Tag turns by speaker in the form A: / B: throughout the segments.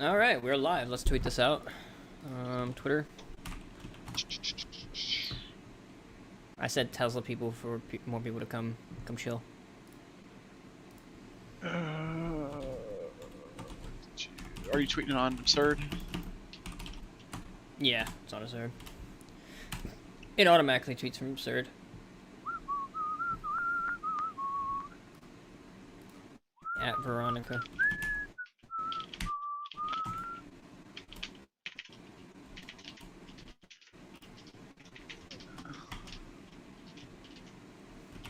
A: All right, we're live. Let's tweet this out. Twitter. I said Tesla people for more people to come chill.
B: Are you tweeting on Absurd?
A: Yeah, it's on Absurd. It automatically tweets from Absurd. At Veronica.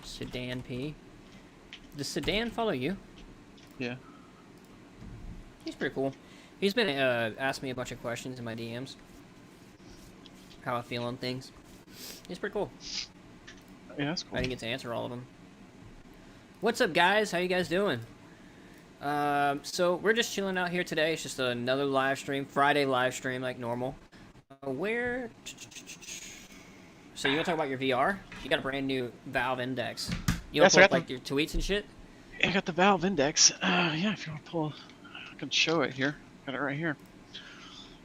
A: Sedan P. Does Sedan follow you?
B: Yeah.
A: He's pretty cool. He's been asking me a bunch of questions in my DMs. How I feel on things. He's pretty cool.
B: Yeah, that's cool.
A: I didn't get to answer all of them. What's up, guys? How you guys doing? So we're just chilling out here today. It's just another live stream, Friday live stream like normal. Where? So you want to talk about your VR? You got a brand new Valve Index. You want to pull like your tweets and shit?
B: I got the Valve Index. Yeah, if you want to pull, I can show it here. Got it right here.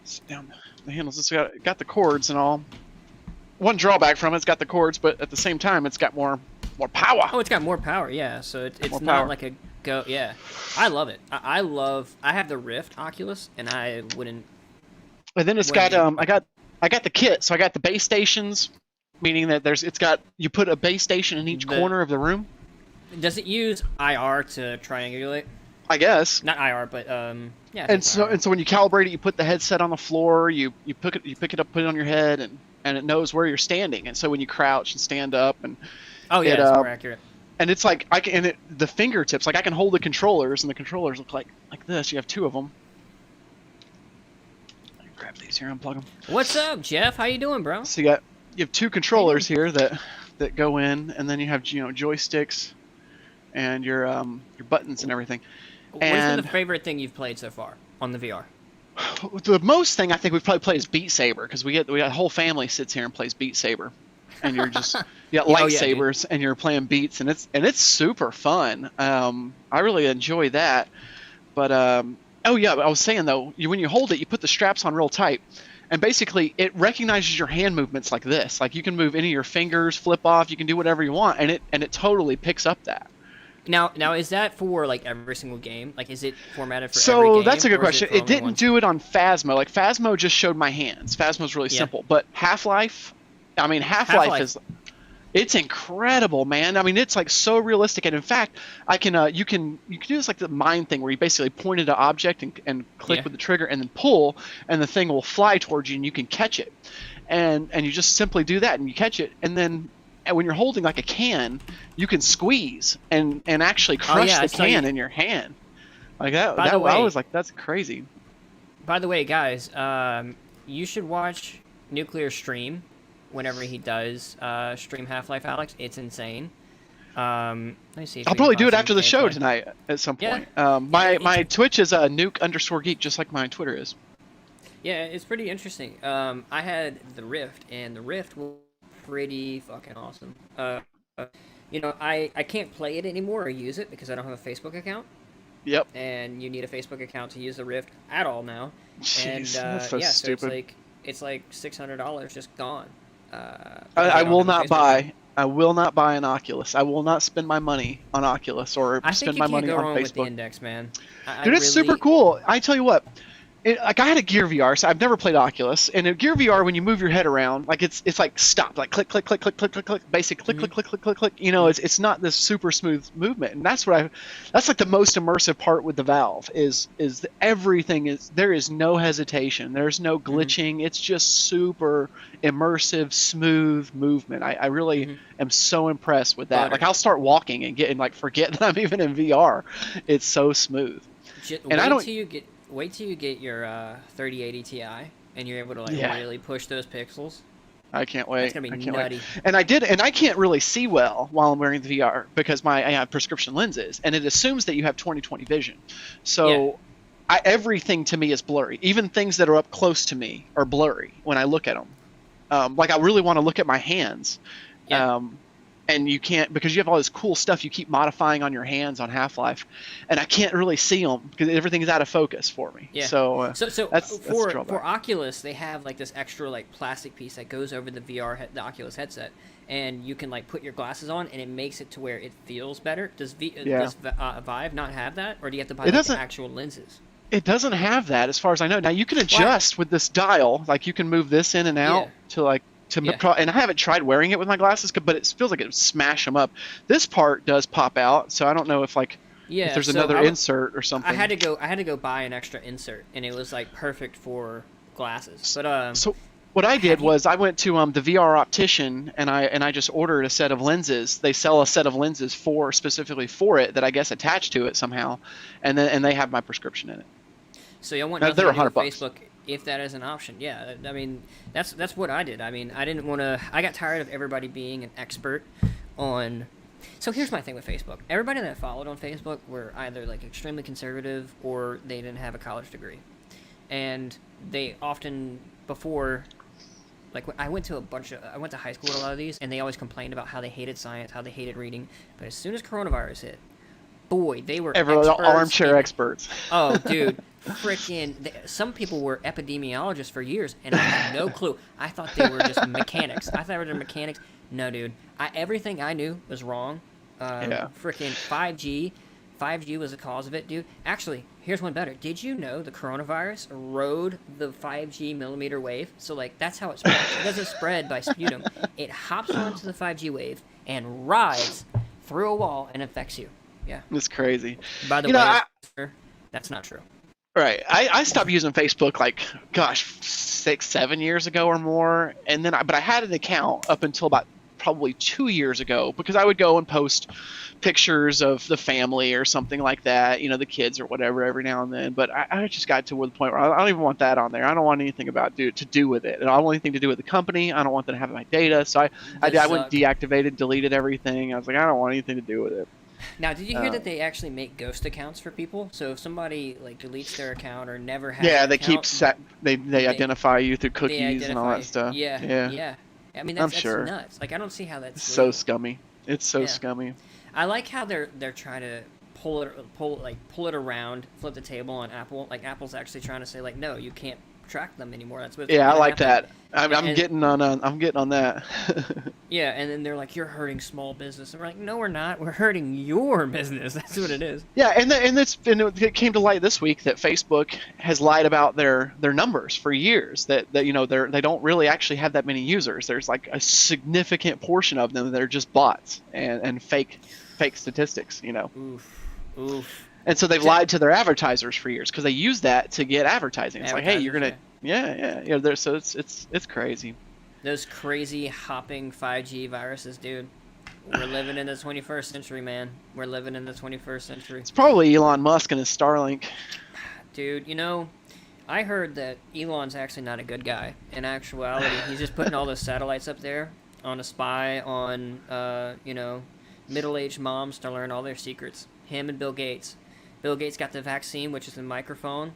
B: It's down the handles. It's got the cords and all. One drawback from it's got the cords, but at the same time, it's got more power.
A: Oh, it's got more power. Yeah, so it's
B: more
A: not
B: power.
A: like a go. Yeah, I love it. I have the Rift Oculus, and I wouldn't.
B: And then it's got I got the kit, so I got the base stations, meaning that you put a base station in each corner of the room.
A: Does it use IR to triangulate?
B: I guess.
A: Not IR, but yeah.
B: And so when you calibrate it, you put the headset on the floor, you pick it up, put it on your head, and it knows where you're standing. And so when you crouch and stand up, and
A: it's more accurate.
B: And it's like the fingertips, like I can hold the controllers, and the controllers look like this. You have two of them. Grab these here, unplug them.
A: What's up, Jeff? How you doing, bro?
B: So you have two controllers here that go in, and then you have joysticks, and your buttons and everything.
A: What has been the favorite thing you've played so far on the VR?
B: The most thing I think we've probably played is Beat Saber, because we got a whole family sits here and plays Beat Saber, and you're just you got lightsabers and you're playing beats, and it's super fun. I really enjoy that. But oh yeah, I was saying though, when you hold it, you put the straps on real tight, and basically it recognizes your hand movements like this. Like you can move any of your fingers, flip off, you can do whatever you want, and it totally picks up that.
A: Now is that for like every single game? Like is it formatted for every
B: So
A: game?
B: that's a good question. It didn't
A: one?
B: do it on Phasmo. Like Phasmo just showed my hands. Phasmo's really simple, but Half-Life is it's incredible, man. I mean, it's like so realistic, and in fact, I can you can do this like the mind thing where you basically point at an object and click with the trigger and then pull, and the thing will fly towards you and you can catch it, and you just simply do that and you catch it, and then when you're holding like a can, you can squeeze and actually crush the can in your hand, like that. I was like, that's crazy.
A: By the way, guys, you should watch Nuclear stream whenever he does stream Half-Life Alyx. It's insane. Let me see.
B: I'll probably do it after the show tonight at some point.
A: Yeah.
B: My Twitch is nuke_geek, just like my Twitter is.
A: Yeah, it's pretty interesting. I had the Rift, and the Rift was pretty fucking awesome. I can't play it anymore or use it because I don't have a Facebook account.
B: Yep.
A: And you need a Facebook account to use the Rift at all now.
B: Jeez,
A: And
B: that's so stupid.
A: So it's like $600 just gone.
B: I will not buy an Oculus. I will not spend my money on Oculus or spend my money on Facebook. I think you can't go wrong with the
A: Index, man.
B: Dude, it's super cool. I tell you what. Like I had a Gear VR, so I've never played Oculus. And in Gear VR, when you move your head around, like it's like stop, like click, click, click, click, click, click, click, basic click, click, click, click, click, click. You know, it's not this super smooth movement, and that's like the most immersive part with the Valve is everything there is no hesitation, there's no glitching. It's just super immersive, smooth movement. I really am so impressed with that. Like I'll start walking and forget that I'm even in VR. It's so smooth.
A: Wait till you get your 3080 Ti and you're able to really push those pixels.
B: I can't wait.
A: It's gonna be nutty.
B: And I can't really see well while I'm wearing the VR because I have prescription lenses, and it assumes that you have 20/20 vision. So everything to me is blurry. Even things that are up close to me are blurry when I look at them. Like I really want to look at my hands. and you can't, because you have all this cool stuff you keep modifying on your hands on Half-Life, and I can't really see them because everything's out of focus for me.
A: Yeah.
B: So
A: So
B: that's the
A: for
B: drawback.
A: Oculus, they have like this extra like plastic piece that goes over the the Oculus headset, and you can like put your glasses on, and it makes it to where it feels better.
B: Yeah.
A: Does Vive not have that, or do you have to buy
B: It
A: like, the
B: doesn't.
A: actual lenses?
B: It doesn't have that, as far as I know. Now you can adjust with this dial, like you can move this in and out
A: Yeah.
B: to like to.
A: Yeah.
B: And I haven't tried wearing it with my glasses, but it feels like it would smash them up. This part does pop out, so I don't know if like
A: Yeah.
B: if there's
A: so
B: another
A: I would-
B: insert or something.
A: I had to go buy an extra insert, and it was like perfect for glasses. But
B: So what I did
A: have you-
B: was I went to the VR optician, and I just ordered a set of lenses. They sell a set of lenses specifically for it that I guess attached to it somehow, and they have my prescription in it.
A: So y'all want
B: Now,
A: nothing
B: they're
A: to do with
B: $100.
A: Facebook if that is an option. Yeah, I mean that's what I did. I mean I didn't want to. I got tired of everybody being an expert on. So here's my thing with Facebook. Everybody that I followed on Facebook were either like extremely conservative or they didn't have a college degree, and they often before. Like I went to high school with a lot of these, and they always complained about how they hated science, how they hated reading. But as soon as coronavirus hit, boy, they were
B: Everyone,
A: experts
B: armchair
A: in-
B: experts.
A: Oh, dude, freaking! Some people were epidemiologists for years, and I had no clue. I thought they were just mechanics. I thought they were mechanics. No, dude. Everything I knew was wrong.
B: Yeah.
A: Freaking 5G. 5G was the cause of it, dude. Actually, here's one better. Did you know the coronavirus rode the 5G millimeter wave? So, like, that's how it spreads. It doesn't spread by sputum. It hops onto the 5G wave and rides through a wall and infects you. Yeah.
B: It's crazy.
A: By the
B: You know,
A: way, sir, that's not true.
B: Right. I stopped using Facebook like, gosh, 6-7 years ago or more, and then but I had an account up until about probably 2 years ago, because I would go and post pictures of the family or something like that, the kids or whatever, every now and then. But I just got to the point where I don't even want that on there. I don't want anything to do with it. And I don't want anything to do with the company. I don't want them to have my data. So I went deactivated, deleted everything. I was like, I don't want anything to do with it.
A: Now, did you hear that they actually make ghost accounts for people? So if somebody like deletes their account or never has
B: Yeah,
A: an
B: they
A: account,
B: they identify you through
A: they
B: cookies and all
A: identify-
B: that stuff.
A: Yeah. I mean,
B: I'm
A: that's
B: sure.
A: nuts. Like, I don't see how that's
B: It's so
A: legal.
B: scummy. It's so
A: Yeah.
B: scummy.
A: I like how they're trying to pull it around, flip the table on Apple. Like Apple's actually trying to say like, no, you can't track them anymore. That's what.
B: Yeah, I like that. I'm
A: And-
B: getting on that.
A: Yeah, and then they're like, you're hurting small business. And we're like, no, we're not. We're hurting your business. That's what it is.
B: Yeah, and it came to light this week that Facebook has lied about their numbers for years. That they don't really actually have that many users. There's like a significant portion of them that are just bots and fake statistics.
A: Oof.
B: And so they've lied to their advertisers for years because they use that to get advertising. It's like, hey, you're gonna, yeah. So it's crazy.
A: Those crazy hopping 5G viruses, dude. We're living in the 21st century, man. We're living in the 21st century.
B: It's probably Elon Musk and his Starlink.
A: Dude, I heard that Elon's actually not a good guy. In actuality, he's just putting all those satellites up there on a spy on, middle-aged moms to learn all their secrets. Him and Bill Gates. Bill Gates got the vaccine, which is the microphone,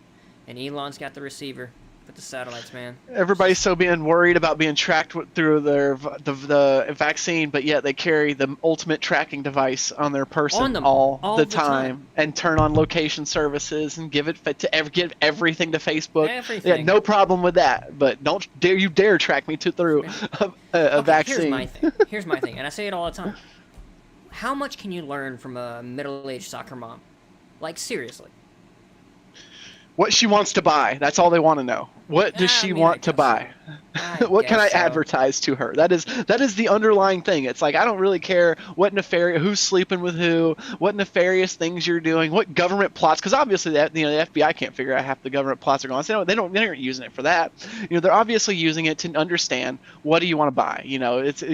A: and Elon's got the receiver with the satellites, man.
B: Everybody's so being worried about being tracked through the vaccine, but yet they carry the ultimate tracking device on their person
A: On them,
B: all
A: all
B: the
A: the
B: time,
A: time.
B: and turn on location services and give everything to Facebook.
A: Everything.
B: Yeah, no problem with that, but don't dare track me through a
A: Okay,
B: vaccine.
A: Here's my thing, and I say it all the time. How much can you learn from a middle-aged soccer mom? Like, seriously.
B: What she wants to buy. That's all they want to know. What does she want to buy? What can I advertise to her? That is the underlying thing. It's like, I don't really care who's sleeping with who, what nefarious things you're doing, what government plots, because obviously the FBI can't figure out half the government plots are going on. So they aren't using it for that. They're obviously using it to understand, what do you want to buy?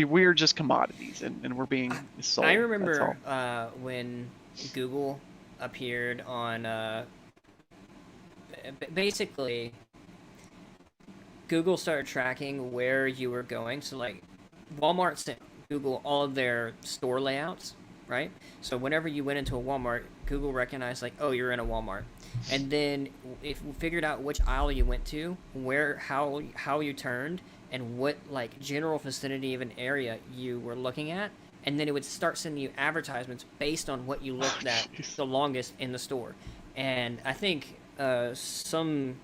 B: We're just commodities, and we're being sold.
A: I
B: That's
A: remember
B: all.
A: when Google appeared on basically Google started tracking where you were going. So like Walmart sent Google all of their store layouts, right? So whenever you went into a Walmart, Google recognized like, oh, you're in a Walmart. And then if we figured out which aisle you went to, how you turned, and what like general vicinity of an area you were looking at, and then it would start sending you advertisements based on what you looked at the longest in the store. And I think some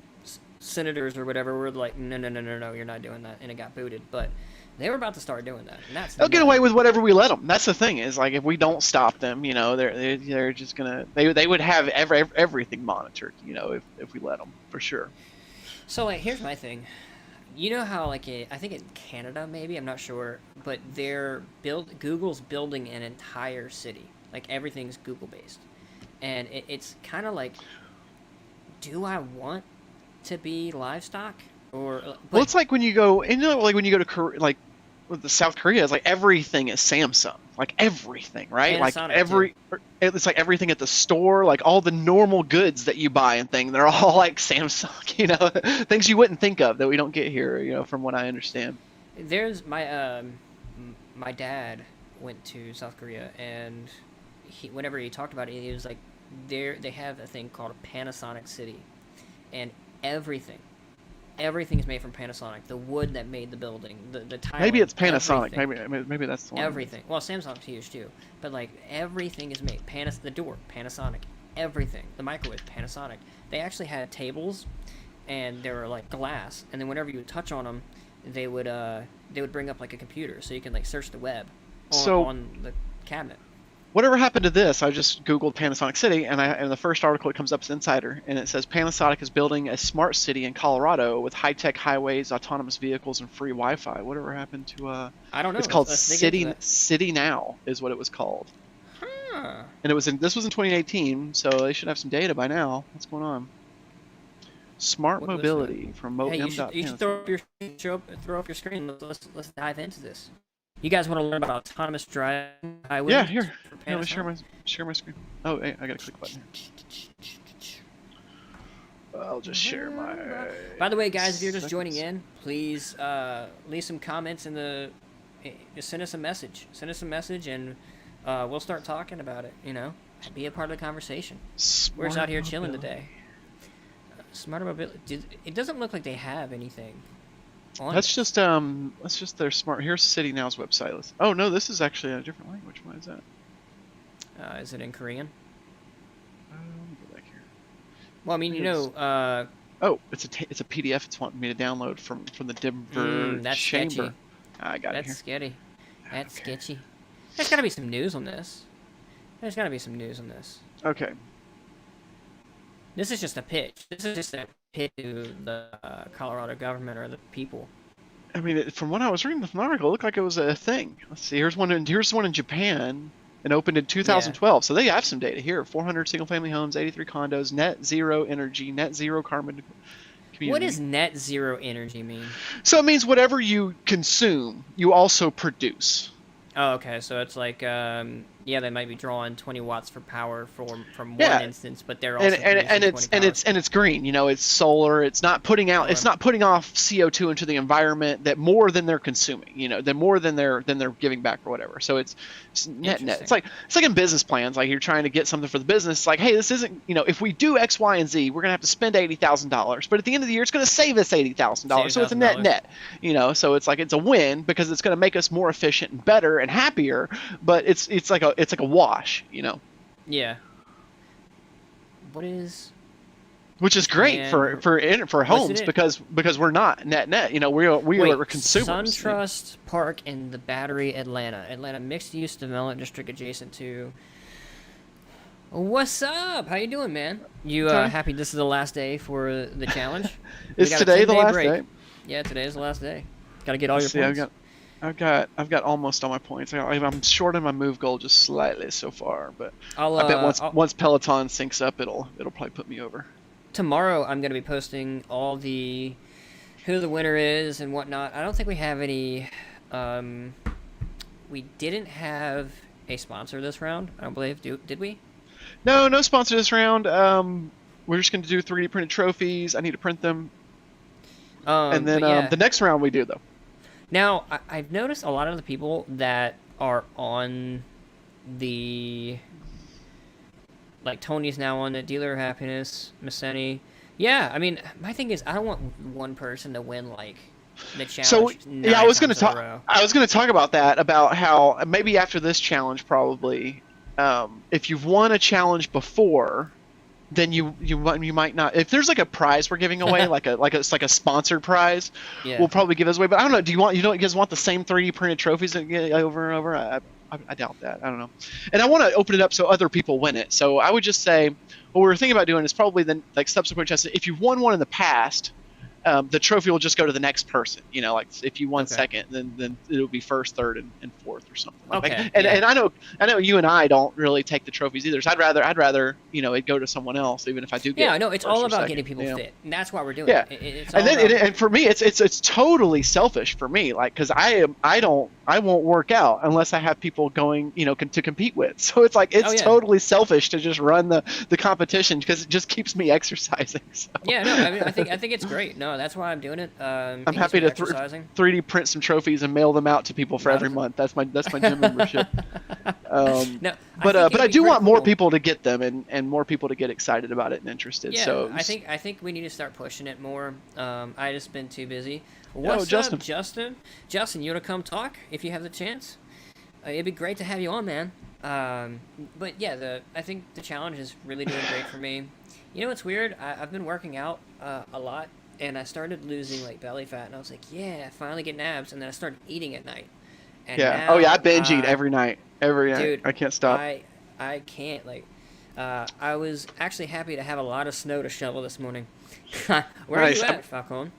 A: senators or whatever were like, no, no, no, no, no, you're not doing that, and it got booted. But they were about to start doing that, and that's
B: They'll get
A: nuts.
B: away with whatever we let them. That's the thing is like if we don't stop them, you know, they're just gonna they would have everything monitored, you know, if we let them for sure.
A: So like, here's my thing. You know how like I think in Canada maybe, I'm not sure, but Google's building an entire city. Like everything's Google based, and it's kind of like, do I want to be livestock or?
B: Well, it's like when you go, and you know, like when you go to like with the South Korea, it's like everything is Samsung, like everything, right? Like
A: Panasonic, too.
B: it's like everything at the store, like all the normal goods that you buy and things, they're all like Samsung, you know, things you wouldn't think of that we don't get here, you know, from what I understand.
A: There's my dad went to South Korea, and whenever he talked about it, he was like, they have a thing called a Panasonic City, and everything is made from Panasonic. The wood that made the building, the tile.
B: Maybe it's Panasonic.
A: Everything.
B: Maybe that's the one.
A: Everything. Well, Samsung's huge too, but like everything is made. The door, Panasonic. Everything. The microwave, Panasonic. They actually had tables, and they were like glass, and then whenever you would touch on them, they would bring up like a computer, so you can like search the web on the cabinet.
B: Whatever happened to this? I just Googled Panasonic City, and the first article that comes up is Insider, and it says Panasonic is building a smart city in Colorado with high-tech highways, autonomous vehicles, and free Wi-Fi. Whatever happened to?
A: I don't know.
B: It's called
A: Let's dig into that.
B: City Now is what it was called.
A: Huh.
B: And this was in 2018, so they should have some data by now. What's going on? Smart
A: What was
B: mobility from
A: Hey, you
B: MoM.
A: should throw up your screen. Let's dive into this. You guys want to learn about autonomous driving highways?
B: Yeah, here.
A: for
B: Let me
A: Panasonic?
B: share my screen. Oh, hey, I got a click button here. I'll just share my.
A: By the way, guys, if you're just joining in, please leave some comments in the. Send us a message. Send us a message, and we'll start talking about it. You know, be a part of the conversation. We're just out here chilling today. Smarter mobility. It doesn't look like they have anything.
B: That's just their smart. Here's City Now's website. Oh no, this is actually a different language. Why is that?
A: Is it in Korean?
B: Let me go back here.
A: Well, I mean, you know.
B: Oh, it's a PDF. It's wanting me to download from the Denver
A: that's
B: Chamber.
A: sketchy.
B: I got it
A: That's
B: here.
A: sketchy. That's
B: Okay.
A: sketchy. There's got to be some news on this. There's got to be some news on this.
B: Okay.
A: This is just a pitch. This is just a pitch to the Colorado government or the people.
B: I mean, from what I was reading from the article, it looked like it was a thing. Let's see. Here's one in Japan, and opened in 2012. So they have some data here. 400 single-family homes, 83 condos, net zero energy, net zero carbon community.
A: What does net zero energy mean?
B: So it means whatever you consume, you also produce.
A: Oh, okay. So it's like, yeah, they might be drawing 20 watts for power from
B: Yeah.
A: one instance, but they're also
B: it's green. You know, it's solar. It's not putting out. It's not putting off CO2 into the environment that more than they're consuming. You know, more than they're giving back or whatever. So it's net. It's like in business plans. Like you're trying to get something for the business. It's like, hey, this isn't. You know, if we do X, Y, and Z, we're gonna have to spend $80,000. But at the end of the year, it's gonna save us $80,000. So it's a net. You know, so it's like it's a win because it's gonna make us more efficient and better and happier. But it's like a wash. You know.
A: Yeah. What is?
B: Which is great for homes because we're not net. You know, we're consumers.
A: SunTrust Park in the Battery, Atlanta mixed use development district adjacent to. What's up? How you doing, man? You happy this is the last day for the challenge?
B: Is today the last day?
A: Yeah, today is the last day. Got to get all your points.
B: I've got almost all my points. I'm short on my move goal just slightly so far, but I bet once Peloton syncs up, it'll probably put me over.
A: Tomorrow I'm going to be posting all the who the winner is and whatnot. I don't think we have any. We didn't have a sponsor this round. I don't believe. Did we?
B: No sponsor this round. We're just going to do 3D printed trophies. I need to print them. And then the next round we do though.
A: Now I've noticed a lot of the people that are on the. Like, Tony's now on the Dealer of Happiness, Misseni. Yeah, I mean, my thing is, I don't want one person to win, like, the challenge.
B: So yeah,
A: 9 times in a row.
B: I was gonna talk about that, about how maybe after this challenge, probably, if you've won a challenge before, then you might not. If there's like a prize we're giving away, it's like a sponsored prize,
A: Yeah.
B: we'll probably give those away. But I don't know. Do you guys want the same 3D printed trophies over and over? I doubt that. I don't know. And I want to open it up so other people win it. So I would just say what we were thinking about doing is probably then like subsequent tests. If you've won one in the past, the trophy will just go to the next person. You know, like if you won second, then it'll be first, third, and fourth or something.
A: Okay.
B: And I know you and I don't really take the trophies either. So I'd rather it go to someone else, even if I do get.
A: Yeah, no, it's all about getting people fit, and that's why we're doing it. It's all
B: and for me, it's totally selfish for me, like because I won't work out unless I have people going, to compete with. So it's like totally selfish to just run the competition because it just keeps me exercising. So.
A: Yeah, no, I mean, I think it's great. No, that's why I'm doing it.
B: I'm happy to 3D print some trophies and mail them out to people for every month. That's my gym membership.
A: No,
B: but I do want more people to get them and more people to get excited about it and interested.
A: Yeah,
B: so
A: I think we need to start pushing it more. I just been too busy. What's
B: Justin.
A: up, Justin? Justin, you want to come talk if you have the chance? It'd be great to have you on, man. But yeah, I think the challenge is really doing great for me. You know what's weird? I've been working out a lot, and I started losing like belly fat, and I was like, yeah, finally getting abs, and then I started eating at night. And now,
B: I binge eat every night.
A: Dude,
B: I can't stop.
A: I can't I was actually happy to have a lot of snow to shovel this morning. Where are you at, Falcon?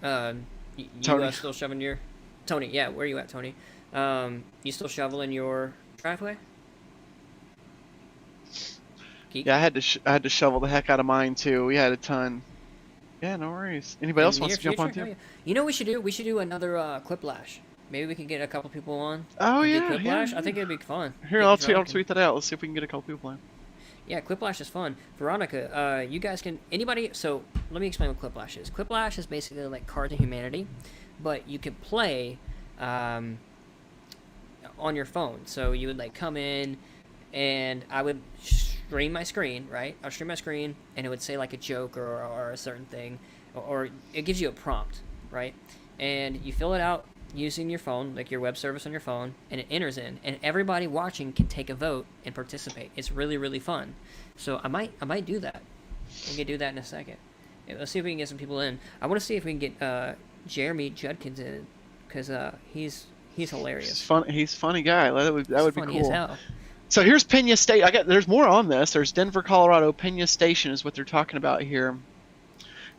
A: You still shoveling your... Tony, yeah, where are you at, Tony? You still shoveling your driveway? Geek?
B: Yeah, I had to shovel the heck out of mine too. We had a ton. Yeah, no worries. Anybody else wants to jump on too?
A: You know what we should do? We should do another Quiplash. Maybe we can get a couple people on.
B: Oh yeah,
A: Quiplash.
B: yeah.
A: I think it'd be fun.
B: Here, I'll tweet that out. Let's see if we can get a couple people on.
A: Yeah, Quiplash is fun. Veronica, you guys can... Anybody... So, let me explain what Quiplash is. Quiplash is basically like Cards of Humanity, but you can play on your phone. So, you would, like, come in, and I would stream my screen, right? I'll stream my screen, and it would say, like, a joke or a certain thing, or it gives you a prompt, right? And you fill it out using your phone, like your web service on your phone, and it enters in, and everybody watching can take a vote and participate. It's really, really fun. So I might do that. We can do that in a second. Yeah, let's see if we can get some people in. I want to see if we can get Jeremy Judkins in, because he's hilarious.
B: He's a funny guy. That would be
A: funny
B: cool.
A: As hell.
B: So here's Pena State. There's more on this. There's Denver, Colorado. Pena Station is what they're talking about here.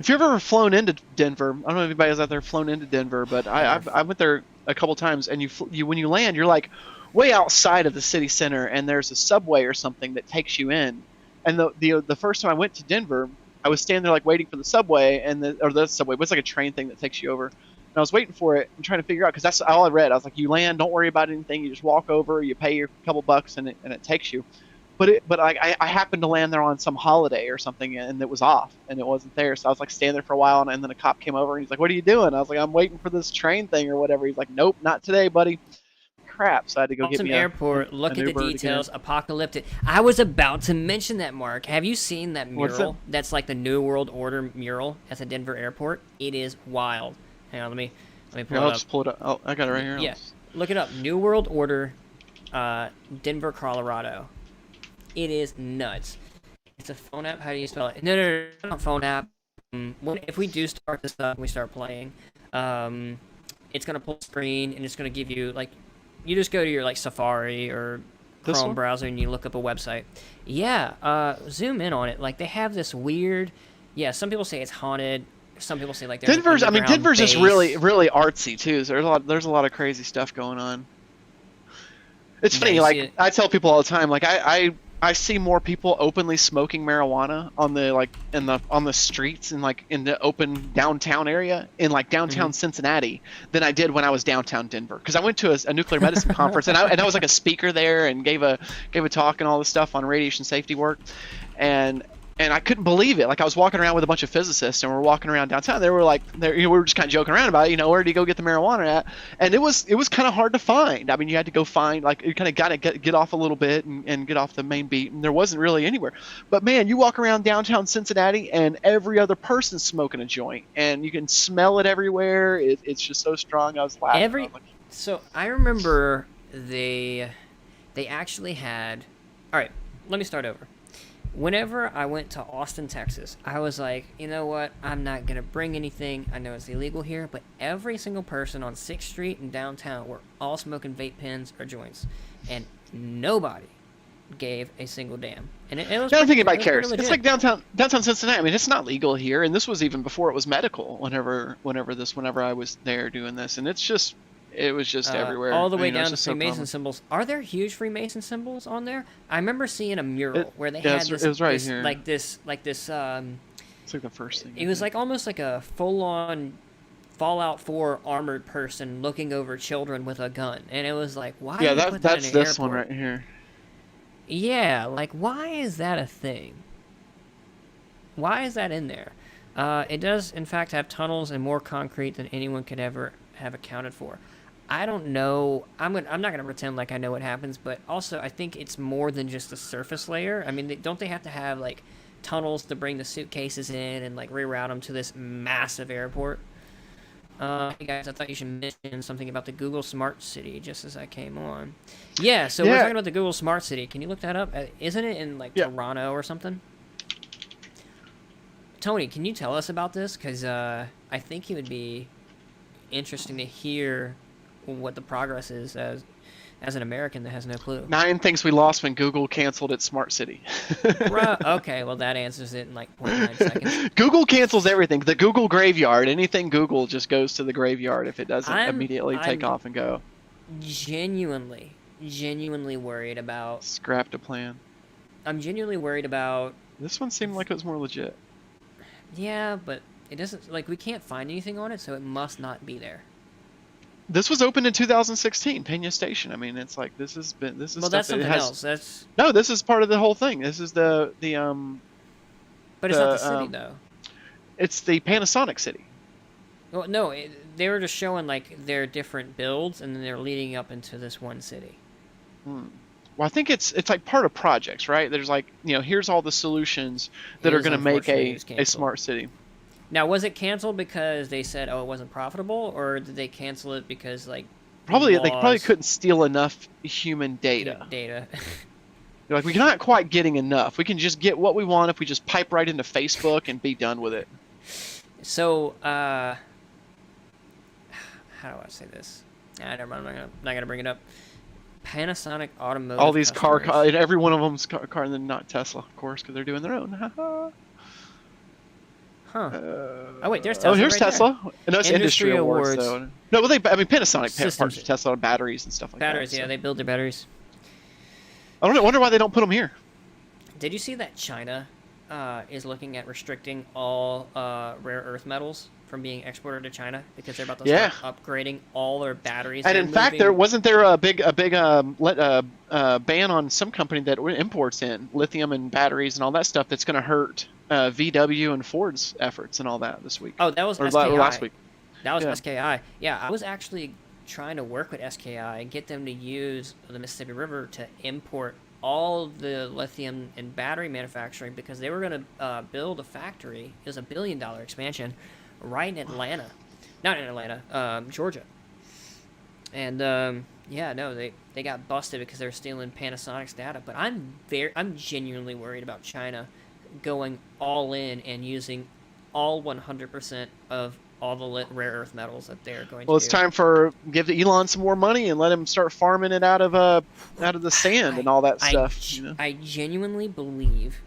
B: If you've ever flown into Denver, I don't know if anybody's out there flown into Denver, but I went there a couple times, and you when you land, you're like way outside of the city center, and there's a subway or something that takes you in. And the first time I went to Denver, I was standing there like waiting for the subway, or the subway, but it's like a train thing that takes you over. And I was waiting for it and trying to figure out, because that's all I read. I was like, you land, don't worry about anything, you just walk over, you pay your couple bucks, and it takes you. But I happened to land there on some holiday or something, and it was off, and it wasn't there. So I was like standing there for a while, and then a cop came over, and he's like, "What are you doing?" I was like, "I'm waiting for this train thing or whatever." He's like, "Nope, not today, buddy." Crap! So I had to go get me
A: airport. Look at the details. Apocalyptic. I was about to mention that, Mark. Have you seen that mural? That's like the New World Order mural at the Denver airport. It is wild. Hang on, let me pull it up.
B: I'll just pull it up. Oh, I got it right here.
A: Yeah, look it up. New World Order, Denver, Colorado. It is nuts. It's a phone app. How do you spell it? No, not phone app. If we do start this up and we start playing, it's gonna pull screen and it's gonna give you like, you just go to your like Safari or Chrome browser and you look up a website. Yeah, zoom in on it. Like they have this weird. Yeah, some people say it's haunted. Some people say like
B: Denver's. I mean, Denver's just really, really artsy too. So there's a lot of crazy stuff going on. It's funny. Like I tell people all the time. Like I see more people openly smoking marijuana on the streets and like in the open downtown area in like downtown Cincinnati than I did when I was downtown Denver, because I went to a nuclear medicine conference and I was like a speaker there and gave a talk and all this stuff on radiation safety work, and and I couldn't believe it. Like I was walking around with a bunch of physicists, and we're walking around downtown. They were like, we were just kind of joking around about it, where do you go get the marijuana at? And it was kind of hard to find. I mean, you had to go find, like, you kind of got to get off a little bit and get off the main beat, and there wasn't really anywhere. But man, you walk around downtown Cincinnati, and every other person's smoking a joint, and you can smell it everywhere. It's just so strong. I was laughing.
A: So I remember they actually had. All right, let me start over. Whenever I went to Austin, Texas, I was like, you know what? I'm not going to bring anything. I know it's illegal here, but every single person on 6th Street and downtown were all smoking vape pens or joints. And nobody gave a single damn. And it was
B: I don't think anybody cares.
A: It's
B: like downtown Cincinnati. I mean, it's not legal here, and this was even before it was medical. Whenever I was there doing this, and it was just everywhere.
A: All the way down to Freemason symbols. Are there huge Freemason symbols on there? I remember seeing a mural where they had this.
B: It was right
A: this,
B: here.
A: Like this.
B: It's like the first thing.
A: It was like almost like a full-on Fallout 4 armored person looking over children with a gun, and it was like, why?
B: Yeah,
A: that's
B: this airport? One right here.
A: Yeah, like why is that a thing? Why is that in there? It does, in fact, have tunnels and more concrete than anyone could ever have accounted for. I don't know. I'm not gonna pretend like I know what happens, but also I think it's more than just the surface layer. I mean, don't they have to have like tunnels to bring the suitcases in and like reroute them to this massive airport? Hey guys, I thought you should mention something about the Google Smart City just as I came on. Yeah, so we're talking about the Google Smart City. Can you look that up? Isn't it in like Toronto or something? Tony, can you tell us about this? Because I think it would be interesting to hear what the progress is as an American that has no clue.
B: 9 things we lost when Google canceled its smart city.
A: Okay, well that answers it in like 0.9 seconds.
B: Google cancels everything. The Google graveyard. Anything Google just goes to the graveyard if it doesn't immediately take off and go.
A: Genuinely worried about.
B: Scrapped a plan.
A: I'm genuinely worried about.
B: This one seemed like it was more legit.
A: Yeah, but it doesn't. Like we can't find anything on it, so it must not be there.
B: This was opened in 2016, Pena Station. I mean, it's like this is.
A: Well, that's something else.
B: No, this is part of the whole thing. This is the.
A: But it's not the city though.
B: It's the Panasonic City.
A: Well, no, they were just showing like their different builds, and then they're leading up into this one city.
B: Well, I think it's like part of projects, right? There's like here's all the solutions that are going to make a smart city.
A: Now, was it canceled because they said, "Oh, it wasn't profitable," or did they cancel it because, like,
B: they probably couldn't steal enough human data?
A: They're
B: like, we're not quite getting enough. We can just get what we want if we just pipe right into Facebook and be done with it.
A: So, how do I say this? Never mind. I'm not gonna bring it up. Panasonic Automotive.
B: All these and every one of them's car, and then not Tesla, of course, because they're doing their own.
A: Huh. Oh wait, there's Tesla.
B: Oh, here's
A: right
B: Tesla.
A: There.
B: No, it's industry awards though. No, but Panasonic partners with Tesla on batteries and stuff like
A: batteries,
B: that.
A: Batteries, yeah, they build their batteries.
B: I wonder why they don't put them here.
A: Did you see that China is looking at restricting all rare earth metals from being exported to China because they're about to start upgrading all their batteries?
B: And in fact, there wasn't a big ban on some company that imports in lithium and batteries and all that stuff that's going to hurt VW and Ford's efforts and all that this week.
A: Oh, that was SKI.
B: Last week.
A: That was SKI. Yeah, I was actually trying to work with SKI and get them to use the Mississippi River to import all the lithium and battery manufacturing because they were going to build a factory. It was $1 billion expansion right in Atlanta. Not in Atlanta, Georgia. And they got busted because they were stealing Panasonic's data. But I'm genuinely worried about China going all in and using all 100% of all the rare earth metals that they're going to do.
B: Well, it's time for give Elon some more money and let him start farming it out of the sand and all that stuff.
A: I genuinely believe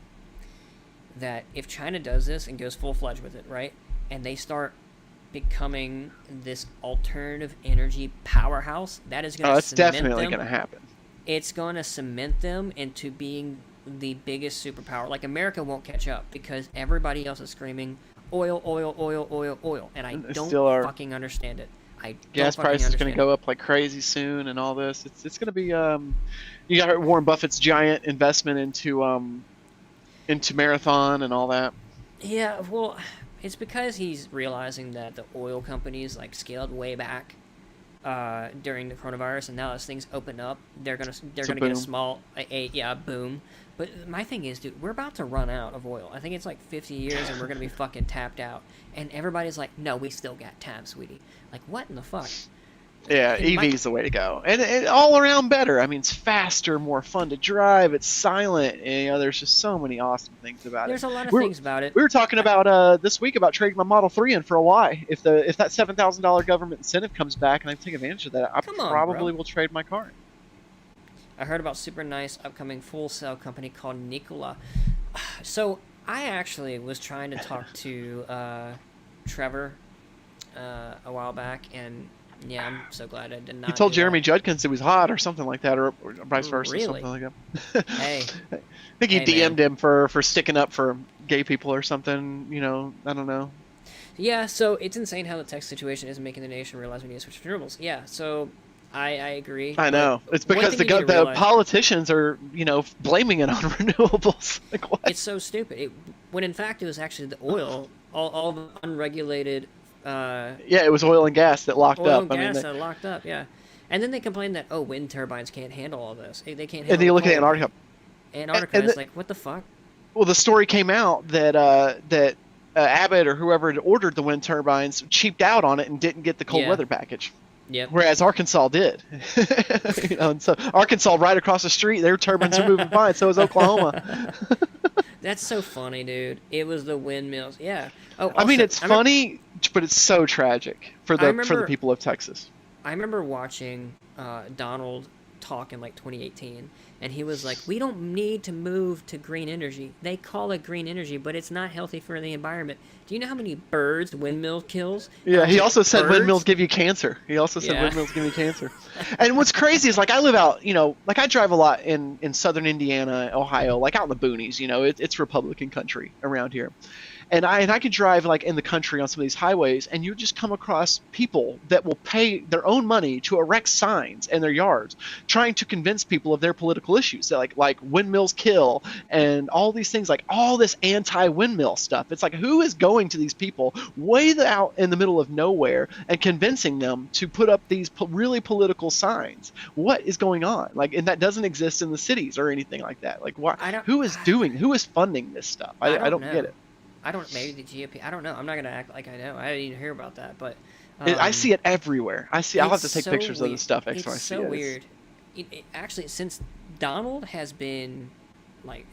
A: that if China does this and goes full-fledged with it, right, and they start becoming this alternative energy powerhouse, that is going to
B: that's definitely going to happen.
A: It's going to cement them into being the biggest superpower. Like, America won't catch up because everybody else is screaming oil, oil, oil, oil, oil, and I don't fucking understand it.
B: Gas price is going to go up like crazy soon, and all this. It's going to be you got Warren Buffett's giant investment into into Marathon and all that.
A: Yeah, well, it's because he's realizing that the oil companies like scaled way back during the coronavirus, and now as things open up, they're gonna get a
B: boom.
A: small boom. But my thing is, dude, we're about to run out of oil. I think it's like 50 years, and we're gonna be fucking tapped out. And everybody's like, "No, we still got time, sweetie." Like, what in the fuck?
B: Yeah,
A: And
B: EV is the way to go, and all around better. I mean, it's faster, more fun to drive. It's silent. And, there's just so many awesome things about
A: there's
B: it.
A: a lot of things about it.
B: We were talking about this week about trading my Model 3 in for a Y. If that $7,000 government incentive comes back and I take advantage of that, I probably will trade my car.
A: I heard about super nice upcoming full sale company called Nikola. So I actually was trying to talk to Trevor a while back, and yeah, I'm so glad I did not.
B: He told
A: do
B: Jeremy
A: that.
B: Judkins it was hot or something like that, or vice versa,
A: Really?
B: something like that.
A: Hey,
B: I think he
A: hey,
B: DM'd him for sticking up for gay people or something. I don't know.
A: yeah. So it's insane how the tech situation is making the nation realize we need to switch to renewables. Yeah. So I agree.
B: I know. It's
A: one
B: because
A: thing you need to
B: the
A: realize-
B: politicians are, blaming it on renewables. Like what?
A: It's so stupid. When in fact it was actually the oil, all the unregulated.
B: Yeah, it was oil and gas that locked
A: Oil
B: up.
A: and gas
B: I mean,
A: that locked up, yeah. And then they complain that wind turbines can't handle all this. They can't. Handle
B: and then you look at
A: cold.
B: Antarctica.
A: Antarctica
B: and
A: is
B: the-
A: like, what the fuck?
B: Well, the story came out that Abbott or whoever had ordered the wind turbines cheaped out on it and didn't get the cold
A: Yeah.
B: weather package.
A: Yep.
B: Whereas Arkansas did. And so Arkansas, right across the street, their turbines are moving fine. So is Oklahoma.
A: That's so funny, dude. It was the windmills. Yeah. Oh,
B: I mean,
A: also,
B: it's funny, but it's so tragic for the
A: remember-
B: people of Texas.
A: I remember watching Donald talk in like 2018, and he was like, "We don't need to move to green energy. They call it green energy, but it's not healthy for the environment. Do you know how many birds windmill kills?
B: Yeah, he also said
A: birds?
B: windmills give you cancer. He also said
A: Yeah.
B: windmills give you cancer. And what's crazy is, like, I live out, like I drive a lot in southern Indiana, Ohio, like out in the boonies. It's Republican country around here. And I could drive like in the country on some of these highways, and you just come across people that will pay their own money to erect signs in their yards, trying to convince people of their political issues, that like windmills kill and all these things, like all this anti-windmill stuff. It's like, who is going to these people way out in the middle of nowhere and convincing them to put up these really political signs? What is going on? Like, and that doesn't exist in the cities or anything like that. Like, what? Who is funding this stuff? I don't
A: know.
B: get it.
A: I don't. Maybe the GOP. I don't know. I'm not gonna act like I know. I didn't even hear about that, but
B: I see it everywhere. I'll have to take pictures of the stuff next time I
A: It's
B: see
A: so
B: it.
A: weird. Actually, since Donald has been like,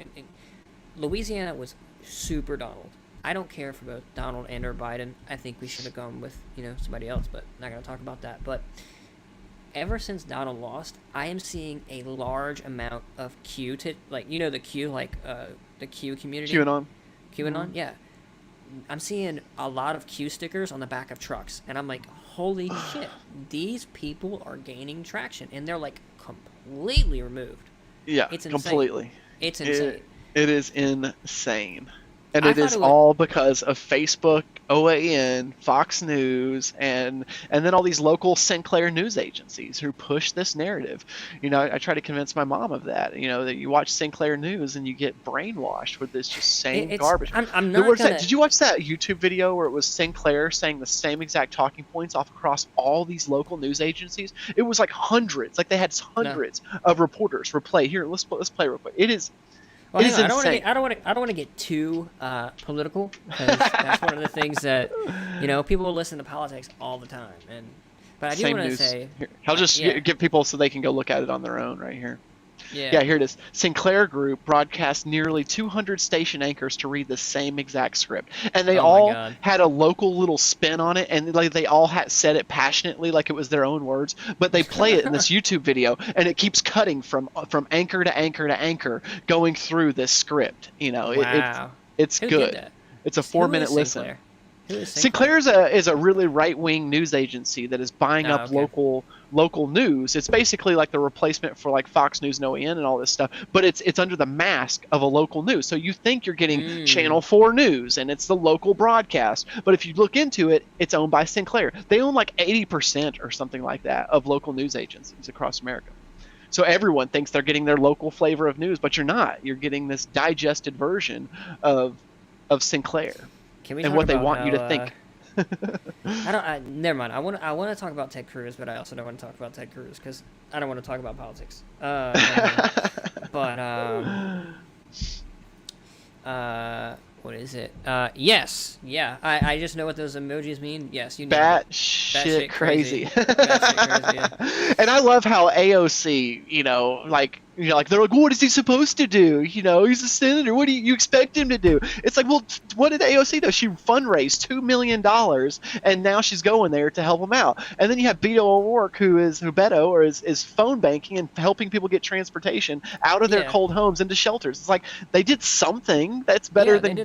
A: Louisiana was super Donald. I don't care for both Donald and or Biden. I think we should have gone with somebody else, but not gonna talk about that. But ever since Donald lost, I am seeing a large amount of Q the Q, like the Q community.
B: QAnon.
A: QAnon, yeah. I'm seeing a lot of Q stickers on the back of trucks, and I'm like, holy shit, these people are gaining traction, and they're like completely removed.
B: Yeah,
A: It's insane.
B: completely.
A: It's insane.
B: It is insane. And
A: I
B: it
A: thought
B: is
A: it was-
B: all because of Facebook, OAN, Fox News, and then all these local Sinclair news agencies who push this narrative. I try to convince my mom of that. That you watch Sinclair News and you get brainwashed with this just same garbage.
A: I'm not gonna...
B: Did you watch that YouTube video where it was Sinclair saying the same exact talking points off across all these local news agencies? It was like hundreds. Like they had hundreds of reporters replay. Here, let's play real quick. It is.
A: Well,
B: it is
A: hang on,
B: insane.
A: I don't want to get too political, because that's one of the things that people listen to politics all the time, but I do want to say,
B: Here, I'll just give people so they can go look at it on their own right here.
A: yeah,
B: Here it is. Sinclair Group broadcast nearly 200 station anchors to read the same exact script, and they all had a local little spin on it, and like they all said it passionately, like it was their own words. But they play it in this YouTube video, and it keeps cutting from anchor to anchor to anchor, going through this script.
A: wow.
B: It's
A: Who
B: good.
A: did that?
B: It's a
A: Who
B: 4-minute
A: is
B: listen.
A: Sinclair? Who is Sinclair?
B: Sinclair's is a really right-wing news agency that is buying up local news. It's basically like the replacement for like Fox News and OAN and all this stuff, but it's under the mask of a local news. So you think you're getting Channel 4 News and it's the local broadcast, but if you look into it, it's owned by Sinclair. They own like 80% or something like that of local news agencies across America. So everyone thinks they're getting their local flavor of news, but you're not. You're getting this digested version of Sinclair
A: Can we
B: and
A: talk
B: what they
A: about
B: want you to
A: how,
B: think.
A: never mind. I want to talk about Ted Cruz, but I also don't want to talk about Ted Cruz because I don't want to talk about politics. But what is it? Yes, yeah. I just know what those emojis mean. Yes, you know.
B: Bat shit crazy.
A: Batshit crazy. Yeah.
B: And I love how AOC, like they're like, what is he supposed to do? He's a senator. What do you expect him to do? It's like, well, what did AOC do? She fundraised $2 million, and now she's going there to help him out. And then you have Beto O'Rourke, who is phone banking and helping people get transportation out of their cold homes into shelters. It's like they did something that's better than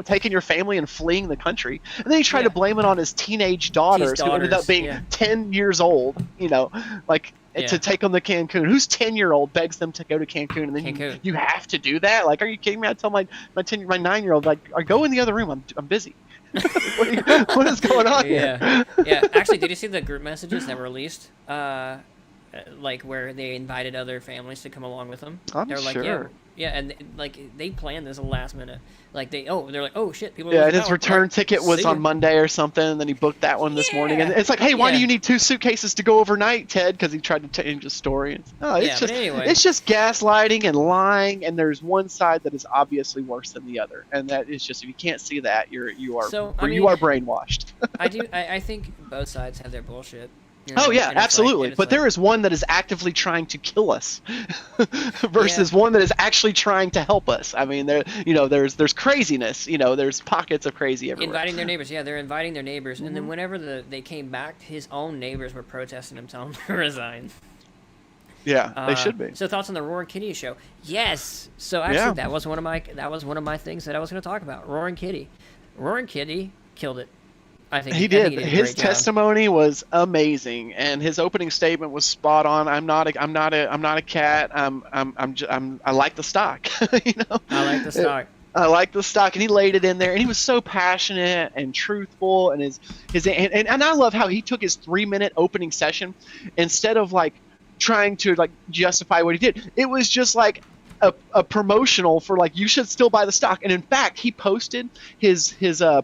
B: taking your family and fleeing the country. And then he tried to blame it on his teenage daughters, who ended up being 10 years old. To take them to Cancun. Whose 10-year-old begs them to go to Cancun, and then you have to do that? Like, are you kidding me? I tell my 9-year-old, like, go in the other room. I'm busy. What is going on here?
A: Yeah. Actually, did you see the group messages that were released? Like where they invited other families to come along with them.
B: I'm sure.
A: And like they planned this last minute. Like they're like, oh shit, people.
B: Yeah, and his return ticket was on Monday or something, and then he booked that one this morning. And it's like, hey, why do you need 2 suitcases to go overnight, Ted? Because he tried to change the story. It's just gaslighting and lying, and there's one side that is obviously worse than the other, and that is just, if you can't see that, you are brainwashed.
A: I think both sides have their bullshit.
B: Absolutely. But there is one that is actively trying to kill us versus one that is actually trying to help us. I mean, there's craziness. There's pockets of crazy everywhere.
A: Inviting their neighbors. Yeah, they're inviting their neighbors. And then whenever they came back, his own neighbors were protesting him, telling him to resign.
B: Yeah, they should be.
A: So thoughts on the Roaring Kitty show? Yes. So actually, that was one of my things that I was going to talk about. Roaring Kitty killed it. I think
B: he did. His testimony was amazing, and his opening statement was spot on. I'm not a cat. I like the stock.
A: I like the stock.
B: I like the stock, and he laid it in there, and he was so passionate and truthful, and and I love how he took his 3-minute opening session instead of like trying to like justify what he did. It was just like a promotional for like, you should still buy the stock. And in fact, he posted his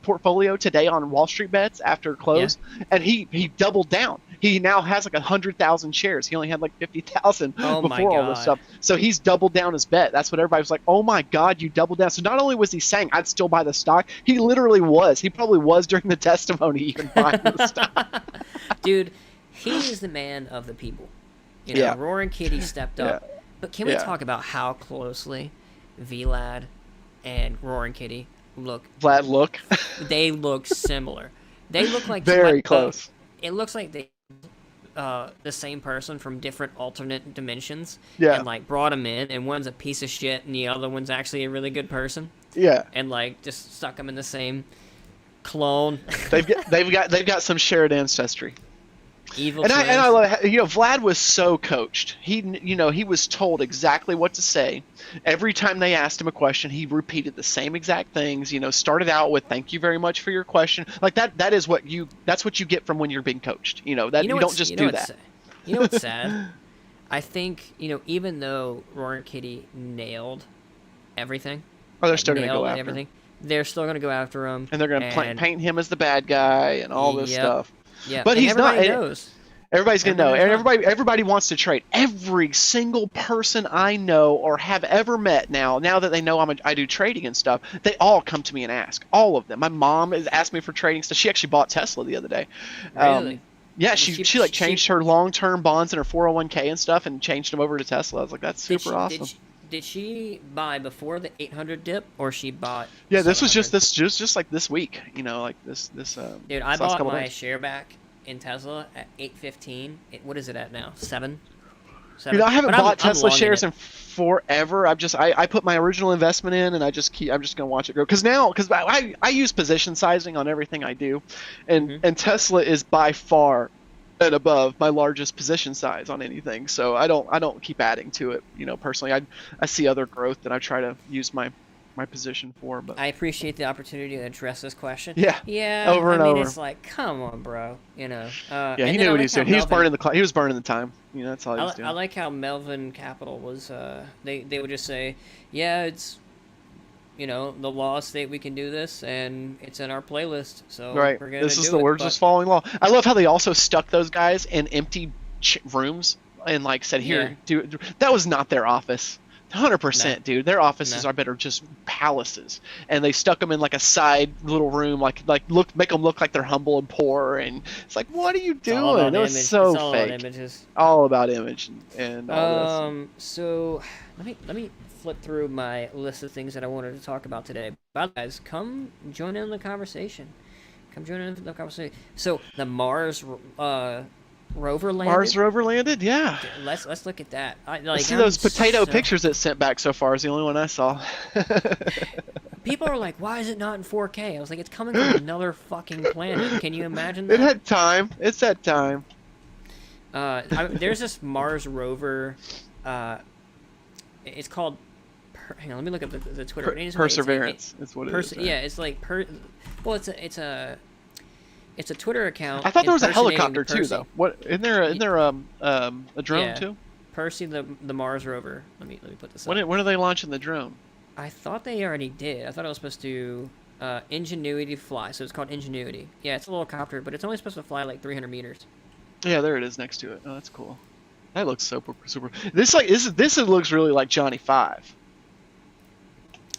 B: portfolio today on Wall Street Bets after close, and he doubled down. He now has like 100,000 shares. He only had like 50,000 before all this stuff. So he's doubled down his bet. That's what everybody was like, oh my God, you doubled down. So not only was he saying I'd still buy the stock, he literally was. He probably was during the testimony even buying the stock.
A: Dude, he is the man of the people. Roaring Kitty stepped up. Yeah. But can we talk about how closely Vlad and Roaring Kitty look? They look similar. They look like
B: very close.
A: It looks like they the same person from different alternate dimensions.
B: Yeah.
A: And like brought them in, and one's a piece of shit, and the other one's actually a really good person.
B: Yeah.
A: And like just stuck them in the same clone.
B: they've got some shared ancestry.
A: Evil
B: and I love Vlad was so coached. He was told exactly what to say. Every time they asked him a question, he repeated the same exact things. Started out with "Thank you very much for your question." Like that's what you get from when you're being coached. You don't just do that.
A: You know what's sad? I think even though Roaring Kitty nailed everything,
B: they're still going to go after
A: everything. They're still going to go after him,
B: and they're going to paint him as the bad guy and all this stuff.
A: Yeah,
B: but he's not.
A: Knows.
B: Everybody's gonna know, and everybody wants to trade. Every single person I know or have ever met now that they know I do trading and stuff, they all come to me and ask. All of them. My mom has asked me for trading stuff. She actually bought Tesla the other day.
A: Really?
B: Yeah, she changed her long-term bonds and her 401k and stuff, and changed them over to Tesla. I was like, that's super awesome.
A: Did she buy before the 800 dip, or she bought?
B: Yeah, this was just like this week. Like this.
A: Dude, I bought my share back in Tesla at 815. What is it at now? 7.
B: Dude, I haven't bought Tesla shares in forever. I put my original investment in, and I'm just gonna watch it grow. Because I use position sizing on everything I do, and Tesla is by far and above my largest position size on anything. So I don't keep adding to it. Personally, I see other growth, and I try to use my my position for. But
A: I appreciate the opportunity to address this question.
B: yeah,
A: Yeah,
B: over and
A: I mean,
B: over.
A: it's like, come on, bro. You know.
B: Yeah,
A: And
B: he
A: then
B: knew
A: I
B: what he
A: like
B: was
A: how
B: doing. He was
A: Melvin.
B: he was burning the time. You know, that's all he was doing.
A: I like how Melvin Capital was. They would just say, yeah, it's, you know, the law state we can do this, and it's in our playlist, so
B: Right.
A: we're gonna
B: This is
A: do
B: the
A: it.
B: we're
A: But
B: just following law. I love how they also stuck those guys in empty rooms and like said,
A: yeah,
B: "Here, do." That was not their office.
A: nah,
B: 100%, dude. Their offices
A: nah.
B: are better just palaces, and they stuck them in like a side little room, make them look like they're humble and poor, and it's like, what are you
A: It's all
B: doing?
A: about
B: That was
A: image.
B: so
A: It's all about
B: fake.
A: images.
B: All about image and all this.
A: So let me flip through my list of things that I wanted to talk about today. But guys, come join in the conversation. Come join in the conversation. So the Mars rover landed.
B: Mars rover landed, yeah.
A: Let's look at that.
B: I
A: Like
B: see
A: I'm
B: those potato
A: so-
B: pictures it sent back so far is the only one I saw.
A: People are like, why is it not in 4K? I was like, it's coming from another fucking planet. Can you imagine
B: It
A: that?
B: had time. It's that time.
A: There's this Mars rover. It's called. Hang on, let me look up the Twitter. Anyway,
B: Perseverance. That's what it is. Right?
A: Yeah, it's like Well, it's a Twitter account.
B: I thought there was a
A: impersonating
B: helicopter too,
A: Percy.
B: though. What? Isn't there a drone
A: Yeah.
B: too?
A: Percy the Mars rover. Let me put this up.
B: When are they launching the drone?
A: I thought they already did. I thought it was supposed to Ingenuity fly. So it's called Ingenuity. Yeah, it's a little copter, but it's only supposed to fly like 300 meters.
B: Yeah, there it is next to it. Oh, that's cool. That looks super. This looks really like Johnny Five.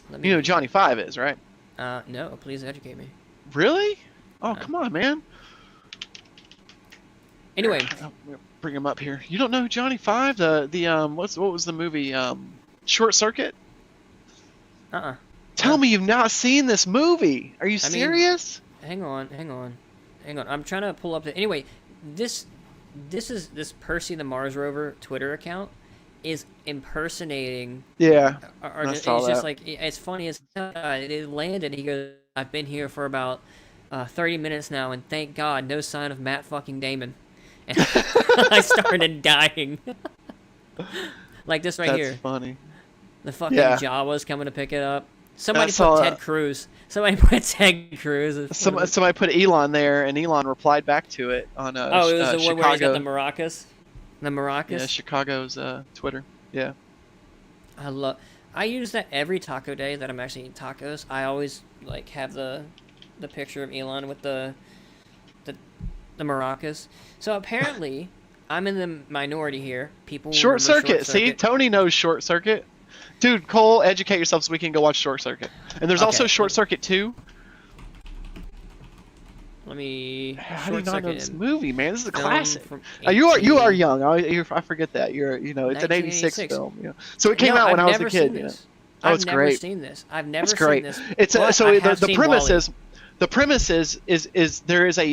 A: Let
B: You know who Johnny Five is, right?
A: No, please educate me.
B: Really? Oh, come on, man.
A: Anyway,
B: I'll bring him up here. You don't know who Johnny Five? What was the movie? Short Circuit. Tell me you've not seen this movie. Are you serious?
A: Hang on. I'm trying to pull up the. Anyway, this Percy the Mars rover Twitter account is impersonating.
B: Yeah.
A: Or it's just like it's funny as it landed. He goes, "I've been here for about 30 minutes now, and thank God, no sign of Matt fucking Damon." And I started dying. Like this right here.
B: That's funny.
A: The fucking Jawa's coming to pick it up. Somebody
B: saw
A: put Ted Cruz. Somebody put Ted Cruz.
B: Somebody put Elon there, and Elon replied back to it on
A: it was the one where he's got the
B: Chicago.
A: maracas. The maracas.
B: Yeah, Chicago's Twitter. Yeah.
A: I use that every taco day that I'm actually eating tacos. I always like have the picture of Elon with the maracas. So apparently, I'm in the minority here. People
B: Short
A: remember
B: Circuit. See, Tony knows Short Circuit. Dude, Cole, educate yourself so we can go watch Short Circuit. And there's also Short Circuit 2.
A: Let me.
B: How do you not know this movie, man? This is a classic.
A: from
B: You are young. I forget that. It's an '86 film. You know. So it came out when I was a kid. You know? Oh, it's great.
A: I've never seen this. I've never
B: It's great.
A: seen this.
B: It's
A: but
B: so
A: I have
B: the
A: seen
B: premise
A: Wall-E.
B: is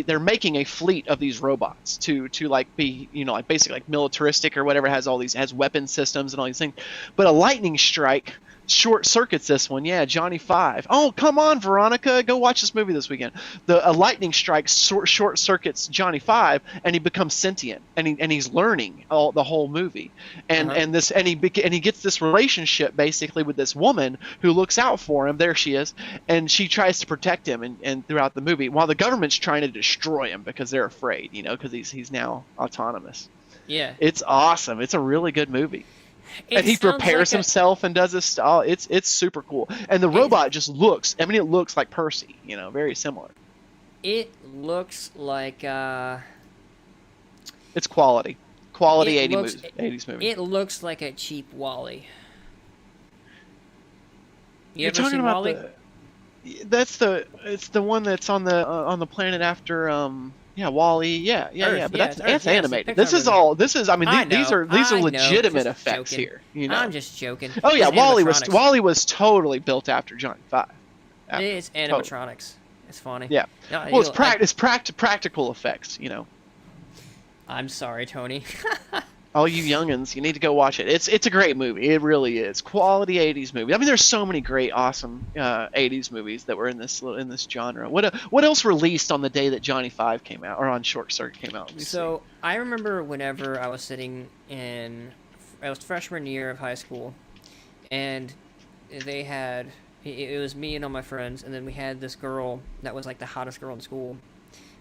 B: they're making a fleet of these robots to like be like basically like militaristic or whatever, has weapon systems and all these things, but a lightning strike short circuits this one. Yeah, Johnny Five. Oh, come on, Veronica, go watch this movie this weekend. A lightning strike short circuits Johnny Five, and he becomes sentient, and he's learning the whole movie, and he gets this relationship basically with this woman who looks out for him. There she is, and she tries to protect him, and throughout the movie, while the government's trying to destroy him because they're afraid, because he's now autonomous.
A: Yeah,
B: it's awesome. It's a really good movie. And he prepares himself and does this stuff. It's super cool. And the robot just looks. It looks like Percy. Very similar.
A: It looks like.
B: It's quality. 80s movie.
A: It looks like a cheap Wall-E.
B: You're talking about Wall-E? It's the one that's on the planet after Wall-E. Yeah. But that's animated. These are legitimate effects here.
A: I'm just joking.
B: Oh yeah, Wall-E was totally built after Johnny Five.
A: It's animatronics. Totally. It's funny.
B: Yeah. Well, it's practical effects.
A: I'm sorry, Tony.
B: All you youngins, you need to go watch it. It's a great movie. It really is. Quality 80s movie. There's so many great, awesome 80s movies that were in this genre. What else released on the day that Johnny Five came out, or on Short Circuit came out?
A: So I remember whenever I was I was freshman year of high school, and they had It was me and all my friends, and then we had this girl that was like the hottest girl in school,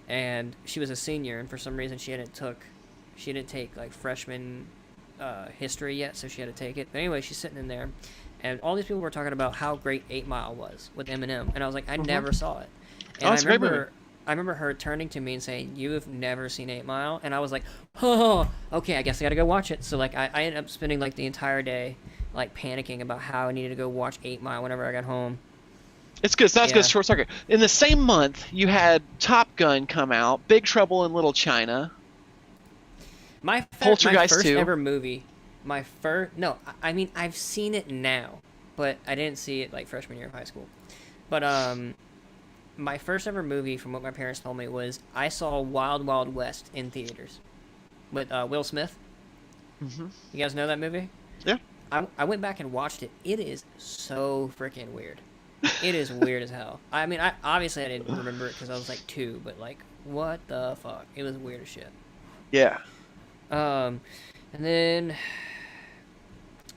A: and she was a senior, and for some reason she didn't take like freshman history yet, so she had to take it. But anyway, she's sitting in there, and all these people were talking about how great 8 Mile was with Eminem, and I was like, I never saw it. And
B: it's a great movie.
A: I remember her turning to me and saying, "You have never seen 8 Mile," and I was like, "Oh, okay, I guess I gotta go watch it." So like, I ended up spending like the entire day like panicking about how I needed to go watch 8 Mile whenever I got home.
B: It's good. So that's
A: Yeah.
B: good. Short circuit. In the same month, you had Top Gun come out, Big Trouble in Little China.
A: My
B: Poltergeist
A: first
B: 2.
A: ever movie. No, I mean I've seen it now, but I didn't see it like freshman year of high school. But my first ever movie, from what my parents told me, was I saw Wild Wild West in theaters with Will Smith.
B: Mm-hmm.
A: You guys know that movie?
B: Yeah.
A: I went back and watched it. It is so freaking weird. It is weird as hell. I mean, I didn't remember it because I was like 2, but like, what the fuck? It was weird as shit.
B: Yeah.
A: And then.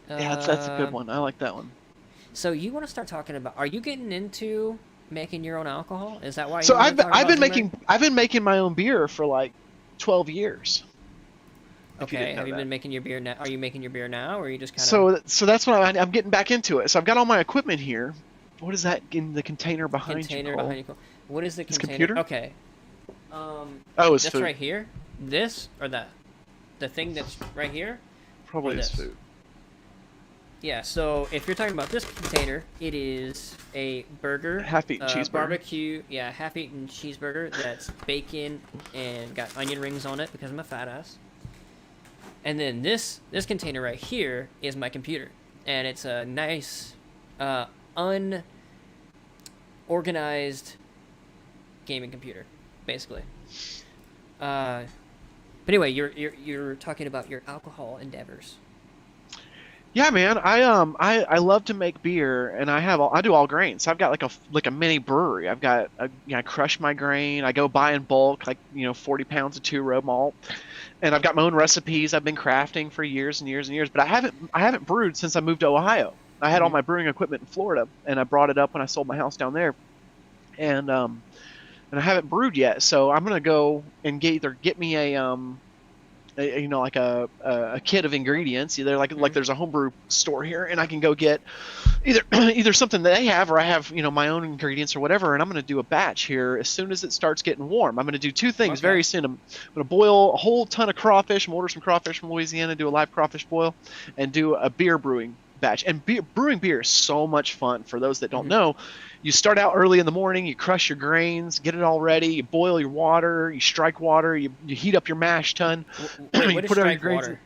B: Yeah, that's a good one. I like that one.
A: So you want to start talking about? Are you getting into making your own alcohol? Is that why?
B: So
A: you wanna talk
B: I've
A: about
B: been making my own beer for like 12 years.
A: Okay, have you been making your beer now? Are you making your beer now, or are you just kind of?
B: So that's what I'm getting back into it. So I've got all my equipment here. What is that in the container behind you, Cole?
A: What is the
B: It's
A: container?
B: computer?
A: Okay.
B: Oh, it's
A: That's
B: food.
A: right here. This or that? The thing that's right here.
B: Probably
A: or
B: is
A: this?
B: food.
A: Yeah. So if you're talking about this container, it is a burger.
B: Half-eaten cheeseburger.
A: Barbecue. Yeah, half-eaten cheeseburger that's bacon and got onion rings on it because I'm a fat ass. And then this container right here is my computer, and it's a nice, unorganized gaming computer, basically. But anyway, you're talking about your alcohol endeavors.
B: Yeah, man. I love to make beer, and I do all grains. So I've got like a mini brewery. I crush my grain. I go buy in bulk, like 40 pounds of 2-row malt, and I've got my own recipes. I've been crafting for years and years and years, but I haven't brewed since I moved to Ohio. I had all my brewing equipment in Florida, and I brought it up when I sold my house down there, and I haven't brewed yet. So I'm gonna go and get me like a kit of ingredients. Either like there's a homebrew store here, and I can go get either something that they have, or I have my own ingredients or whatever. And I'm going to do a batch here as soon as it starts getting warm. I'm going to do 2 things very soon. I'm going to boil a whole ton of crawfish. I'm order some crawfish from Louisiana, do a live crawfish boil, and do a beer brewing batch. And brewing beer is so much fun. For those that don't know, you start out early in the morning, you crush your grains, get it all ready, you boil your water, you strike water, you heat up your mash tun.
A: Wait,
B: you
A: what is
B: put all your
A: strike
B: grains
A: water?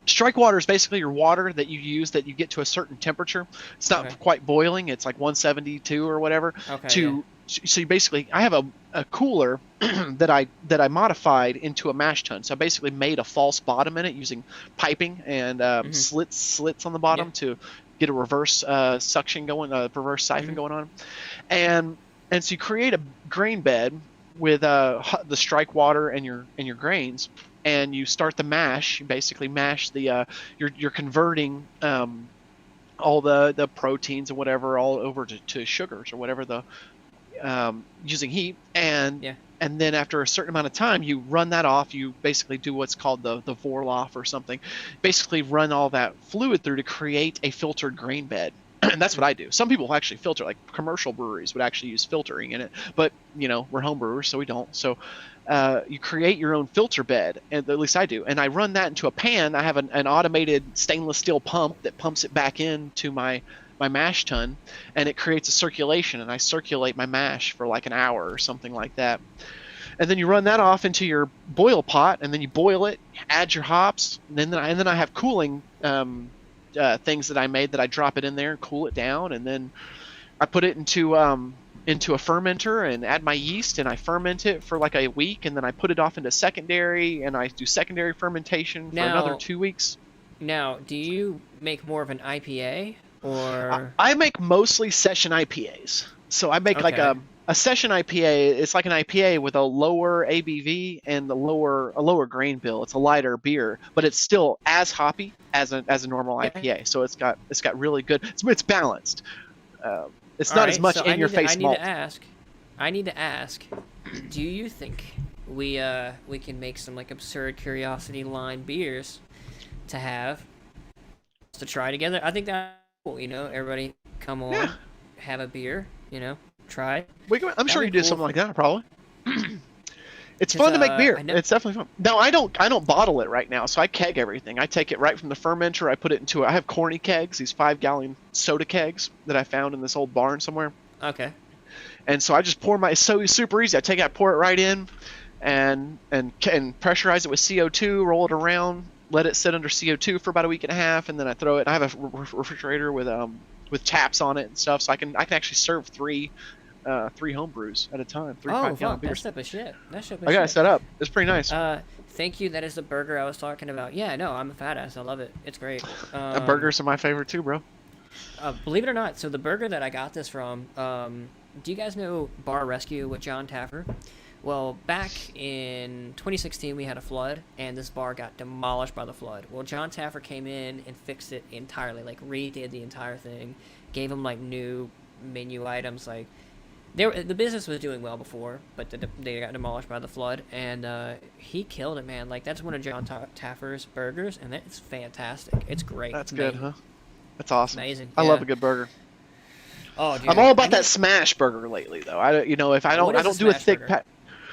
B: Strike water is basically your water that you use that you get to a certain temperature. It's not quite boiling. It's like 172 or whatever. So you basically, I have a cooler that I modified into a mash tun. So I basically made a false bottom in it using piping and slits on the bottom to get a reverse suction going, reverse siphon going on, and so you create a grain bed with the strike water and your grains, and you start the mash. You basically mash the you're converting all the proteins and whatever all over to sugars or whatever using heat, and then after a certain amount of time you run that off. You basically do what's called the Vorloff or something, basically run all that fluid through to create a filtered grain bed. And that's what I do. Some people actually filter, like commercial breweries would actually use filtering in it, but we're home brewers, so we don't. So you create your own filter bed, and at least I do, and I run that into a pan. I have an automated stainless steel pump that pumps it back into my mash tun, and it creates a circulation, and I circulate my mash for like an hour or something like that. And then you run that off into your boil pot, and then you boil it, add your hops, and then I have cooling things that I made that I drop it in there and cool it down, and then I put it into a fermenter and add my yeast, and I ferment it for like a week, and then I put it off into secondary, and I do secondary fermentation for another 2 weeks.
A: Now, do you make more of an IPA? Or
B: I make mostly session IPAs. So I make like a session IPA. It's like an IPA with a lower ABV and a lower grain bill. It's a lighter beer, but it's still as hoppy as a normal IPA. So it's got really good. It's balanced. It's
A: All
B: not as
A: right,
B: much
A: so
B: in your face malt.
A: I need to ask, do you think we can make some like absurd curiosity line beers to have to try together? I think that's cool. You know, everybody come on,
B: Yeah,
A: have a beer. You know, try.
B: I'm sure
A: That'd
B: you
A: be
B: do
A: cool
B: something like that probably. It's
A: because
B: fun to make beer.
A: I know.
B: It's definitely fun. No, I don't bottle it right now. So I keg everything. I take it right from the fermenter. I put it into. I have corny kegs, these 5-gallon soda kegs that I found in this old barn somewhere.
A: Okay.
B: And so I just pour my. It's so super easy. I take it, I pour it right in, and pressurize it with CO2. Roll it around. Let it sit under CO2 for about a week and a half, and then I throw it. I have a refrigerator with taps on it and stuff, so I can actually serve three home brews at a time. Three
A: Oh
B: 5-gallon
A: fuck,
B: beers.
A: that's type of shit. That's type of
B: I got it
A: shit.
B: set up. It's pretty nice.
A: Thank you. That is the burger I was talking about. Yeah, no, I'm a fat ass. I love it. It's great.
B: Burgers are my favorite too, bro.
A: Believe it or not, so the burger that I got this from, do you guys know Bar Rescue with John Taffer? Well, back in 2016, we had a flood, and this bar got demolished by the flood. Well, John Taffer came in and fixed it entirely, like redid the entire thing, gave them like new menu items. Like the business was doing well before, but they got demolished by the flood, and he killed it, man. Like that's one of John Taffer's burgers, and it's fantastic. It's great.
B: That's
A: It's
B: good,
A: amazing.
B: huh? That's awesome.
A: Amazing.
B: I
A: Yeah.
B: love a good burger.
A: Oh, dude.
B: I'm all
A: I
B: about
A: need-
B: that smash burger lately, though. If I
A: What is a
B: don't do a
A: smash
B: thick
A: burger?
B: pat.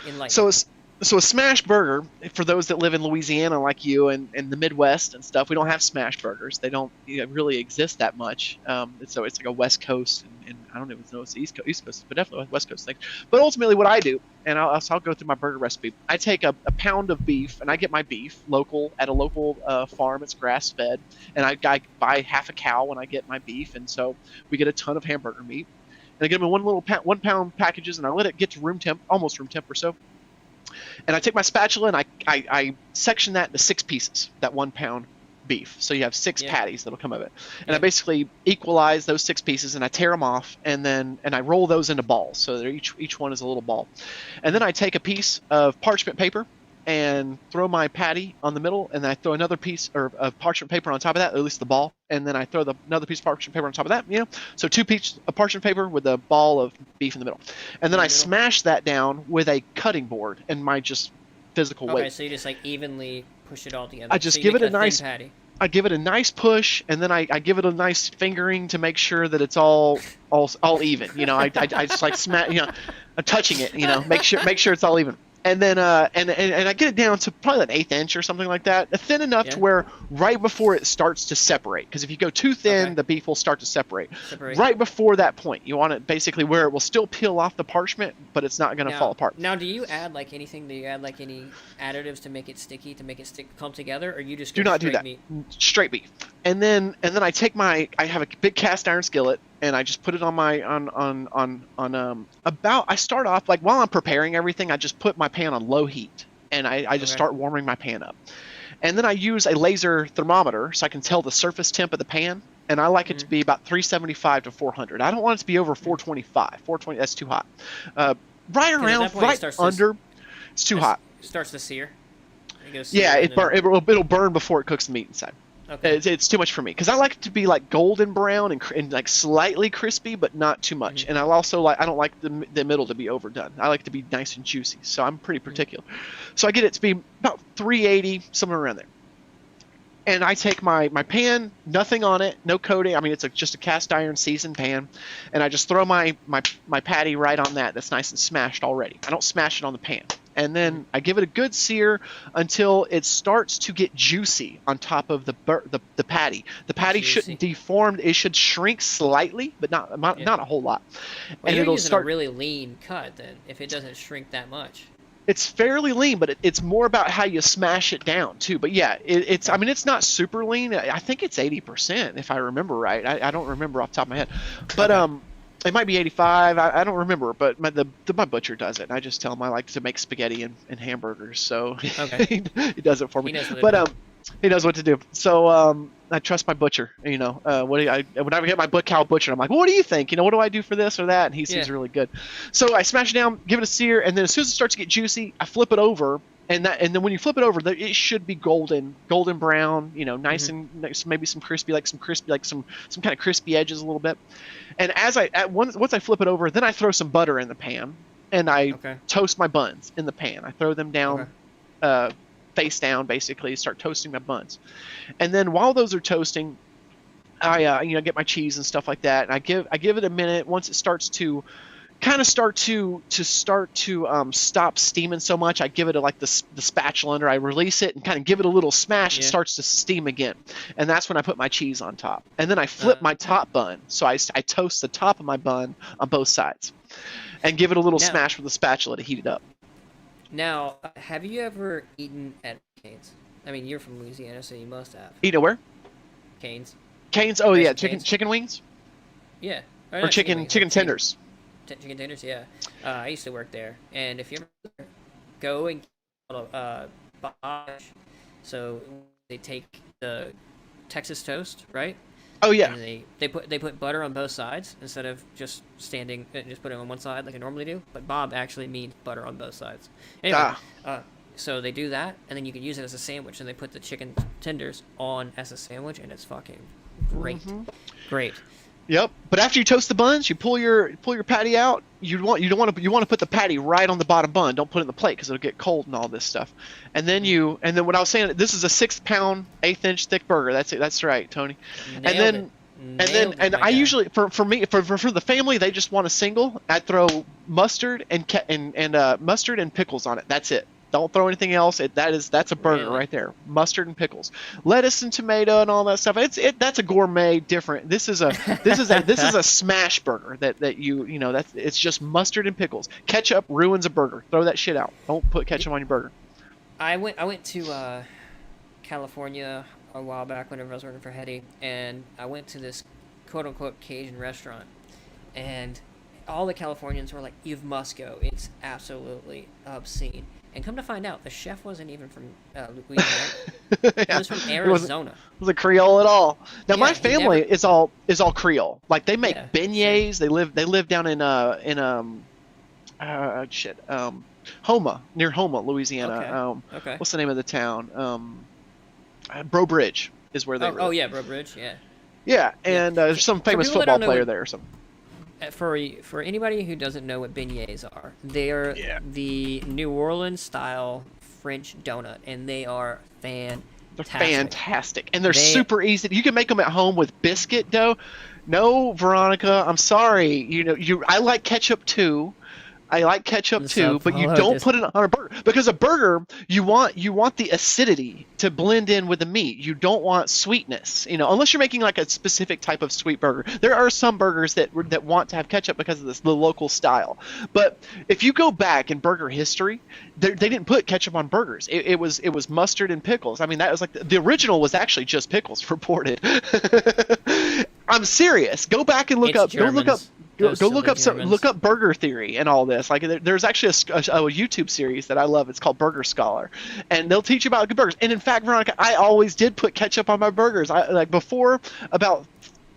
A: Enlighten
B: So
A: me.
B: a smash burger, for those that live in Louisiana like you and the Midwest and stuff, we don't have smash burgers. They don't really exist that much. So it's like a West Coast, and I don't even know if it's East Coast, but definitely a West Coast thing. But ultimately, what I do, and I'll go through my burger recipe. I take a pound of beef, and I get my beef local at a local farm. It's grass fed, and I buy half a cow when I get my beef, and so we get a ton of hamburger meat. And I get them in one pound packages, and I let it get to room temp, almost room temp or so. And I take my spatula and I section that into 6 pieces, that 1 pound beef. So you have 6
A: Yeah.
B: patties that'll come of it. And
A: Yeah.
B: I basically equalize those 6 pieces and I tear them off and I roll those into balls. So they're each one is a little ball. And then I take a piece of parchment paper and throw my patty on the middle, and then I throw another piece of parchment paper on top of that, or at least the ball, and then I throw another piece of parchment paper on top of that, So 2 pieces of parchment paper with a ball of beef in the middle. And then I smash that down with a cutting board and my just physical
A: Okay,
B: weight.
A: so you just like evenly push it all together.
B: I just
A: so you
B: give
A: make
B: it a
A: thin
B: nice-
A: patty.
B: I give it a nice push, and then I give it a nice fingering to make sure that it's all even. I just like I'm touching it. Make sure it's all even. And then and I get it down to probably an 1/8 inch or something like that, thin enough to where right before it starts to separate. Because if you go too thin,
A: Okay.
B: the beef will start to separate.
A: Separate.
B: Right before that point, you want it basically where it will still peel off the parchment, but it's not going to fall apart.
A: Now, do you add like anything? Do you add like any additives to make it sticky, to make it come together, or you just
B: Do
A: go
B: not do
A: straight
B: that.
A: meat?
B: Straight beef. And then I take I have a big cast iron skillet, and I just put it on I start off like while I'm preparing everything, I just put my pan on low heat, and I just start warming my pan up. And then I use a laser thermometer so I can tell the surface temp of the pan, and I like it to be about 375 to 400. I don't want it to be over 425. 420, that's too hot. Right around,
A: point it
B: right
A: starts to
B: under, it's too hot.
A: It starts to sear. It goes
B: Yeah,
A: sear and then-
B: it'll burn before it cooks the meat inside.
A: Okay.
B: It's too much for me because I like it to be like golden brown and like slightly crispy, but not too much. And I also I don't like the middle to be overdone. I like it to be nice and juicy, so I'm pretty particular. So I get it to be about 380, somewhere around there. And I take my pan, nothing on it, no coating. I mean, it's just a cast iron seasoned pan, and I just throw my patty right on that. That's nice and smashed already. I don't smash it on the pan. And then I give it a good sear until it starts to get juicy on top of the patty. The patty shouldn't deform; it should shrink slightly, but not a whole lot.
A: Well,
B: and
A: you're
B: it'll
A: using
B: start.
A: a really lean cut then, if it doesn't shrink that much.
B: It's fairly lean, but it's more about how you smash it down too. But yeah, it's I mean it's not super lean. I think it's 80% if I remember right. I don't remember off the top of my head, but it might be 85. I don't remember. But my butcher does it. And I just tell him I like to make spaghetti and hamburgers, so
A: Okay.
B: he does it for me.
A: He knows what to
B: But
A: do.
B: he knows what to do. So I trust my butcher. Whenever I get my cow butcher, I'm like, well, what do you think? What do I do for this or that? And he seems really good. So I smash it down, give it a sear, and then as soon as it starts to get juicy, I flip it over and then when you flip it over, it should be golden brown, nice
A: Mm-hmm.
B: and nice, maybe some crispy, some kind of crispy edges a little bit. And once I flip it over, then I throw some butter in the pan, and I
A: Okay.
B: toast my buns in the pan. I throw them
A: Okay.
B: down, face down, basically, start toasting my buns. And then while those are toasting, I get my cheese and stuff like that, and I give it a minute. Once it starts to kind of start to stop steaming so much, I give it the spatula under. I release it and kind of give it a little smash. It
A: Yeah.
B: starts to steam again, and that's when I put my cheese on top. And then I flip my top bun, so I toast the top of my bun on both sides, and give it a little
A: Now-
B: smash with the spatula to heat it up.
A: Now, have you ever eaten at Cane's? I mean, you're from Louisiana, so you must have.
B: You know where?
A: Cane's.
B: Cane's. Oh yeah,
A: Raising Cane's.
B: chicken wings
A: Yeah.
B: or
A: not
B: chicken
A: wings,
B: chicken
A: like
B: tenders.
A: Chicken tenders, yeah. I used to work there, and if you ever go and Bosch, so they take the Texas toast, right?
B: Oh yeah.
A: And they put butter on both sides instead of just just putting it on one side like I normally do. But Bob actually means butter on both sides. Anyway, so they do that, and then you can use it as a sandwich, and they put the chicken tenders on as a sandwich, and it's fucking great, great.
B: Yep. But after you toast the buns, you pull your patty out. You want to put the patty right on the bottom bun. Don't put it in the plate because it'll get cold and all this stuff. And then what I was saying, this is a 6-pound, 1/8-inch thick burger. That's it. That's right, Tony.
A: Nailed it,
B: And
A: my
B: I
A: guy.
B: usually for the family, they just want a single. I throw mustard and mustard and pickles on it. That's it. Don't throw anything else. That's a burger
A: Really?
B: right there. Mustard and pickles, lettuce and tomato and all that stuff. That's a gourmet different. This is a smash burger it's just mustard and pickles. Ketchup ruins a burger. Throw that shit out. Don't put ketchup on your burger.
A: I went to California a while back whenever I was working for Hetty, and I went to this quote unquote Cajun restaurant, and all the Californians were like, "You must go. It's absolutely obscene." And come to find out, the chef wasn't even from Louisiana. He was from Arizona.
B: It was a Creole at all. Now my
A: Yeah, he
B: family
A: never-
B: is all Creole. Like they make
A: Yeah,
B: beignets. They live down in Homa, near Homa, Louisiana.
A: Okay. Okay.
B: What's the name of the town? Breaux Bridge is where they live.
A: Oh yeah, Bro Bridge. Yeah.
B: Yeah, and there's some famous
A: people that
B: football
A: don't know
B: player
A: what-
B: there or something.
A: For anybody who doesn't know what beignets are, they are the New Orleans style French donut, and they are fantastic.
B: They're fantastic, and they're
A: They-
B: super easy. You can make them at home with biscuit dough. No, Veronica, I'm sorry. I like ketchup too. I like ketchup
A: So
B: too, but you
A: follow
B: don't
A: this-
B: put it on a burger because a burger you want the acidity to blend in with the meat. You don't want sweetness, unless you're making like a specific type of sweet burger. There are some burgers that want to have ketchup because of the local style. But if you go back in burger history, they didn't put ketchup on burgers. It was mustard and pickles. I mean, that was like the original was actually just pickles reported. I'm serious. Go back and look
A: It's
B: up. Go look up.
A: Germans.
B: Go
A: Those
B: look
A: silly
B: up
A: Germans.
B: look up burger theory and all this. Like there's actually a YouTube series that I love. It's called Burger Scholar, and they'll teach you about good burgers. And in fact, Veronica, I always did put ketchup on my burgers. Before about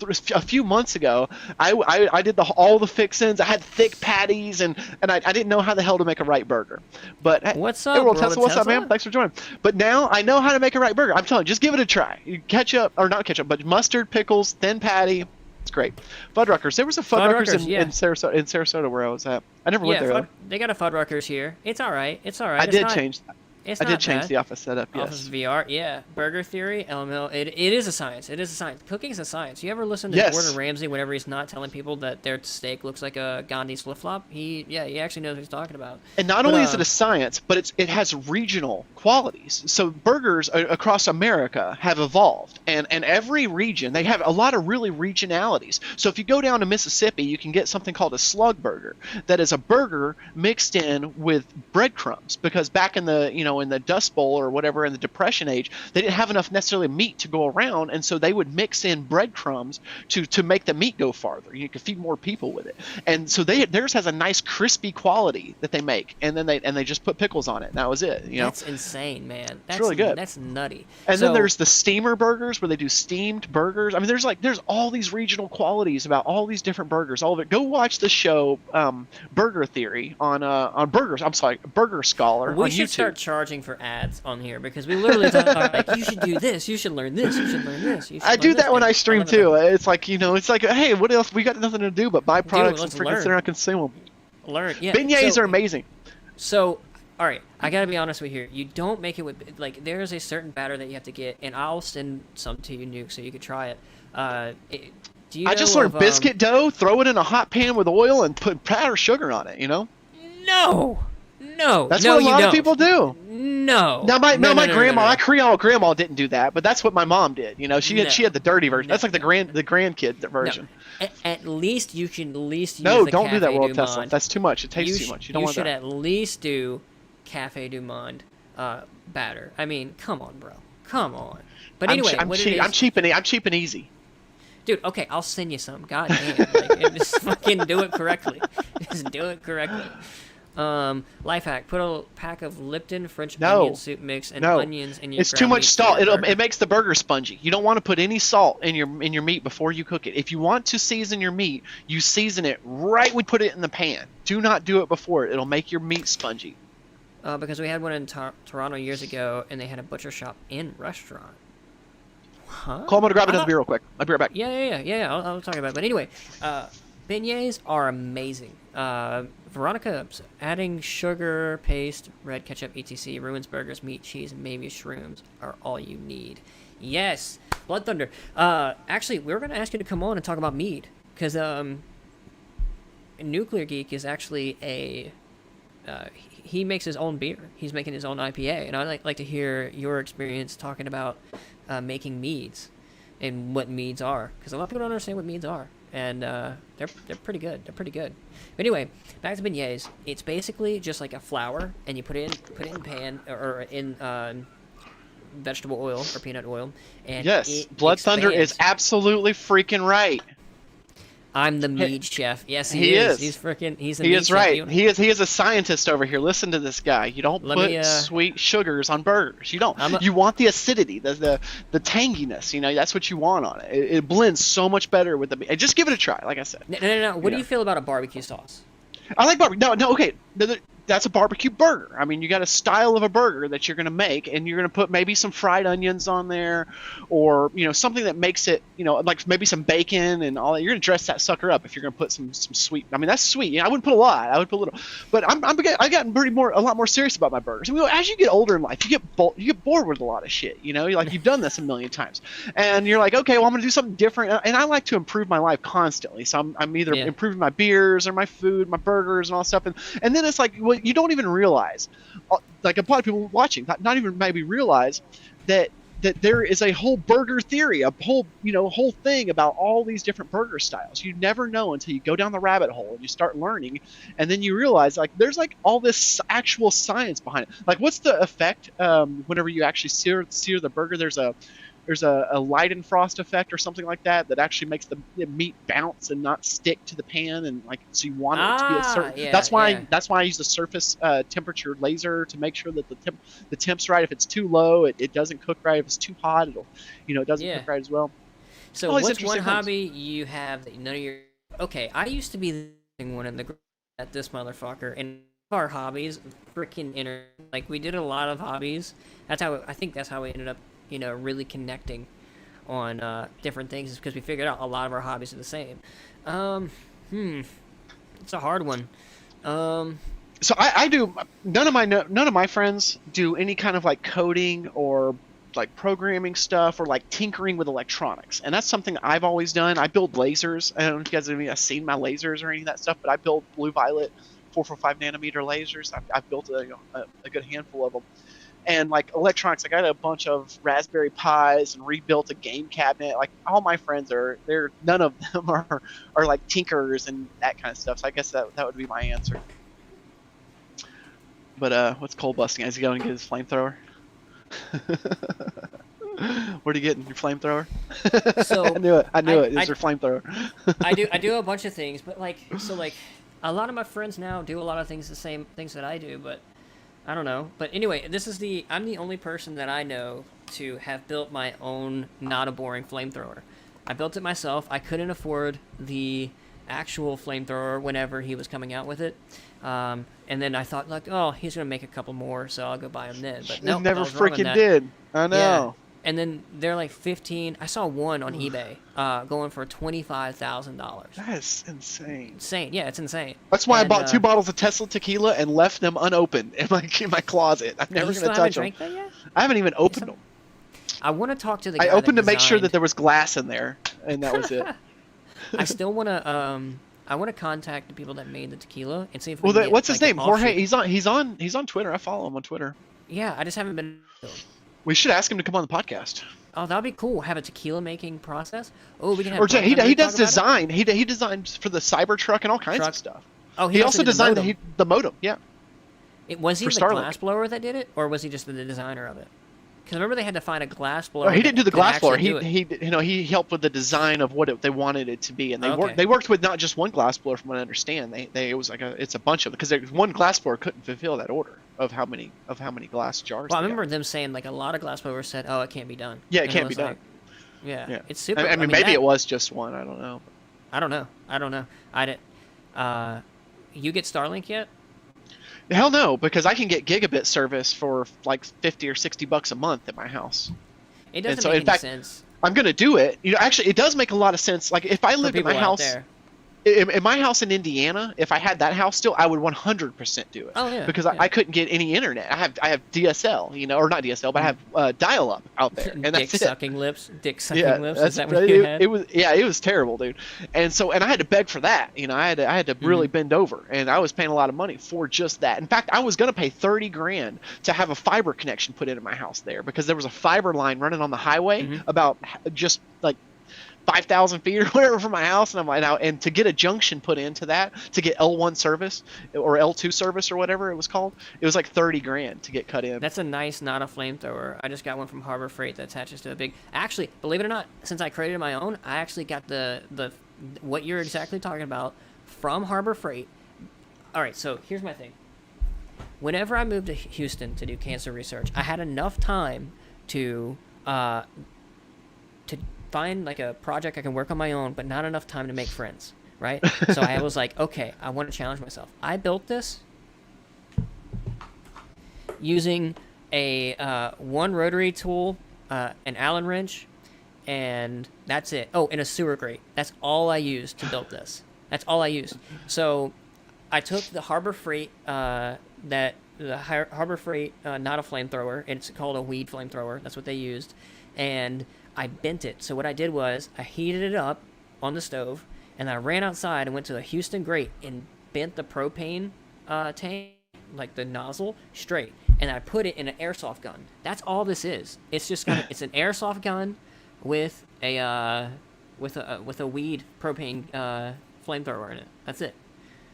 B: a few months ago, I did all the fixins. I had thick patties, and I didn't know how the hell to make a right burger. But hey,
A: What's
B: hey,
A: up,
B: World
A: bro?
B: Tesla, what's up,
A: Tesla?
B: man? Thanks for joining. But now I know how to make a right burger. I'm telling you, just give it a try. Ketchup, or not ketchup, but mustard, pickles, thin patty. It's great. Fuddruckers. There was a Fuddruckers in Sarasota where I was at. I never went there. Though.
A: They got a Fuddruckers here. It's all right. It's all right.
B: I did change.
A: It's
B: I
A: not
B: did change
A: bad.
B: the office setup.
A: Office
B: Yes.
A: VR, yeah. Burger Theory, LML. It is a science. It is a science. Cooking is a science. You ever listen to
B: Yes.
A: Gordon Ramsay whenever he's not telling people that their steak looks like a Gandhi's flip flop? He actually knows what he's talking about.
B: And not only is it a science, but it has regional qualities. So burgers across America have evolved, and every region they have a lot of really regionalities. So if you go down to Mississippi, you can get something called a slug burger, that is a burger mixed in with breadcrumbs, because back in the in the Dust Bowl or whatever in the Depression age, they didn't have enough necessarily meat to go around, and so they would mix in breadcrumbs to make the meat go farther. You could feed more people with it, and so theirs has a nice crispy quality that they make, and then they just put pickles on it, and that was it.
A: That's insane, man. That's
B: really good.
A: That's nutty.
B: And
A: So-
B: then there's the steamer burgers where they do steamed burgers. I mean, there's all these regional qualities about all these different burgers. All of it. Go watch the show Burger Theory on Burgers. I'm sorry, Burger Scholar
A: we
B: on
A: should
B: YouTube.
A: start charging charging for ads on here because we literally talk like, you should do this, you should learn this, you should learn this. You should
B: I
A: learn
B: do
A: this.
B: that when I
A: And
B: stream
A: love it.
B: too. It's like, it's like, hey, what else? We got nothing to do but buy products and
A: let's
B: freaking
A: learn.
B: sit around and consume them.
A: Learn, yeah.
B: Beignets
A: So-
B: are amazing.
A: So, all right, I gotta be honest with you here. You don't make it with like there's a certain batter that you have to get, and I'll send some to you, Nuke, so you could try it. Do you
B: I just
A: know
B: learned
A: of,
B: biscuit dough, throw it in a hot pan with oil, and put powdered sugar on it.
A: No,
B: That's
A: no,
B: what a
A: you
B: lot
A: don't.
B: of people do.
A: No.
B: Now my
A: no,
B: my
A: no,
B: grandma,
A: no, no.
B: my Creole grandma didn't do that, but that's what my mom did. She had the dirty version.
A: No.
B: That's like the grandkid version.
A: At least you should use
B: No,
A: the
B: don't do that,
A: Café
B: World
A: du
B: Tesla.
A: Monde.
B: That's too much. It tastes too much. You don't want
A: should
B: that.
A: at least do Cafe du Monde batter. I mean, come on, bro. Come on. But anyway,
B: I'm
A: what
B: cheap.
A: it is,
B: I'm cheap and easy.
A: dude. Okay, I'll send you some. God damn, like, just fucking do it correctly. Just do it correctly. Life hack: put a pack of Lipton French onion soup mix and onions in your.
B: It's too
A: ground
B: much
A: meat
B: salt.
A: for your burger.
B: It makes the burger spongy. You don't want to put any salt in your meat before you cook it. If you want to season your meat, you season it right when you put it in the pan. Do not do it before. It'll make your meat spongy.
A: Because we had one in Toronto years ago, and they had a butcher shop in restaurant. Huh?
B: Cole, I'm gonna grab another beer real quick. I'll be right back.
A: Yeah. I'll talk about it. But anyway, beignets are amazing. Veronica, adding sugar, paste, red ketchup, etc. ruins burgers, meat, cheese, and maybe shrooms are all you need. Yes, Blood Thunder. Actually, we were gonna ask you to come on and talk about mead because Nuclear Geek is actually he makes his own beer. He's making his own IPA, and I'd like to hear your experience talking about making meads and what meads are, because a lot of people don't understand what meads are, and they're pretty good. They're pretty good. But anyway, back to beignets. It's basically just like a flour, and you put it in pan or in vegetable oil or peanut oil, and
B: Yes,
A: it
B: Blood Thunder is
A: expands.
B: absolutely freaking right.
A: I'm the mead chef. Yes,
B: He is.
A: He's freaking. He's a
B: He
A: mead
B: is
A: chef.
B: right. He is a scientist over here. Listen to this guy. You don't
A: Let
B: put
A: me,
B: sweet sugars on burgers. You don't.
A: I'm a-
B: You want the acidity, the tanginess. That's what you want on it. It blends so much better with the. Just give it a try. Like I said,
A: No. What do
B: Yeah.
A: you feel about a barbecue sauce?
B: I like barbecue. No, okay. That's a barbecue burger. I mean, you got a style of a burger that you're going to make, and you're going to put maybe some fried onions on there, or something that makes it, like maybe some bacon and all that. You're going to dress that sucker up if you're going to put some sweet. I mean, that's sweet. I wouldn't put a lot. I would put a little. But I've gotten a lot more serious about my burgers. I mean, as you get older in life, you get bored with a lot of shit. Like you've done this a million times, and you're like, okay, well, I'm going to do something different. And I like to improve my life constantly. So I'm either improving my beers or my food, my burgers, and all that stuff. And then it's like, well, you don't even realize, like a lot of people watching, not even maybe realize that there is a whole burger theory, a whole whole thing about all these different burger styles. You never know until you go down the rabbit hole and you start learning, and then you realize like there's like all this actual science behind it. Like what's the effect whenever you actually sear the burger? There's a Leidenfrost effect or something like that actually makes the meat bounce and not stick to the pan, and like so you want it to be a certain.
A: Yeah,
B: that's why I use the surface temperature laser to make sure that the temp's right. If it's too low, it doesn't cook right. If it's too hot, it doesn't cook right as well.
A: So
B: all these
A: what's one
B: interesting things.
A: hobby you have that none of your? Okay, I used to be the one in the group at this motherfucker, and our hobbies freaking like we did a lot of hobbies. I think that's how we ended up really connecting on different things, is because we figured out a lot of our hobbies are the same. It's a hard one.
B: So I do. None of my friends do any kind of like coding or like programming stuff or like tinkering with electronics, and that's something I've always done. I build lasers. I don't know if you guys have seen my lasers or any of that stuff, but I build blue violet 445 nanometer lasers. I've built a good handful of them. And like electronics, I got a bunch of Raspberry Pis and rebuilt a game cabinet. Like all my friends none of them are like tinkerers and that kind of stuff. So I guess that would be my answer. But what's Cole busting? Is he going to get his flamethrower? Where'd you get your flamethrower?
A: So
B: I knew it. It's your flamethrower.
A: I do a bunch of things, but like a lot of my friends now do a lot of things, the same things that I do, but I don't know. But anyway, I'm the only person that I know to have built my own not a boring flamethrower. I built it myself. I couldn't afford the actual flamethrower whenever he was coming out with it. And then I thought, like, oh, he's going to make a couple more, so I'll go buy them then. But no,
B: never freaking did. I know.
A: Yeah. And then they're like 15. I saw one on eBay going for $25,000.
B: That's insane.
A: Insane. Yeah, it's insane.
B: That's why I bought 2 bottles of Tesla tequila and left them unopened in my closet. I'm never going to touch them.
A: Drank that yet?
B: I haven't even opened them.
A: I want to talk to the guy
B: I opened
A: that
B: to make sure that
A: designed-
B: there was glass in there, and that was it.
A: I still want to I want to contact the people that made the tequila and see if we
B: Well,
A: can get,
B: what's his
A: like,
B: name?
A: an
B: Jorge.
A: offshoot.
B: He's on Twitter. I follow him on Twitter.
A: Yeah, I just haven't been.
B: We should ask him to come on the podcast.
A: Oh, that'd be cool. Have a tequila making process. Oh, we can have.
B: Or
A: Brett
B: he
A: come in and
B: does
A: talk about it?
B: design. He designs for the Cybertruck and all kinds of stuff.
A: Oh,
B: He also
A: did the
B: designed
A: modem.
B: the modem. Yeah.
A: Was he
B: for
A: the
B: Starlink.
A: glass blower that did it, or was he just the designer of it? Because remember they had to find a glass blower.
B: Oh, he didn't do the
A: that
B: glass
A: could
B: blower.
A: actually do it.
B: He helped with the design of what they wanted it to be, and
A: Okay.
B: they worked with not just one glass blower, from what I understand. It was like it's a bunch of, because one glass blower couldn't fulfill that order of how many glass jars.
A: Well, I
B: they
A: remember
B: got.
A: them saying like a lot of glass blowers said, "Oh, it can't be done."
B: Yeah, it
A: And
B: can't
A: was
B: be done.
A: like, yeah,
B: Yeah.
A: it's super.
B: I mean, maybe
A: that-
B: it was just one. I don't know.
A: I don't know. I didn't. You get Starlink yet?
B: Hell no, because I can get gigabit service for like $50 or $60 a month at my house.
A: It doesn't
B: so,
A: make
B: in
A: any
B: fact,
A: sense
B: I'm gonna do it. Actually, it does make a lot of sense. Like if I
A: for
B: lived in
A: people
B: my
A: out
B: house,
A: there.
B: in my house in Indiana, if I had that house still, I would 100% do it.
A: Oh, yeah,
B: Because
A: yeah.
B: I couldn't get any internet. I have DSL, or not DSL, but I have dial-up out there, and
A: Dick
B: that's it.
A: sucking lips. Dick sucking
B: Yeah,
A: lips.
B: that's
A: Is that what you had?
B: it was terrible, dude. And I had to beg for that. I had to really bend over, and I was paying a lot of money for just that. In fact, I was gonna pay $30,000 to have a fiber connection put into my house there, because there was a fiber line running on the highway about just like 5,000 feet or whatever from my house, and I'm like, and to get a junction put into that, to get L1 service or L2 service or whatever it was called, it was like $30,000 to get cut in.
A: That's a nice, not a flamethrower. I just got one from Harbor Freight that attaches to a big. Actually, believe it or not, since I created my own, I actually got the what you're exactly talking about from Harbor Freight. All right, so here's my thing. Whenever I moved to Houston to do cancer research, I had enough time to find like a project I can work on my own, but not enough time to make friends, right? So I was like, okay, I want to challenge myself. I built this using a one rotary tool, an Allen wrench, and that's it. Oh, and a sewer grate. That's all I used to build this. That's all I used. So I took the Harbor Freight, Harbor Freight, not a flamethrower. It's called a weed flamethrower. That's what they used, and I bent it. So what I did was I heated it up on the stove, and I ran outside and went to a Houston grate and bent the propane tank, like the nozzle, straight, and I put it in an airsoft gun. That's all this is. It's just it's an airsoft gun with a weed propane flamethrower in it. That's it.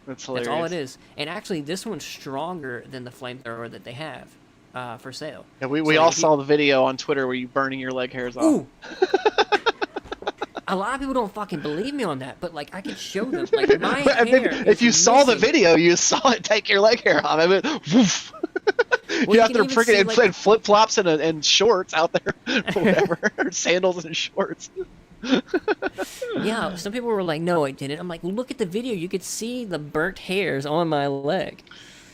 B: That's hilarious.
A: That's all it is. And actually, this one's stronger than the flamethrower that they have for sale.
B: Yeah, we all saw the video on Twitter where you burning your leg hairs off.
A: Ooh. A lot of people don't fucking believe me on that, but like I can show them. Like my
B: I mean,
A: hair.
B: if you
A: is
B: saw the
A: missing.
B: video, you saw it take your leg hair off. I mean, woof.
A: Well,
B: You
A: you
B: out
A: can
B: there
A: even
B: freaking
A: see,
B: in
A: like-
B: flip flops and shorts out there, or whatever, or sandals and shorts.
A: Yeah, some people were like, "No, I didn't." I'm like, "Look at the video. You could see the burnt hairs on my leg."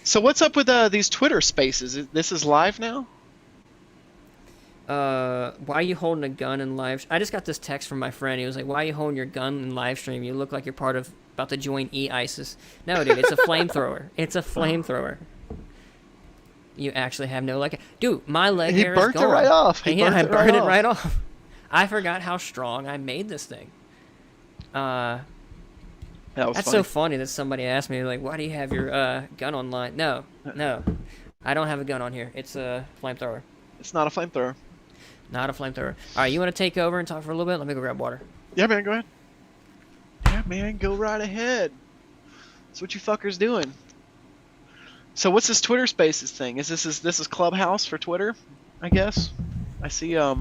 B: So what's up with these Twitter Spaces? This is live now.
A: Why are you holding a gun in live? I just got this text from my friend. He was like, "Why are you holding your gun in live stream? You look like you're about to join ISIS." No, dude, it's a flamethrower. It's a flamethrower. You actually have no leg. Dude, my leg
B: He
A: hair
B: burnt
A: is
B: it
A: gone.
B: right off. He
A: And yeah,
B: burnt
A: I
B: it right
A: burned it
B: off.
A: right off. I forgot how strong I made this thing.
B: That was
A: That's
B: funny.
A: so funny that somebody asked me, like, "Why do you have your gun online?" No, I don't have a gun on here. It's a flamethrower,
B: It's not a flamethrower.
A: not a flamethrower. All right, you want to take over and talk for a little bit? Let me go grab water.
B: Yeah, man, go ahead. Yeah, man, go right ahead. That's what you fuckers doing. So what's this Twitter Spaces thing? This is Clubhouse for Twitter, I guess. I see
A: All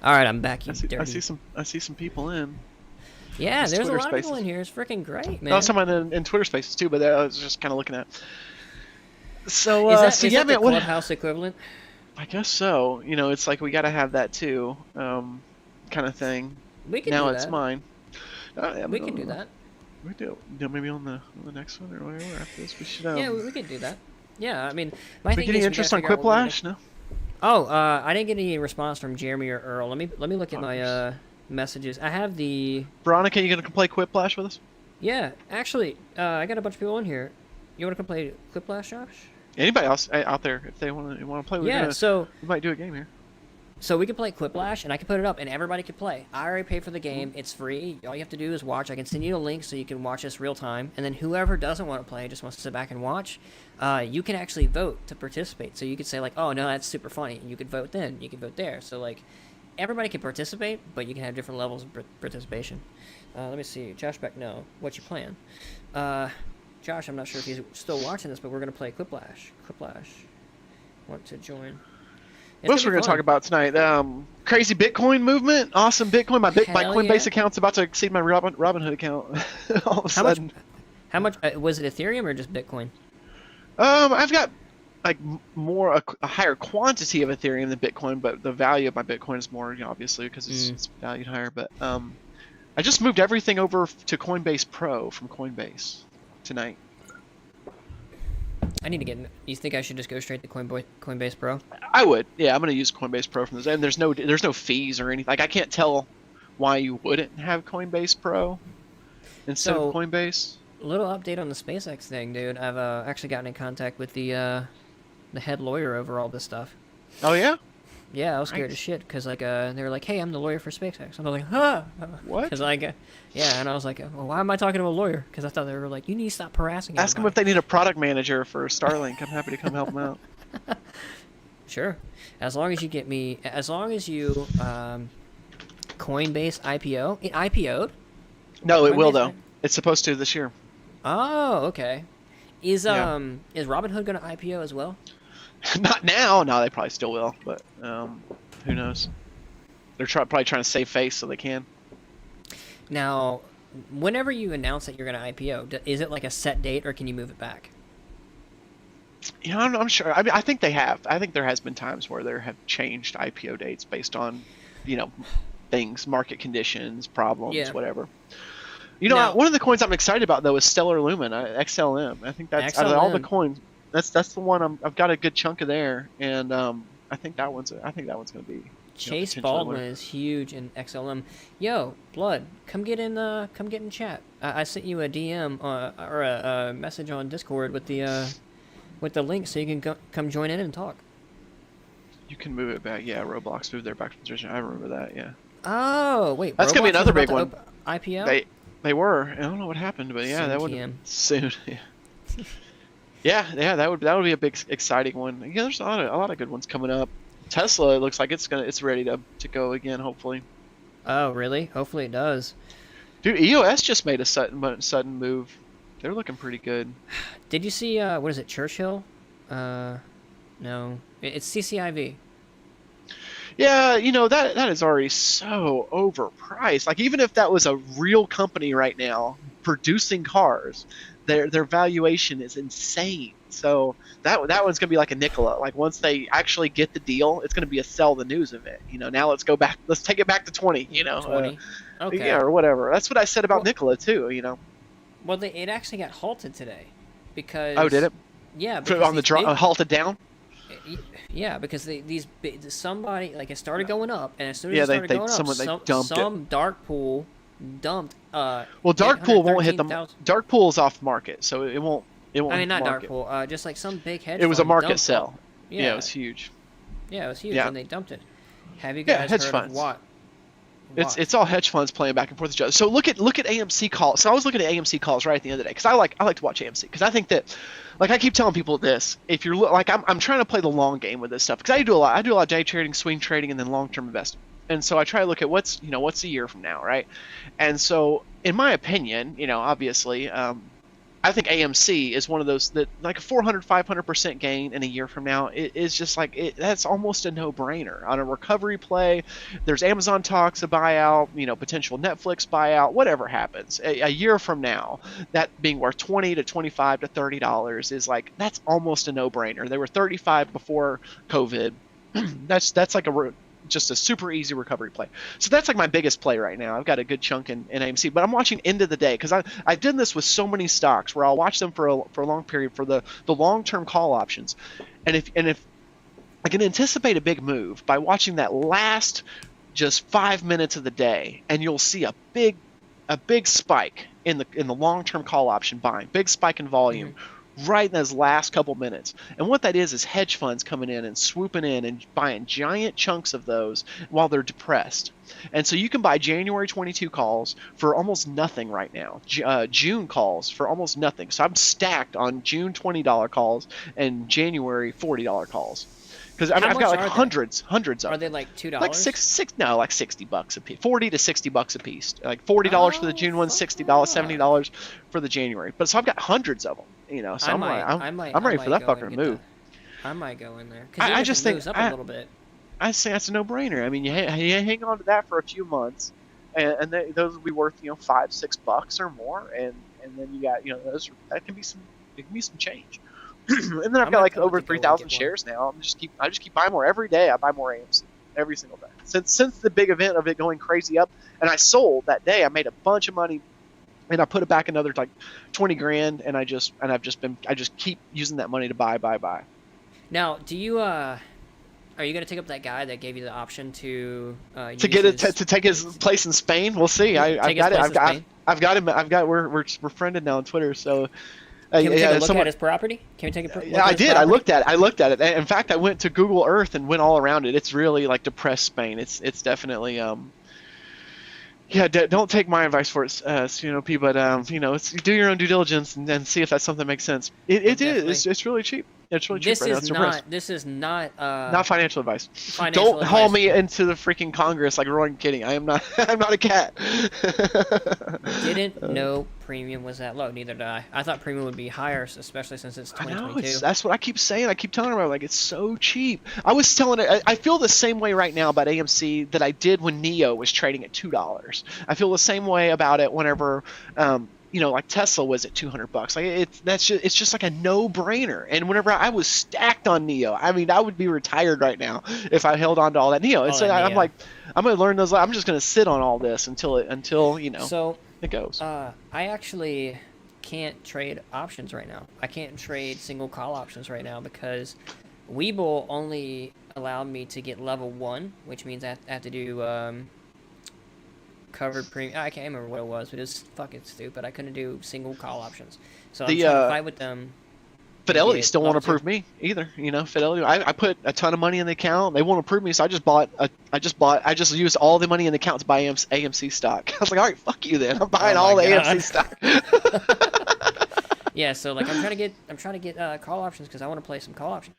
A: right, I'm back. You
B: I
A: dirty.
B: see some people in.
A: Yeah,
B: It's
A: there's
B: Twitter
A: a lot of people
B: Spaces.
A: in here. It's freaking great, man.
B: I was talking about in Twitter Spaces too, but I was just kind of looking at. So
A: is that,
B: so
A: is
B: yeah,
A: that the
B: man, what?
A: Clubhouse equivalent?
B: I guess so. It's like we got to have that too, kind of thing.
A: We can
B: Now
A: do
B: it's
A: that.
B: mine.
A: We can do that.
B: We do. Maybe on the next one or whatever after this. We should.
A: Yeah, we could do that. Yeah, I mean, my thing
B: We get any
A: is
B: interest on
A: we gotta figure out what we're gonna
B: Quiplash? No.
A: Oh, I didn't get any response from Jeremy or Earl. Let me look at my messages. I have the
B: Veronica, you gonna come play Quiplash with us?
A: yeah. Actually, I got a bunch of people in here. You want to come play Quiplash, Josh?
B: Anybody else out there, if they want to play,
A: Yeah. So
B: we might do a game here.
A: we can play Quiplash, and I can put it up, and everybody can play. I already paid for the game. It's free. All you have to do is watch. I can send you a link so you can watch us real time. And then whoever doesn't want to play, just wants to sit back and watch, you can actually vote to participate. So you could say like, oh no, that's super funny. You could vote then. You could vote there. So like, everybody can participate, but you can have different levels of participation. Let me see. Josh Beck, no. What you playing? Josh, I'm not sure if he's still watching this, but we're gonna play Quiplash. Quiplash. Want to join?
B: What else we're going to talk about tonight? Crazy Bitcoin movement. Awesome Bitcoin. My Coinbase account's about to exceed my Robinhood account. All of a sudden.
A: How much was it? Ethereum or just Bitcoin?
B: I've got like a higher quantity of Ethereum than Bitcoin, but the value of my Bitcoin is more, obviously, because it's valued higher. But I just moved everything over to Coinbase Pro from Coinbase tonight.
A: I need to get. You think I should just go straight to Coinbase Pro?
B: I would. Yeah, I'm going to use Coinbase Pro from this, and there's no fees or anything. Like I can't tell why you wouldn't have Coinbase Pro instead of Coinbase.
A: A little update on the SpaceX thing, dude. I've actually gotten in contact with the head lawyer over all this stuff.
B: Oh yeah.
A: Yeah, I was scared as shit because like they were like, "Hey, I'm the lawyer for SpaceX." And I was like, "Huh?"
B: What?
A: Because like, yeah, and I was like, well, "Why am I talking to a lawyer?" Because I thought they were like, "You need to stop harassing."
B: Ask them if they need a product manager for Starlink. I'm happy to come help them out.
A: Sure, as long as you get me, as long as you Coinbase IPO, it IPO'd.
B: No, it
A: Coinbase
B: will though. It's supposed to this year.
A: Oh, okay. Is Robinhood gonna IPO as well?
B: Not now. No, they probably still will, but who knows? They're probably trying to save face so they can.
A: Now, whenever you announce that you're going to IPO, is it like a set date or can you move it back?
B: Yeah, I'm sure. I mean, I think they have. I think there has been times where there have changed IPO dates based on, things, market conditions, problems, whatever. Now, one of the coins I'm excited about though is Stellar Lumen, XLM. I think that's out of all the coins. That's the one I've got a good chunk of there, and I think that one's going to be.
A: Chase Baldwin is huge in XLM. Yo, Blood, come get in chat. I sent you a DM or a message on Discord with the link so you can come join in and talk.
B: You can move it back. Yeah, Roblox moved their back to position. I remember that. Yeah.
A: Oh wait,
B: that's gonna be another big one.
A: IPO.
B: They were. I don't know what happened, but yeah, that would soon. Yeah. yeah, that would be a big exciting one. Yeah, there's a lot of good ones coming up. Tesla, it looks like it's ready to go again, hopefully.
A: Oh really? Hopefully it does.
B: Dude, EOS just made a sudden move. They're looking pretty good.
A: Did you see what is it, Churchill? No, it's CCIV.
B: Yeah, that is already so overpriced. Like even if that was a real company right now producing cars, their valuation is insane. So that one's gonna be like a Nikola. Like once they actually get the deal, it's gonna be a sell the news of it. Now let's go back. Let's take it back to 20.
A: 20. Okay.
B: Yeah, or whatever. That's what I said about Nikola too.
A: Well, it actually got halted today because.
B: Oh, did it?
A: Yeah.
B: On the halted down.
A: Yeah, because somebody like it started going up, and as soon as it started going up, some dark pool dumped.
B: Well, dark pool won't hit them. Dark pool is off market, so it won't. I mean,
A: not dark pool. Just like some big hedge.
B: It was a market sell. Yeah, it was huge.
A: Yeah, it was huge, and they dumped it. Have you guys heard of what?
B: It's all hedge funds playing back and forth with each other. So look at AMC calls. So I was looking at AMC calls right at the end of the day because I like to watch AMC because I think that, like I keep telling people this, if you're like I'm trying to play the long game with this stuff because I do a lot of day trading, swing trading, and then long-term investing. And so I try to look at what's a year from now, right? And so in my opinion, obviously, I think AMC is one of those that like a 400-500% gain in a year from now is just like that's almost a no-brainer on a recovery play. There's Amazon talks a buyout, potential Netflix buyout, whatever happens a year from now, that being worth $20 to $25 to $30 is like that's almost a no-brainer. They were 35 before COVID. That's like just a super easy recovery play. So that's like my biggest play right now. I've got a good chunk in AMC, but I'm watching end of the day because I did this with so many stocks where I'll watch them for a long period for the long-term call options, and if I can anticipate a big move by watching that last just 5 minutes of the day, and you'll see a big spike in the long-term call option buying, big spike in volume. Right in those last couple minutes. And what that is hedge funds coming in and swooping in and buying giant chunks of those while they're depressed. And so you can buy January 22 calls for almost nothing right now. June calls for almost nothing. So I'm stacked on June $20 calls and January $40 calls. Because I've got like hundreds of them.
A: Are they like $2?
B: Like like $60 a piece, $40 to $60 a piece. Like $40 for the June one, $60, $70 for the January. But so I've got hundreds of them, you know. So I'm ready for that fucker to move.
A: I might go in there because I just think moves up a little bit.
B: I say that's a no-brainer. I mean, you hang on to that for a few months, and those will be worth $5, $6 or more, and then you got that can be some change. And then I've got like over 3,000 shares now. I just keep buying more every day. I buy more AMC every single day since the big event of it going crazy up. And I sold that day. I made a bunch of money, and I put it back another like 20 grand. And I just keep using that money to buy.
A: Now, do you are you gonna take up that guy that gave you the option to
B: take his place in Spain? We'll see. I've got him. We're friended now on Twitter, so.
A: Can we take a look at his property? Can we take a look
B: Yeah, I did. Property? I looked at it. In fact, I went to Google Earth and went all around it. It's really like depressed Spain. It's definitely don't take my advice for it, CNOP, but do your own due diligence and see if that's something that makes sense. It is. It's really cheap. It's really cheap.
A: This is not
B: financial advice. Don't haul me into the freaking Congress like Roy kidding. I'm not a cat.
A: Didn't know premium was that low. Neither did I. I thought premium would be higher, especially since it's 2022.
B: I know. That's what I keep saying. I keep telling her, like, it's so cheap. I was telling her, I feel the same way right now about AMC that I did when NIO was trading at $2. I feel the same way about it whenever like Tesla was at $200. Like it's just like a no-brainer. And whenever I was stacked on NIO, I mean, I would be retired right now if I held on to all that NIO. And so I'm like, I'm gonna learn those. I'm just gonna sit on all this until it goes.
A: I actually can't trade options right now. I can't trade single call options right now because Webull only allowed me to get level 1, which means I have to do covered premium. I can't remember what it was, but it was fucking stupid. I couldn't do single call options, so I'm trying to fight with them.
B: Fidelity still won't approve me either. Fidelity. I put a ton of money in the account. They won't approve me, so I just used all the money in the account to buy AMC stock. I was like, all right, fuck you then. I'm buying all the AMC stock.
A: Yeah, so like I'm trying to get call options because I want to play some call option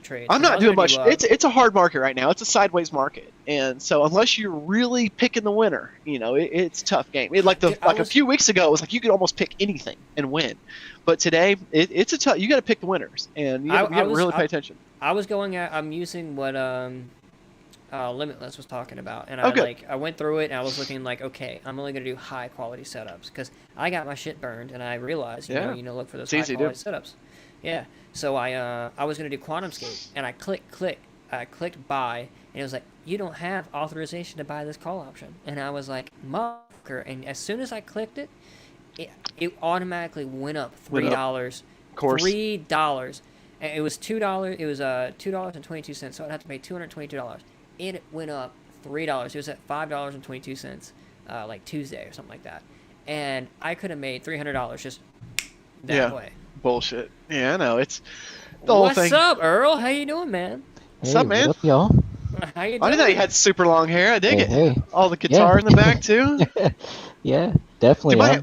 A: trades.
B: I'm not doing much. It's a hard market right now. It's a sideways market, and so unless you're really picking the winner, it's a tough game. A few weeks ago, it was like you could almost pick anything and win, but today it's a tough. You got to pick the winners, and you got to really pay attention.
A: I'm using what Limitless was talking about, and I went through it and I was looking like, okay, I'm only gonna do high quality setups because I got my shit burned, and I realized look for those high quality setups. Yeah, so I was gonna do QuantumScape, and I clicked buy, and it was like, you don't have authorization to buy this call option, and I was like, motherfucker, and as soon as I clicked it, it automatically went up $3.
B: Of course.
A: $3. And it was $2. It was $2.22, so I'd have to pay $222. It went up $3. It was at $5.22, like Tuesday or something like that. And I could have made $300 just that way.
B: Bullshit. Yeah, I know. It's the whole thing.
A: What's up, Earl? How you doing, man?
B: What's up, man?
C: What up, y'all?
A: How you doing?
B: I didn't know you had super long hair. I dig it.
C: Hey.
B: All the guitar in the back, too.
C: Yeah, definitely.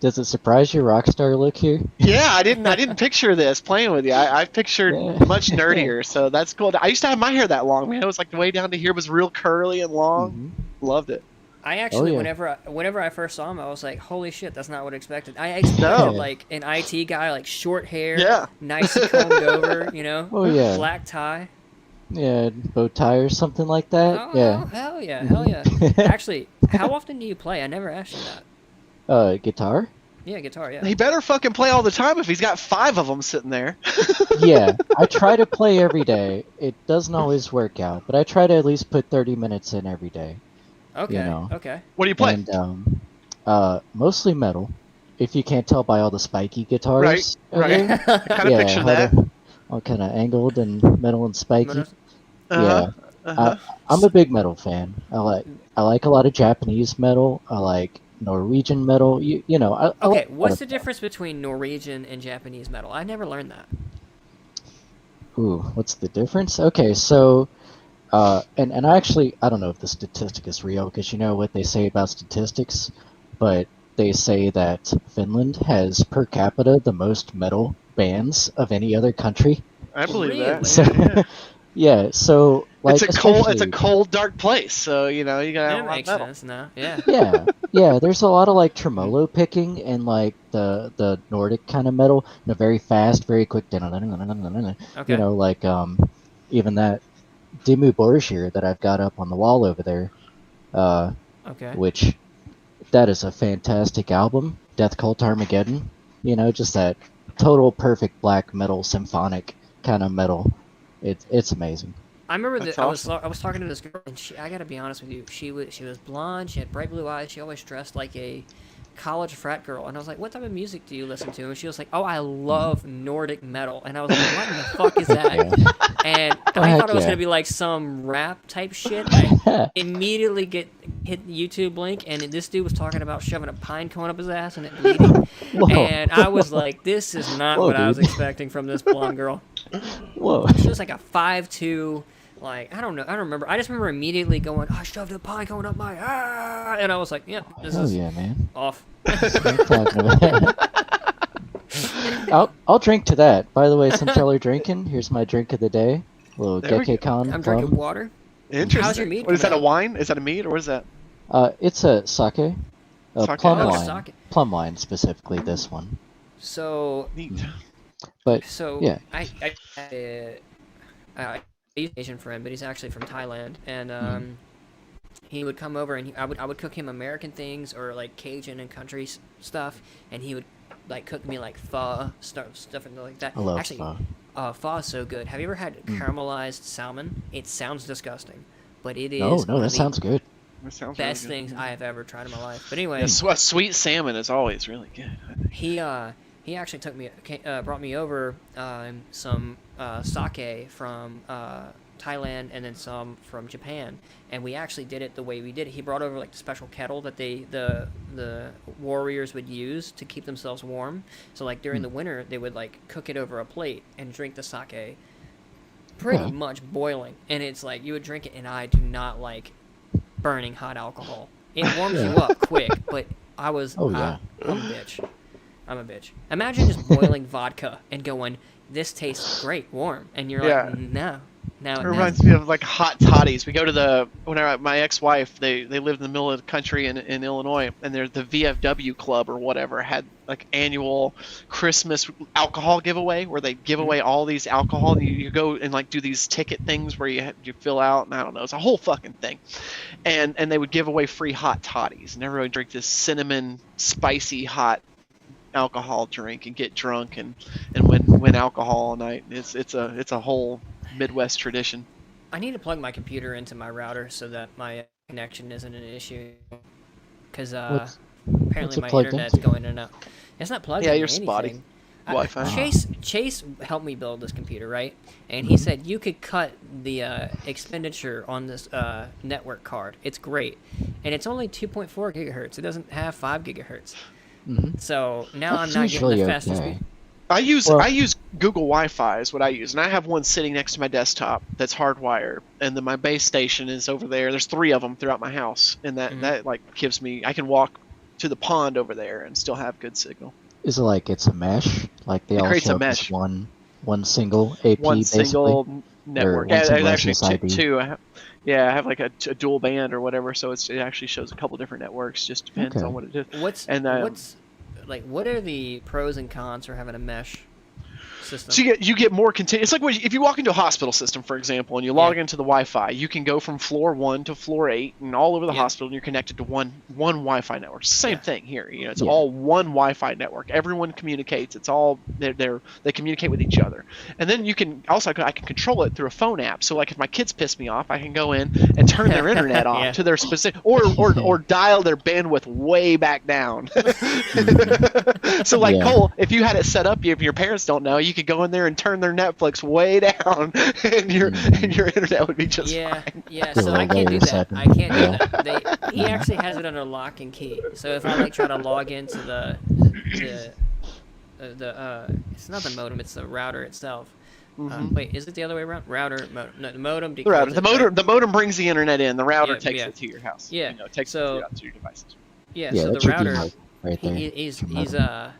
C: Does it surprise you, Rockstar look here?
B: Yeah, I didn't picture this playing with you. I pictured much nerdier, so that's cool. I used to have my hair that long, man. It was like the way down to here was real curly and long. Mm-hmm. Loved it.
A: I actually, whenever I first saw him, I was like, holy shit, that's not what I expected. I expected like an IT guy, like short hair, nice and combed over, black tie.
C: Yeah, bow tie or something like that.
A: Oh, hell yeah. Actually, how often do you play? I never asked you that.
C: Guitar?
A: Yeah, guitar. Yeah.
B: He better fucking play all the time if he's got 5 of them sitting there.
C: Yeah, I try to play every day. It doesn't always work out, but I try to at least put 30 minutes in every day.
A: Okay.
C: You know.
A: Okay.
B: What do you play?
C: And mostly metal. If you can't tell by all the spiky guitars.
B: Right.
C: There.
B: I kind of
C: Yeah,
B: picture
C: how
B: that.
C: they're all kind of angled and metal and spiky.
B: Uh-huh. Uh-huh.
C: I'm a big metal fan. I like a lot of Japanese metal. I like Norwegian metal. You know. I
A: Okay,
C: like
A: what's the difference between Norwegian and Japanese metal? I never learned that.
C: Ooh, what's the difference? Okay, so, and I don't know if the statistic is real, because you know what they say about statistics, but they say that Finland has per capita the most metal bands of any other country.
B: I believe
A: Really?
B: that.
C: So,
B: Yeah.
C: yeah, so like
B: It's a
C: especially-
B: cold, dark place. So you know you gotta have
A: That
B: a lot of
A: makes
B: metal.
A: sense now. Yeah.
C: yeah. There's a lot of like tremolo picking and like the Nordic kind of metal, very fast, very quick.
A: Okay.
C: You know, like even that Dimmu Borgir that I've got up on the wall over there,
A: Okay.
C: which that is a fantastic album. Death Cult Armageddon. You know, just that total perfect black metal symphonic kind of metal. It's amazing.
A: I remember
B: That's
A: that
B: awesome.
A: I was talking to this girl, and I gotta be honest with you, she was blonde, she had bright blue eyes, she always dressed like a college frat girl, and I was like, "What type of music do you listen to?" And she was like, "Oh, I love Nordic metal," and I was like, "What in the fuck is that?"
C: Yeah.
A: And
C: Oh,
A: I
C: heck
A: thought it was
C: yeah.
A: gonna be like some rap type shit. I immediately hit the YouTube link, and this dude was talking about shoving a pine cone up his ass and it bleeding,
C: Whoa.
A: and I was like, "This is not
C: Whoa,
A: what I was
C: dude.
A: expecting from this blonde girl."
C: Whoa.
A: She was like a 5'2", like I don't know, I don't remember. I just remember immediately going, "I shoved a pine cone up my and I was like, "Yeah, this
C: Oh
A: is
C: yeah, man.
A: off."
C: What are you talking about? I'll drink to that. By the way, since y'all are drinking, here's my drink of the day. A little
B: There we go.
C: Gekekon
A: I'm
C: Plum.
A: drinking water.
B: Interesting.
A: How's your mead
B: What is that?
A: coming
B: A
A: out?
B: wine? Is that a mead or what is that?
C: It's a sake.
B: Sake.
C: Plum
B: Oh,
C: wine.
A: sake.
C: Plum wine, specifically this one.
A: So
B: Neat.
C: But
A: yeah,
C: yeah.
A: I use an Asian friend, but he's actually from Thailand, and he would come over, and I would cook him American things or like Cajun and country stuff, and he would like cook me like pho stuff and like that.
C: I love
A: Actually,
C: pho.
A: pho is so good. Have you ever had caramelized salmon? It sounds disgusting, but it is
C: No,
A: one
C: that
A: of
C: sounds good.
B: That sounds
A: best
B: really
A: things I have ever tried in my life. But anyway,
B: good. Sweet salmon is always really good.
A: he actually brought me over some sake from Thailand and then some from Japan, and we actually did it the way we did it. He brought over like the special kettle that the warriors would use to keep themselves warm. So like during the winter, they would like cook it over a plate and drink the sake pretty
C: Yeah.
A: much boiling. And it's like you would drink it, and I do not like burning hot alcohol. It warms you up quick, but I was
C: Oh, yeah.
A: I'm a bitch. I'm a bitch. Imagine just boiling vodka and going, "This tastes great, warm," and you're
B: Yeah.
A: like, "No, now
B: It
A: it
B: reminds me of like hot toddies. We go to my ex-wife, they lived in the middle of the country in Illinois, and there's the VFW club or whatever had like annual Christmas alcohol giveaway where they give away all these alcohol, and you go and like do these ticket things where you fill out, and I don't know, it's a whole fucking thing, and they would give away free hot toddies, and everyone would drink this cinnamon spicy hot alcohol drink and get drunk and win alcohol all night. It's a whole Midwest tradition.
A: I need to plug my computer into my router so that my connection isn't an issue. Because
C: What's
A: apparently
C: it
A: my
C: plugged
A: internet's
C: into?
A: going in and out. It's not plugged
B: Yeah,
A: into
B: you're
A: anything.
B: spotty. Wi-Fi.
A: Chase helped me build this computer, right? And he said you could cut the expenditure on this network card. It's great, and it's only 2.4 gigahertz. It doesn't have 5 gigahertz. So now
C: That's
A: I'm not getting the
C: usually
A: fastest
C: okay.
A: speed.
B: I use
C: Well-
B: Google Wi-Fi is what I use, and I have one sitting next to my desktop that's hardwired, and then my base station is over there. There's 3 of them throughout my house, and that like gives me I can walk to the pond over there and still have good signal.
C: Is it like it's a mesh? Like they
B: It
C: all
B: creates a
C: show up as
B: mesh.
C: one single AP
B: One
C: basically?
B: single network.
C: one
B: Yeah,
C: single
B: actually
C: SSID.
B: two. I have like a dual band or whatever, so it actually shows a couple different networks. Just depends
C: Okay.
B: on what it is.
A: What's
B: And,
A: what are the pros and cons for having a mesh system.
B: So you get more It's like if you walk into a hospital system, for example, and you log into the Wi-Fi, you can go from floor 1 to floor 8 and all over the hospital, and you're connected to one Wi-Fi network. Same thing here. You know, it's all one Wi-Fi network. Everyone communicates. It's all they communicate with each other. And then you can also I can control it through a phone app. So like if my kids piss me off, I can go in and turn their internet off to their specific or dial their bandwidth way back down. So like Cole, if you had it set up, if your parents don't know, you could go in there and turn their Netflix way down, and your internet would be just fine.
A: Yeah. So I can't do that. I can't do that. He actually has it under lock and key. So if I like try to log into the it's not the modem, it's the router itself. Wait, is it the other way around? The modem.
B: The modem brings the internet in. The router takes it to your house.
A: Yeah.
B: Takes it to your devices.
A: Yeah. So the router,
C: right there.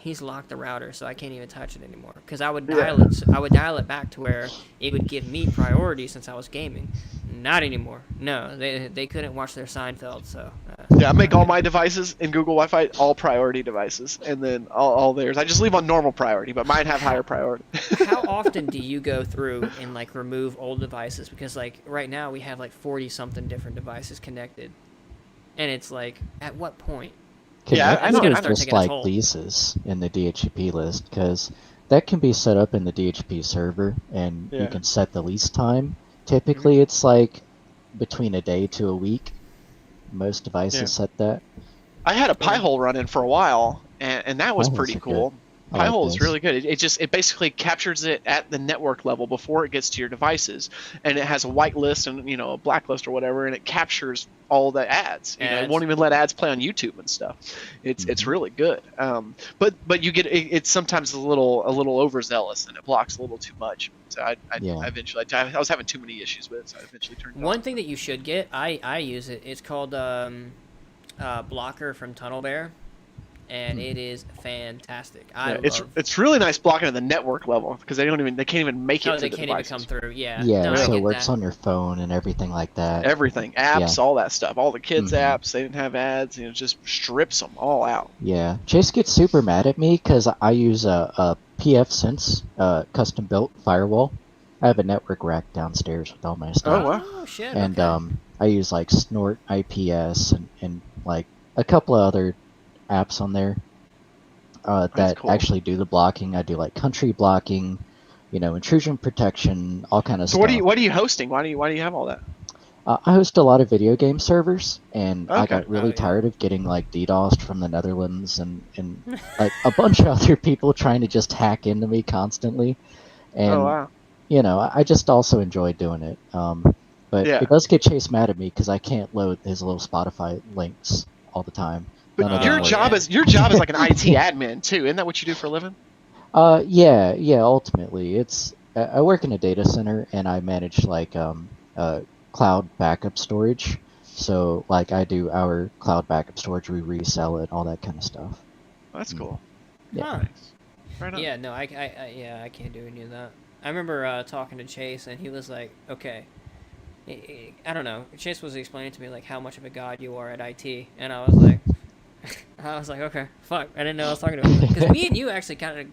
A: he's locked the router, so I can't even touch it anymore. Because I would dial it back to where it would give me priority since I was gaming. Not anymore. No, they couldn't watch their Seinfeld, so.
B: I make all my devices in Google Wi-Fi all priority devices, and then all theirs. I just leave on normal priority, but mine have higher priority.
A: How often do you go through and like remove old devices? Because like right now we have like 40-something different devices connected, and it's like, at what point?
B: I know.
C: It's just like leases in the DHCP list, because that can be set up in the DHCP server, and you can set the lease time. Typically, it's like between a day to a week. Most devices set that.
B: I had a Pi-hole run-in for a while, and that was pretty cool. Pi-hole is really good. It basically captures it at the network level before it gets to your devices, and it has a white list and a black list or whatever, and it captures all the ads. It won't even let ads play on YouTube and stuff. It's really good. But you get it's sometimes a little overzealous, and it blocks a little too much. So I eventually I was having too many issues with it, so I eventually turned it off.
A: One thing that you should get, I use it. It's called Blocker from TunnelBear. And it is fantastic.
B: It's really nice blocking at the network level, because they can't even make it to the devices.
A: They can't even come through.
C: So it works on your phone and everything like that.
B: Everything, apps, all that stuff, all the kids' apps. They didn't have ads. It just strips them all out.
C: Yeah, Chase gets super mad at me because I use a pfSense custom built firewall. I have a network rack downstairs with all my stuff.
B: Oh wow!
A: Oh shit!
C: And I use like Snort IPS and like a couple of other apps on there that actually do the blocking. I do like country blocking, intrusion protection, all kind of stuff.
B: What are you hosting? Why do you have all that?
C: I host a lot of video game servers, and I got really tired of getting like DDoSed from the Netherlands and like a bunch of other people trying to just hack into me constantly. And I just also enjoy doing it. But it does get Chase mad at me because I can't load his little Spotify links all the time.
B: But your job is like an IT admin too, isn't that what you do for a living?
C: Yeah. Ultimately, it's I work in a data center, and I manage like cloud backup storage. So like I do our cloud backup storage, we resell it, all that kind of stuff.
B: That's cool.
A: Yeah.
B: Nice. Right on.
A: Yeah. No, I can't do any of that. I remember talking to Chase, and he was like, okay. I don't know. Chase was explaining to me like how much of a god you are at IT, and I was like, okay, fuck. I didn't know I was talking to him. Because me and you actually kind of,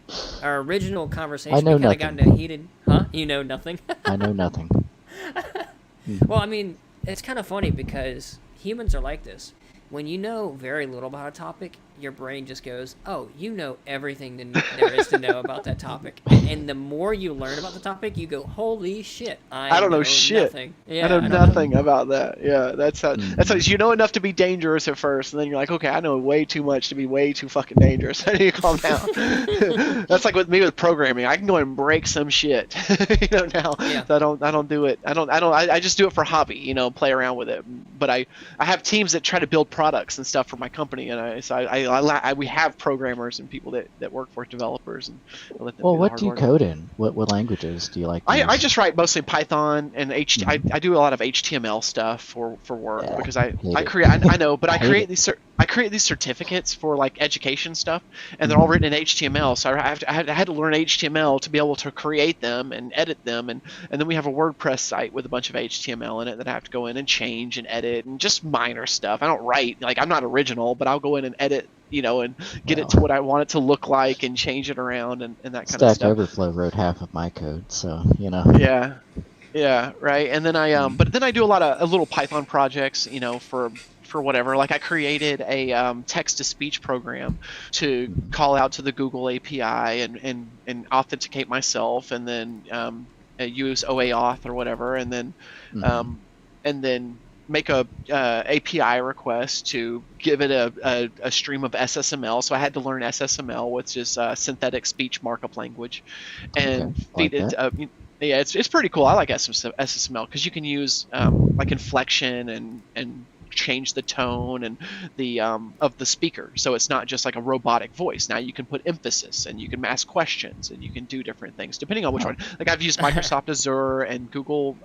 A: our original conversation, we kind of got into heated, huh? You know nothing?
C: I know nothing.
A: Well, I mean, it's kind of funny because humans are like this. When you know very little about a topic, your brain just goes, oh, you know everything there is to know about that topic. And the more you learn about the topic, you go, holy shit, I don't know shit. Nothing. Yeah,
B: I know nothing about that. Yeah, that's how you know enough to be dangerous at first, and then you're like, okay, I know way too much to be way too fucking dangerous. I need to calm down. That's like with me with programming. I can go and break some shit, now. Yeah. So I don't do it. I just do it for hobby, play around with it. But I have teams that try to build products and stuff for my company, and we have programmers and people that work for developers, and I let them do
C: what do you code in? What languages do you like?
B: I just write mostly Python and I do a lot of HTML stuff for work because I create I create these certificates for like education stuff, and they're all written in HTML. So I had to learn HTML to be able to create them and edit them, and then we have a WordPress site with a bunch of HTML in it that I have to go in and change and edit and just minor stuff. I don't write, like I'm not original, but I'll go in and edit, and get it to what I want it to look like and change it around and that kind of
C: Stack
B: stuff.
C: Overflow wrote half of my code, so
B: Yeah. Yeah, right. And then but then I do a lot of little Python projects, for whatever. Like I created a text-to-speech program to call out to the Google API and authenticate myself, and then use OAuth or whatever, and then make a API request to give it a stream of SSML. So I had to learn SSML, which is synthetic speech markup language, and feed it. Yeah, it's pretty cool. I like SSML because you can use like inflection and change the tone and the of the speaker, so it's not just like a robotic voice. Now you can put emphasis and you can ask questions and you can do different things depending on which one. Like I've used Microsoft Azure and Google.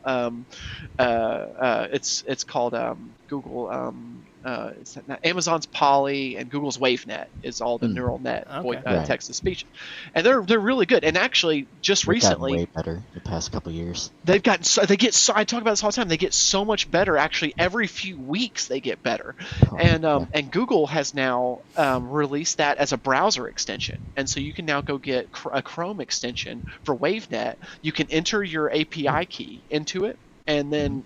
B: It's called Google. It's not, Amazon's Poly and Google's WaveNet is all the neural net text to speech, and they're really good. And actually, just recently,
C: way better the past couple years.
B: They've gotten I talk about this all the time. They get so much better. Actually, every few weeks they get better, and Google has now released that as a browser extension, and so you can now go get a Chrome extension for WaveNet. You can enter your API key into it, and then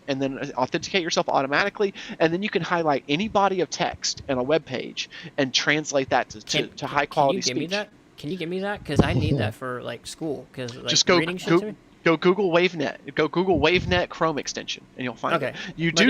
B: authenticate yourself automatically, and then you can highlight any body of text in a web page and translate that to high quality speech.
A: Can you give me that? Because I need that for like school. Because like
B: just go
A: reading shit to me?
B: Go Google WaveNet. Go Google WaveNet Chrome extension, and you'll find it. You do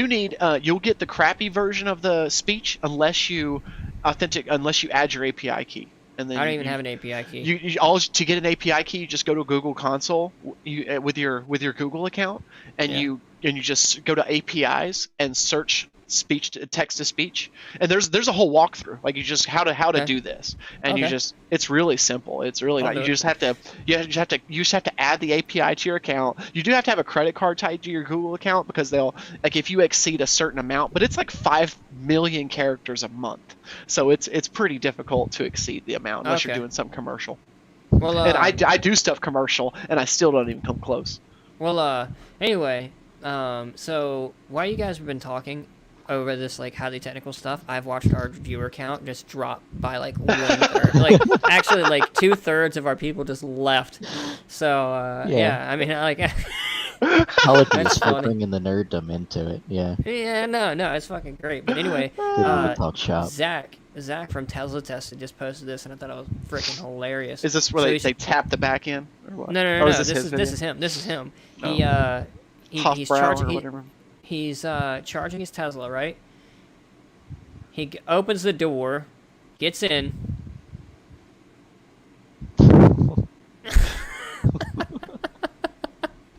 B: need. You'll get the crappy version of the speech unless you add your API key. And then
A: I don't even have an API key.
B: To get an API key, you just go to Google Console with your Google account, and you just go to APIs and search text to speech, and there's a whole walkthrough, like you just how to do this, and it's really simple. It's really not. You just have to add the API to your account. You do have to have a credit card tied to your Google account because they'll, like, if you exceed a certain amount, but it's like 5 million characters a month, so it's pretty difficult to exceed the amount unless you're doing some commercial. Well, and I do stuff commercial, and I still don't even come close.
A: Well, anyway, so while you guys have been talking over this like highly technical stuff, I've watched our viewer count just drop by like 1/3. Like actually like 2/3 of our people just left. So yeah, I mean like
C: apologies for bringing the nerddom into it.
A: Yeah, no, it's fucking great. But anyway,
C: talk shop.
A: Zach from Tesla Tested just posted this, and I thought it was freaking hilarious.
B: Is this where they tap the back end or what?
A: No. This is him.
B: Oh.
A: He's charging. He's charging his Tesla, right? He opens the door, gets in.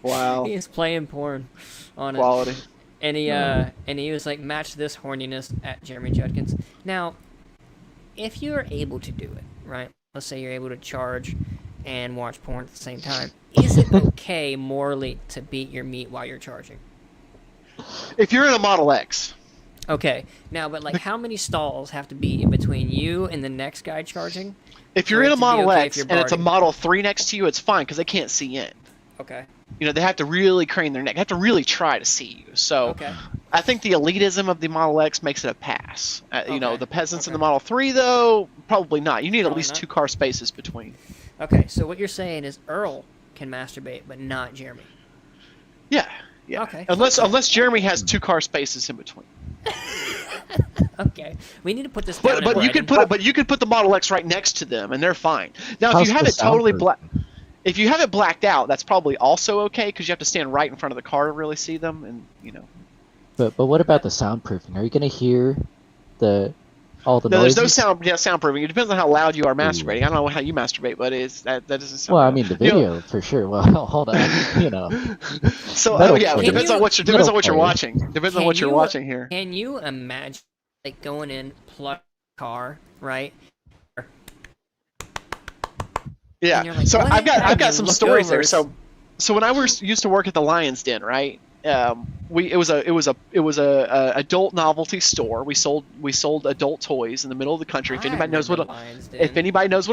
B: Wow.
A: He's playing porn on
B: quality.
A: it. And he was like, match this horniness at Jeremy Judkins. Now, if you're able to do it, right? Let's say you're able to charge and watch porn at the same time. Is it okay morally to beat your meat while you're charging?
B: If you're in a Model X.
A: Okay. Now, but like how many stalls have to be in between you and the next guy charging?
B: If you're in a Model X and it's a Model 3 next to you, it's fine because they can't see in.
A: Okay.
B: They have to really crane their neck. They have to really try to see you. So I think the elitism of the Model X makes it a pass. The peasants in the Model 3, though, probably not. You need at least 2 car spaces between.
A: Okay, so what you're saying is Earl can masturbate, but not Jeremy.
B: Yeah. Okay. Unless Jeremy has 2 car spaces in between.
A: Okay. We need to put this down.
B: But you could put the Model X right next to them, and they're fine. Now, if you have it totally black. If you have it blacked out, that's probably also okay because you have to stand right in front of the car to really see them, and
C: But what about the soundproofing? Are you going to hear all the
B: noises?
C: noises?
B: There's no soundproofing. It depends on how loud you are masturbating. I don't know how you masturbate, but that doesn't sound.
C: Well, I mean the video for sure. Well, hold on,
B: So it depends on what you're watching. Depends on what you're watching here.
A: Can you imagine like going in, plug car, right?
B: Yeah.
A: Like,
B: so I've got some stories
A: over.
B: there. So when I used to work at the Lion's Den, right? it was a adult novelty store. We sold adult toys in the middle of the country. If anybody knows what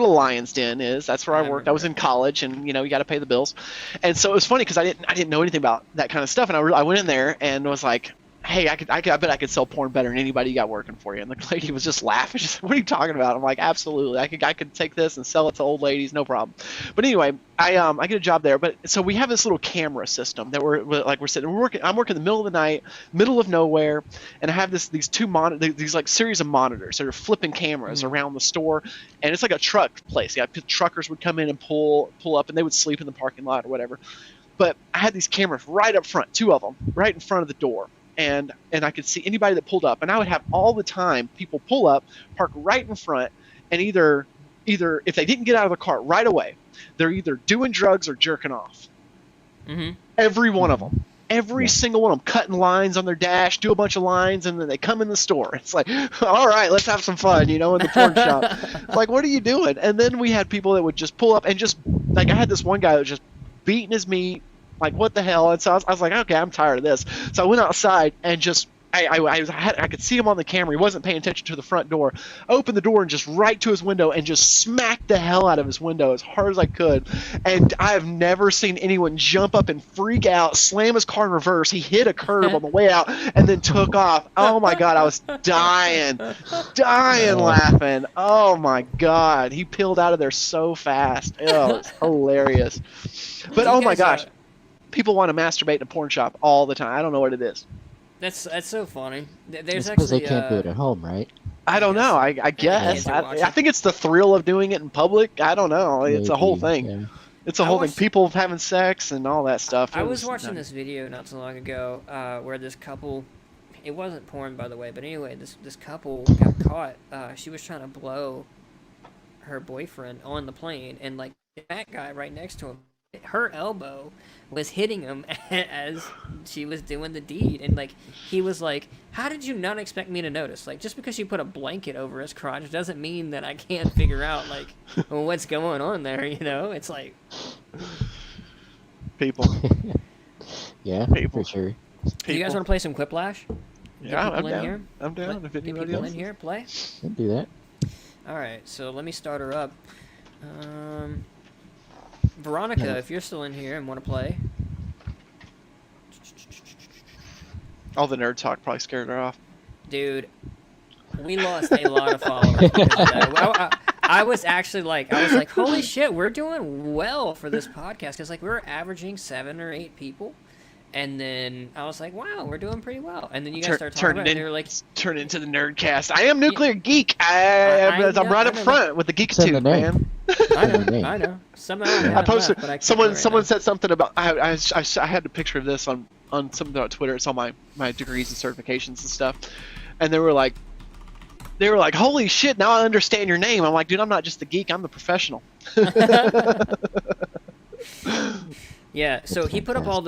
B: a Lion's Den is, that's where I worked. I was in college, and you got to pay the bills. And so it was funny because I didn't know anything about that kind of stuff, and I went in there and was like, hey, I bet I could sell porn better than anybody you got working for you. And the lady was just laughing. She's like, what are you talking about? I'm like, absolutely. I could take this and sell it to old ladies, no problem. But anyway, I get a job there. But so we have this little camera system that we're sitting. I'm working in the middle of the night, middle of nowhere, and I have these like series of monitors that are flipping cameras around the store, and it's like a truck place. Yeah, truckers would come in and pull up, and they would sleep in the parking lot or whatever. But I had these cameras right up front, 2 of them, right in front of the door. And I could see anybody that pulled up, and I would have all the time people pull up, park right in front, and either if they didn't get out of the car right away, they're either doing drugs or jerking off.
A: Mm-hmm.
B: Every one of them, every single one of them, cutting lines on their dash, do a bunch of lines, and then they come in the store. It's like, all right, let's have some fun, in the porn shop. It's like, what are you doing? And then we had people that would just pull up and just like I had this one guy that was just beating his meat. Like, what the hell? And so I was like, okay, I'm tired of this. So I went outside and just, I could see him on the camera. He wasn't paying attention to the front door. Opened the door and just right to his window and just smacked the hell out of his window as hard as I could. And I have never seen anyone jump up and freak out, slam his car in reverse. He hit a curb on the way out and then took off. Oh my God, I was dying laughing. Oh my God, he peeled out of there so fast. Oh, it's hilarious. But oh my gosh. People want to masturbate in a porn shop all the time. I don't know what it is.
A: That's so funny. There's
C: because
A: actually
C: they can't do it at home, right?
B: I don't know. I guess. I think it's the thrill of doing it in public. I don't know. It's a whole thing.
C: Yeah.
B: It's a whole thing. People having sex and all that stuff.
A: I was watching this video not so long ago where this couple, it wasn't porn by the way, but anyway, this couple got caught. She was trying to blow her boyfriend on the plane, and like that guy right next to him, her elbow was hitting him as she was doing the deed, and like he was like, how did you not expect me to notice? Like, just because you put a blanket over his crotch doesn't mean that I can't figure out like what's going on there. It's like
B: people.
C: Yeah,
B: people.
C: for sure.
A: Do you guys want to play some Quiplash?
B: Yeah, I'm down.
A: Here?
B: I'm down. If anybody else
A: in here play.
C: Can do that.
A: All right, so let me start her up. Veronica, if you're still in here and want to play.
B: All the nerd talk probably scared her off.
A: Dude, we lost a lot of followers because of that. I was like, holy shit, we're doing well for this podcast. Because, like, we were averaging 7 or 8 people. And then I was like, wow, we're doing pretty well. And then you guys start talking about it, and they were like...
B: Turn into the Nerdcast. I am Nuclear Geek. I'm right up front with the Geekitude, man.
A: I know. Somehow I posted.
B: Someone said something about. I had a picture of this on something on Twitter. It's all my degrees and certifications and stuff, and they were like, holy shit! Now I understand your name. I'm like, dude, I'm not just the geek. I'm the professional.
A: Yeah. So he put up all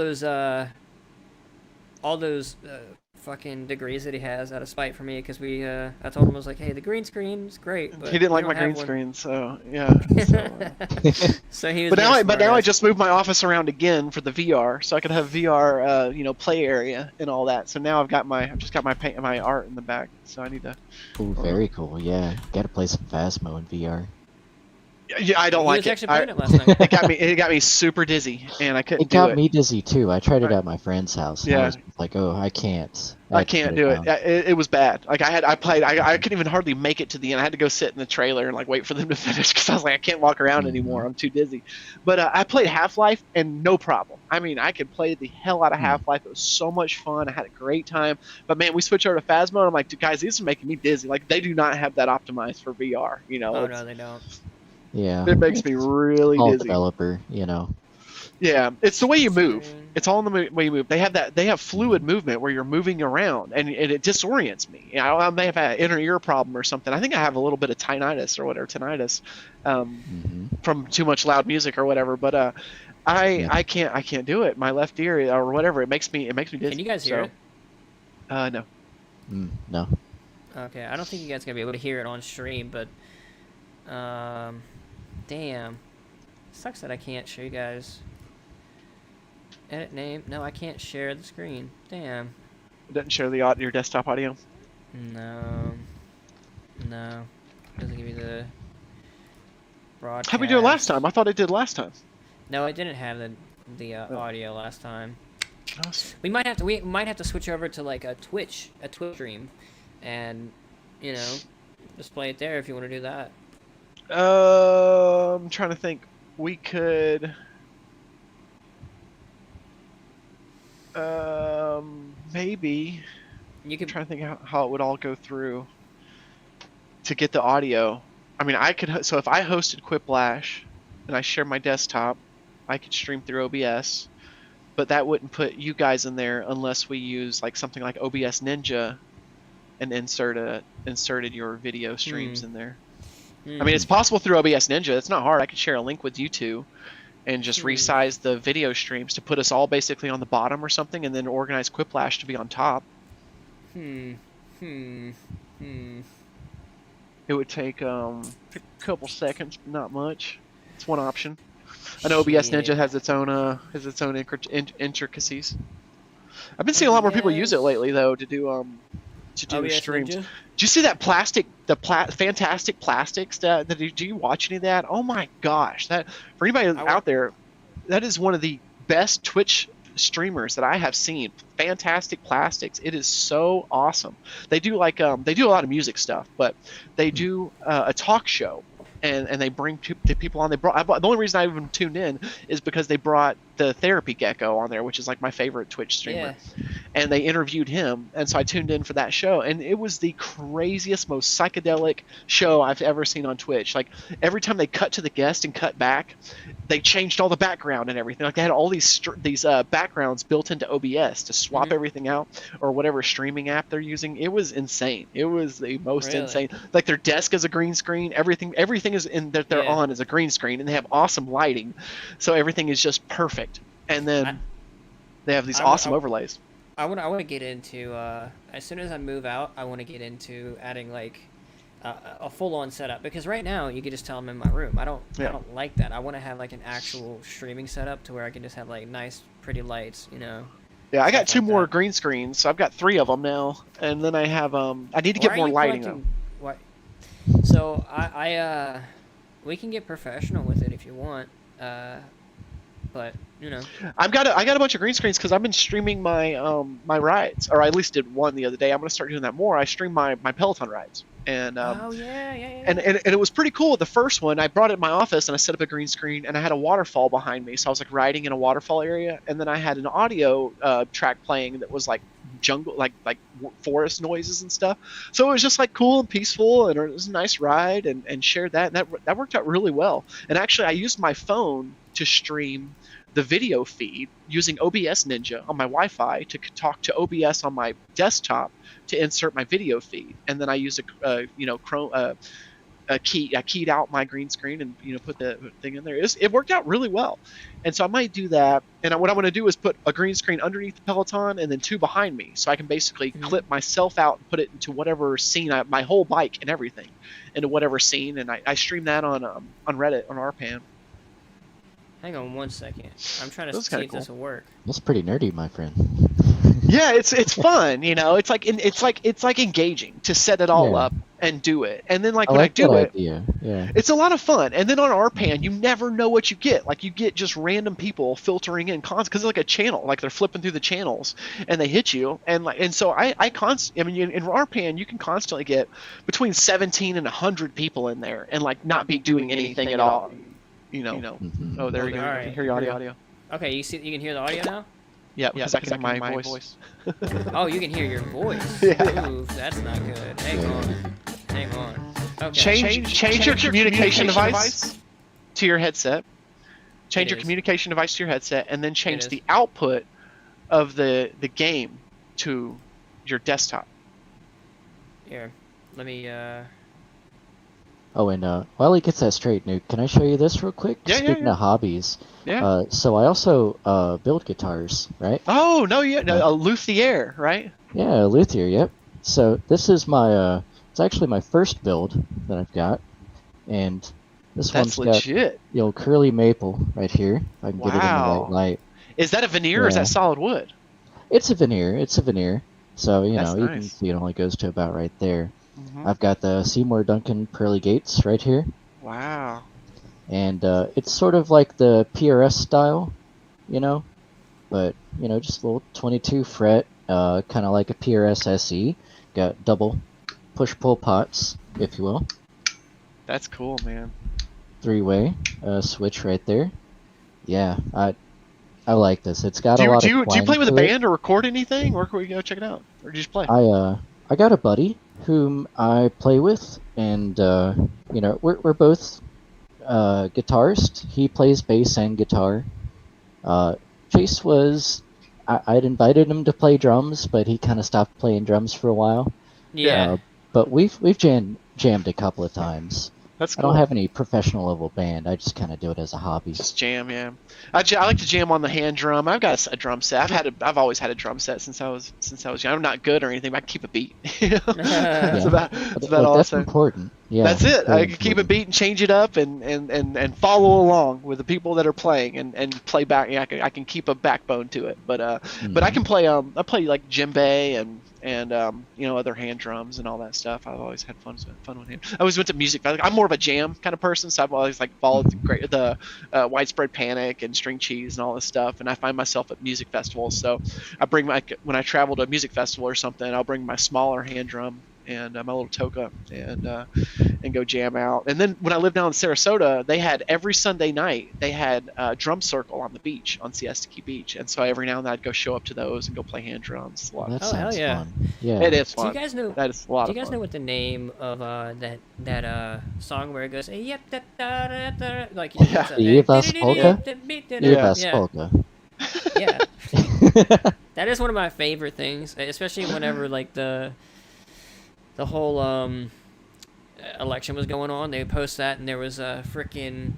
A: those fucking degrees that he has out of spite for me because I told him, I was like, hey, the green screen's great, but
B: he didn't like my green screen, so yeah.
A: So he was.
B: But now I just moved my office around again for the VR, so I could have VR, play area and all that. So now I've just got my art in the back, so I need to.
C: Ooh, very cool. Yeah, gotta play some Phasmo in VR.
B: Yeah, I don't like it.
A: Actually playing it last night.
B: It got me super dizzy, and I couldn't.
C: It got me dizzy too. I tried it at my friend's house. And
B: yeah.
C: I was like, oh, I can't.
B: I can't do it. It was bad. Like I couldn't even hardly make it to the end. I had to go sit in the trailer and like wait for them to finish because I was like, I can't walk around anymore. I'm too dizzy. But I played Half-Life and no problem. I mean, I could play the hell out of Half-Life. It was so much fun. I had a great time. But man, we switched over to Phasmo, and I'm like, guys, these are making me dizzy. Like they do not have that optimized for VR.
A: Oh no, they don't.
C: Yeah.
B: It makes me really dizzy.
C: Developer,
B: Yeah, it's the way you move. It's all in the way you move. They have fluid movement where you're moving around, and it disorients me. I may have had an inner ear problem or something. I think I have a little bit of tinnitus from too much loud music or whatever. But I can't do it. My left ear or whatever, it makes me dizzy.
A: Can you guys hear it?
B: No.
C: No.
A: Okay, I don't think you guys are gonna be able to hear it on stream, but damn, sucks that I can't show you guys. Edit name. No, I can't share the screen. Damn.
B: It doesn't share your desktop audio.
A: No. No. Doesn't give you the broadcast.
B: How'd we do it last time? I thought it did last time.
A: No, it didn't have the audio last time.
B: Awesome.
A: We might have to switch over to like a Twitch stream, and display it there if you want to do that.
B: I'm trying to think. We could. Maybe.
A: You
B: I'm
A: could.
B: trying to think how it would all go through to get the audio. I mean, I could. So if I hosted Quiplash and I share my desktop, I could stream through OBS, but that wouldn't put you guys in there unless we use like something like OBS Ninja and inserted your video streams in there. I mean, it's possible through OBS Ninja. It's not hard. I could share a link with you two and just resize the video streams to put us all basically on the bottom or something, and then organize Quiplash to be on top. It would take a couple seconds, but not much. It's one option. I know OBS Ninja has its own intricacies. I've been seeing a lot more people use it lately, though, to do
A: OBS
B: streams.
A: Ninja?
B: Did you see that fantastic plastics? Did you watch any of that? Oh my gosh! That for anybody out there, that is one of the best Twitch streamers that I have seen. Fantastic Plastics. It is so awesome. They do they do a lot of music stuff, but they do a talk show, and they bring people on. The only reason I even tuned in is because they brought the Therapy Gecko on there, which is like my favorite Twitch streamer. Yeah. And they interviewed him, and so I tuned in for that show, and it was the craziest, most psychedelic show I've ever seen on Twitch. Like every time they cut to the guest and cut back, they changed all the background and everything. Like they had all these backgrounds built into OBS to swap everything out, or whatever streaming app they're using. It was insane. It was the most insane. Like their desk is a green screen. Everything is in that they're on is a green screen, and they have awesome lighting, so everything is just perfect. And then they have these awesome overlays.
A: I want to get into as soon as I move out, I want to get into adding like a full-on setup, because right now you can just tell I'm in my room. I don't like that. I want to have like an actual streaming setup to where I can just have like nice, pretty lights,
B: Yeah, I got two more green screens, so I've got 3 of them now, and then I have I need to get more lighting though.
A: What? So we can get professional with it if you want. But
B: I got a bunch of green screens because I've been streaming my my rides, or I at least did one the other day. I'm gonna start doing that more. I stream my Peloton rides, and and it was pretty cool. The first one, I brought it in my office and I set up a green screen, and I had a waterfall behind me, so I was like riding in a waterfall area, and then I had an audio track playing that was like jungle, like forest noises and stuff. So it was just like cool and peaceful, and it was a nice ride, and shared that, and that worked out really well. And actually, I used my phone to stream the video feed using OBS Ninja on my Wi-Fi to talk to OBS on my desktop to insert my video feed, and then I used I keyed out my green screen and put the thing in there. It worked out really well, and so I might do that. And what I want to do is put a green screen underneath the Peloton and then 2 behind me, so I can basically clip myself out and put it into whatever scene, my whole bike and everything, into whatever scene, and I stream that on Reddit on RPan.
A: Hang on one second. I'm trying to see if this will work.
C: That's pretty nerdy, my friend.
B: Yeah, it's fun, It's like engaging to set it all up and do it, and then when I do it, it's a lot of fun. And then on RPan, you never know what you get. Like you get just random people filtering in because it's like a channel, like they're flipping through the channels and they hit you, and so in RPan you can constantly get between 17 and 100 people in there and not be doing anything at all. Oh, there we go.
A: Right.
B: You can hear your audio.
A: Okay, you can hear the audio now?
B: Yeah, because I can hear my voice.
A: Oh, you can hear your voice.
B: Yeah.
A: Ooh, that's not good. Hang on.
B: Okay.
A: Okay.
B: Change your communication device to your headset. Change your communication device to your headset, and then change the output of the game to your desktop.
A: Here, let me.
C: Oh, and while he gets that straight, Nuke, can I show you this real quick? Speaking of hobbies, so I also build guitars, right?
B: Oh no, a luthier, right?
C: Yeah, a luthier. Yep. So this is my it's actually my first build that I've got, and this one's
B: legit.
C: got the old curly maple right here. If I can get it in the right light.
B: Is that a veneer or is
C: Yeah.
B: that solid wood?
C: It's a veneer. It's a veneer. So, you
B: That's
C: know, you can
B: nice.
C: see it only goes to about right there.
B: Hmm.
C: I've got the Seymour Duncan pearly gates right here.
B: Wow.
C: And it's sort of like the PRS style, you know, but, you know, just a little 22 fret, kind of like a PRS SE. Got double push-pull pots, if you will.
B: That's cool, man.
C: 3-way switch right there. Yeah, I like this. It's got
B: Do
C: a
B: you
C: lot
B: do
C: of
B: you play
C: twang
B: with a
C: to it.
B: band or record anything? Where can we go check it out? Or do you just play?
C: I got a buddy whom I play with, and you know, we're both guitarist. He plays bass and guitar. Chase was I'd invited him to play drums, but he kind of stopped playing drums for a while.
A: Yeah.
C: But we've jammed a couple of times.
B: That's
C: I
B: cool.
C: don't have any professional level band. I just kind of do it as a hobby.
B: Just jam, yeah. I like to jam on the hand drum. I've got a drum set. I've always had a drum set since I was young. I'm not good or anything, but I can keep a beat. You know? That's about all.
C: That's
B: So
C: important. Yeah,
B: that's it.
C: very
B: I can keep a
C: important.
B: beat and change it up and follow along with the people that are playing and play back. Yeah, I can keep a backbone to it. But I can play I play like djembe and you know, other hand drums and all that stuff. I've always had fun with him. I always went to music. I'm more of a jam kind of person, so I've always like followed the Widespread Panic and String Cheese and all this stuff. And I find myself at music festivals, so I bring when I travel to a music festival or something, I'll bring my smaller hand drum and my little toca and go jam out. And then when I lived down in Sarasota, they had every Sunday night they had a drum circle on the beach on Siesta Key Beach, and so every now and then I'd go show up to those and go play hand drums. It's a lot of
C: That
A: Oh, hell
C: sounds
A: yeah.
C: fun. Yeah.
B: It is
A: Do
B: fun.
A: you guys know?
B: That is a lot
A: Do
B: of
A: you guys
B: fun.
A: know what the name of that song where it goes yep da, da, da, da, like
B: Yeah.
C: The Evas Polka?
B: Yeah.
C: Evas Polka.
A: Yeah. That is one of my favorite things, especially whenever like the whole election was going on. They would post that, and there was a freaking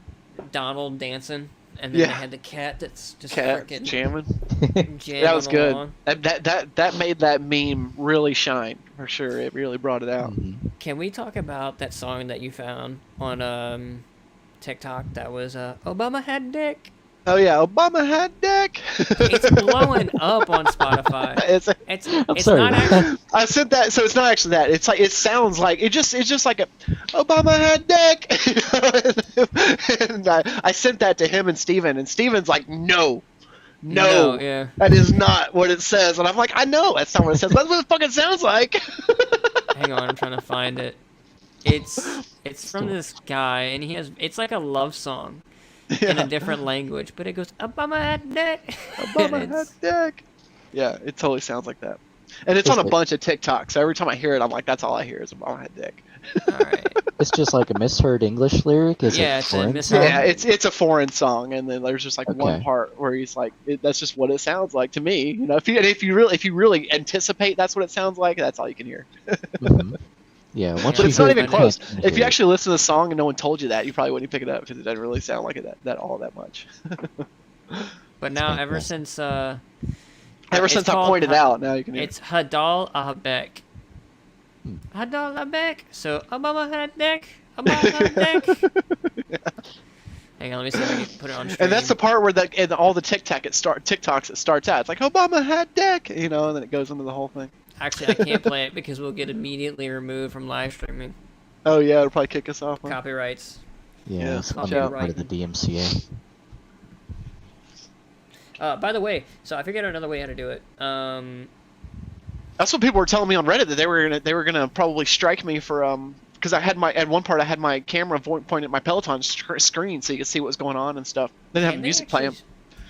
A: Donald dancing, and then
B: Yeah.
A: they had the cat that's just
B: Cat
A: freaking
B: jamming.
A: jamming
B: That was good.
A: along.
B: That made that meme really shine for sure. It really brought it out.
C: Mhm.
A: Can we talk about that song that you found on TikTok that was Obama had dick?
B: Oh yeah, Obama had dick.
A: It's blowing up on Spotify. It's
C: sorry.
A: not actually.
B: I sent that, so it's not actually that. It's like it sounds like it's just like a Obama had dick. And I sent that to him and Steven's like, no,
A: Yeah.
B: that is not what it says. And I'm like, I know that's not what it says. That's what it fucking sounds like.
A: Hang on, I'm trying to find it. It's from this guy, and it's like a love song in a different language, but it goes Obama had dick.
B: Obama
A: And
B: had
A: it's-
B: dick. Yeah, it totally sounds like that. And it's on a bunch of TikToks. So every time I hear it, I'm like, that's all I hear is Obama had dick.
A: All right.
C: It's just like a misheard English lyric. Is
A: Yeah,
C: it
A: it's a
C: foreign
A: misheard-
C: song?
B: Yeah, it's a foreign song, and then there's just like one
C: Okay.
B: part where he's like, "That's just what it sounds like to me." You know, if you really anticipate that's what it sounds like, that's all you can hear.
C: Mhm. Yeah, once
A: But
C: you
B: But it's not
C: hear
B: even
C: it,
B: close.
C: you can
B: If you
C: hear it.
B: actually listen to the song and no one told you that, you probably wouldn't pick it up because it doesn't really sound like it that all that much.
A: But now, ever
C: fantastic.
A: since
B: Ever
A: it's
B: since I
A: called
B: pointed
A: Ha-
B: out, now you can hear.
A: it's Hadal Abek.
C: Hmm.
A: Hadal Abek. So Obama had dick. Obama had dick. Hang on, let me see if I can put it on stream.
B: And that's the part where in all the TikToks it starts out. It's like Obama had dick, you know, and then it goes into the whole thing.
A: Actually, I can't play it because we'll get immediately removed from live streaming.
B: Oh yeah, it'll probably kick us off. Huh?
A: Copyrights.
C: Yeah, it's
B: watch
C: under
B: out.
C: part of the DMCA.
A: By the way, so I figured out another way how to do it.
B: That's what people were telling me on Reddit, that they were gonna probably strike me for because at one part I had my camera pointed at my Peloton screen so you could see what was going on and stuff. They didn't have
A: can
B: the
A: they
B: music
A: actually-
B: playing.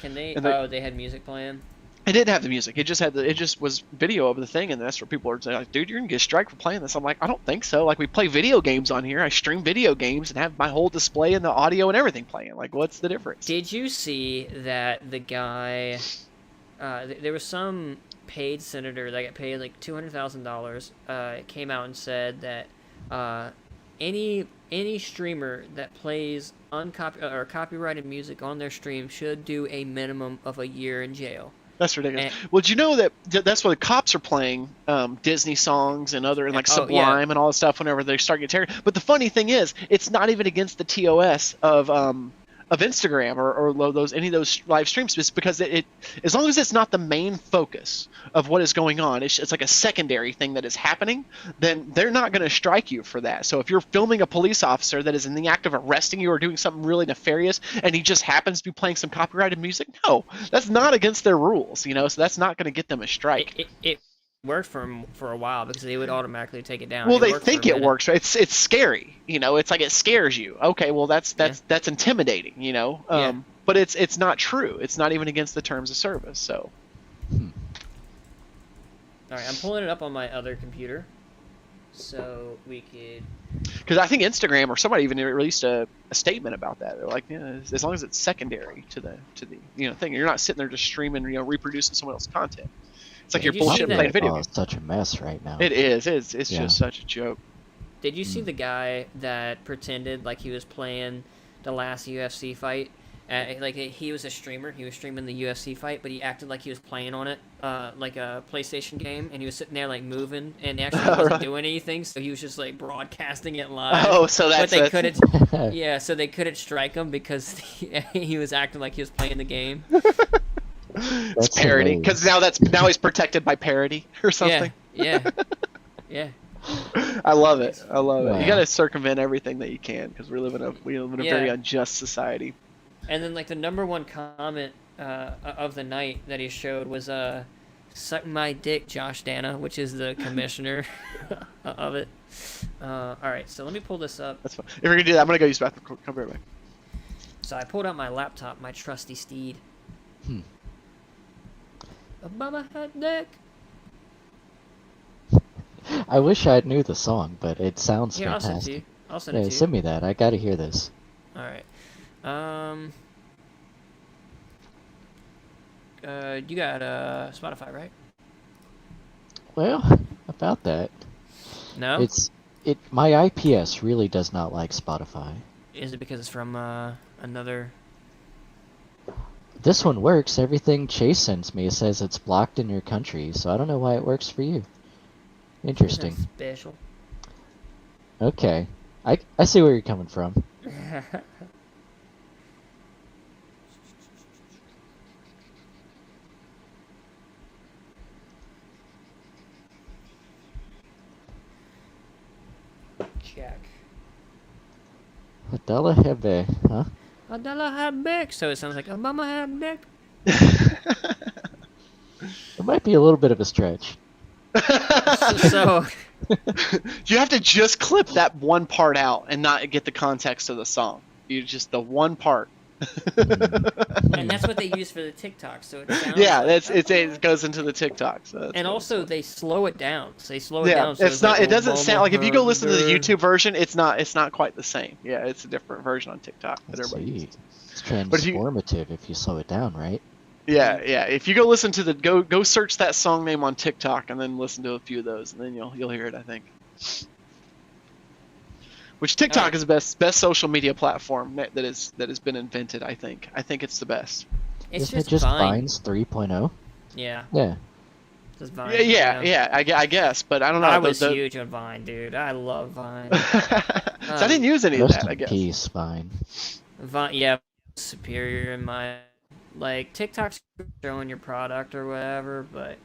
A: Can they?
B: And they-
A: Oh, they had music playing.
B: It didn't have the music. It just was video of the thing, and that's where people are saying, like, dude, you're gonna get a strike for playing this. I'm like, I don't think so. Like, we play video games on here. I stream video games and have my whole display and the audio and everything playing. Like, what's the difference?
A: Did you see that the guy? There was some paid senator that got paid like $200,000. Came out and said that any streamer that plays or copyrighted music on their stream should do a minimum of a year in jail.
B: That's ridiculous. Well, did you know that's where the cops are playing Disney songs and like
A: Oh,
B: Sublime
A: yeah.
B: and all that stuff whenever they start getting terrored? But the funny thing is, it's not even against the TOS of of Instagram or those any of those live streams, is because it as long as it's not the main focus of what is going on, it's like a secondary thing that is happening, then they're not going to strike you for that. So if you're filming a police officer that is in the act of arresting you or doing something really nefarious, and he just happens to be playing some copyrighted music, no, that's not against their rules, you know. So that's not going to get them a strike.
A: It worked for a while because they would automatically take it down.
B: Well,
A: It
B: they
A: worked for
B: think
A: a
B: it
A: minute.
B: works. It's scary, you know. It's like it scares you. Okay, well that's intimidating, you know.
A: Yeah.
B: But it's not true. It's not even against the terms of service. So
A: All right, I'm pulling it up on my other computer, so we could.
B: because I think Instagram or somebody even released a statement about that. They're like, yeah, as long as it's secondary to the thing, you're not sitting there just streaming, reproducing someone else's content. It's like
A: Did
B: you're
A: you see
B: bullshit
A: that?
B: playing video
C: Oh,
B: games.
C: it's such a mess right now.
B: It is. It's
C: Yeah.
B: just such a joke.
A: Did you see the guy that pretended like he was playing the last UFC fight? Like he was a streamer. He was streaming the UFC fight, but he acted like he was playing on it, like a PlayStation game, and he was sitting there like moving, and actually wasn't
B: Right.
A: doing anything. So he was just like broadcasting it live.
B: Oh, so
A: but
B: that's
A: they
B: that's-
A: couldn't. Yeah, so they couldn't strike him because he was acting like he was playing the game.
B: it's
C: That's
B: parody.
C: hilarious.
B: Because now he's protected by parody or something.
A: Yeah, yeah.
B: I love it. I love it.
C: Wow.
B: You got to circumvent everything that you can because we live in a
A: Yeah.
B: very unjust society.
A: And then like the number one comment of the night that he showed was "Suck my dick, Josh Dana," which is the commissioner of it. All right, so let me pull this up.
B: That's fine. If we're gonna do that, I'm gonna go use the bathroom. Come right back.
A: So I pulled out my laptop, my trusty steed. Obama had dick.
C: I wish I knew the song, but it sounds
A: Here, I'll send it to
C: fantastic.
A: you. I'll send it
C: Yeah,
A: to you.
C: send me that. I gotta hear this.
A: All right. You got Spotify, right?
C: Well, about that.
A: No.
C: My IPS really does not like Spotify.
A: Is it because it's from another?
C: This one works. Everything Chase sends me says it's blocked in your country, so I don't know why it works for you. Interesting.
A: Special.
C: Okay. I see where you're coming from.
A: Check.
C: Adela Hebe, huh?
A: Adela had dick, so it sounds like Obama had dick.
C: It might be a little bit of a stretch.
A: So
B: You have to just clip that one part out and not get the context of the song. You just the one part.
A: and that's what they use for the TikTok. So it sounds
B: Yeah,
A: like,
B: it goes into the TikTok. So that's
A: and
B: what
A: also they slow it down. So they slow it
B: yeah,
A: down. So
B: it's not.
A: like,
B: It doesn't sound like if you go listen to the
A: Obama
B: YouTube version, it's not quite the same. Yeah, it's a different version on TikTok that
C: Let's
B: everybody
C: see.
B: uses.
C: It's
B: But if you-
C: transformative if you slow it down, right?
B: Yeah, yeah. If you go listen to the go search that song name on TikTok and then listen to a few of those, and then you'll hear it. I think. Which TikTok
A: Alright.
B: is the best social media platform that has been invented. I think it's the best.
A: It's
C: Isn't it
A: just
C: just
A: Vine.
C: Vines 3.0?
A: Yeah,
C: Yeah.
A: just Vine.
B: Yeah. I guess, but I don't know.
A: I was huge on Vine, dude. I love Vine.
B: So I didn't use any of
C: Rest
B: that. I
C: in
B: guess.
C: peace, Vine.
A: Vine, yeah, superior in my like TikTok's showing your product or whatever, but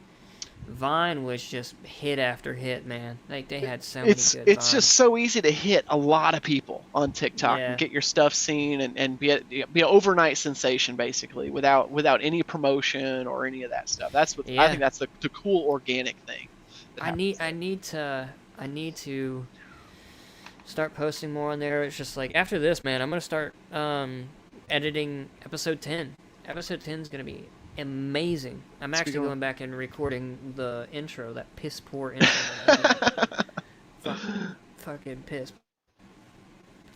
A: Vine was just hit after hit, man. Like they had so many
B: It's
A: good.
B: it's
A: Vines.
B: just so easy to hit a lot of people on TikTok
A: Yeah.
B: and get your stuff seen and be an overnight sensation basically without any promotion or any of that stuff. That's what I
A: Yeah.
B: think that's the cool organic thing. that
A: I
B: happens.
A: need to start posting more on there. It's just like after this, man, I'm gonna start editing episode 10. Episode 10 is gonna be amazing. I'm
B: Let's be
A: actually
B: going.
A: going back and recording the intro, that piss poor intro. That I did. Fucking piss.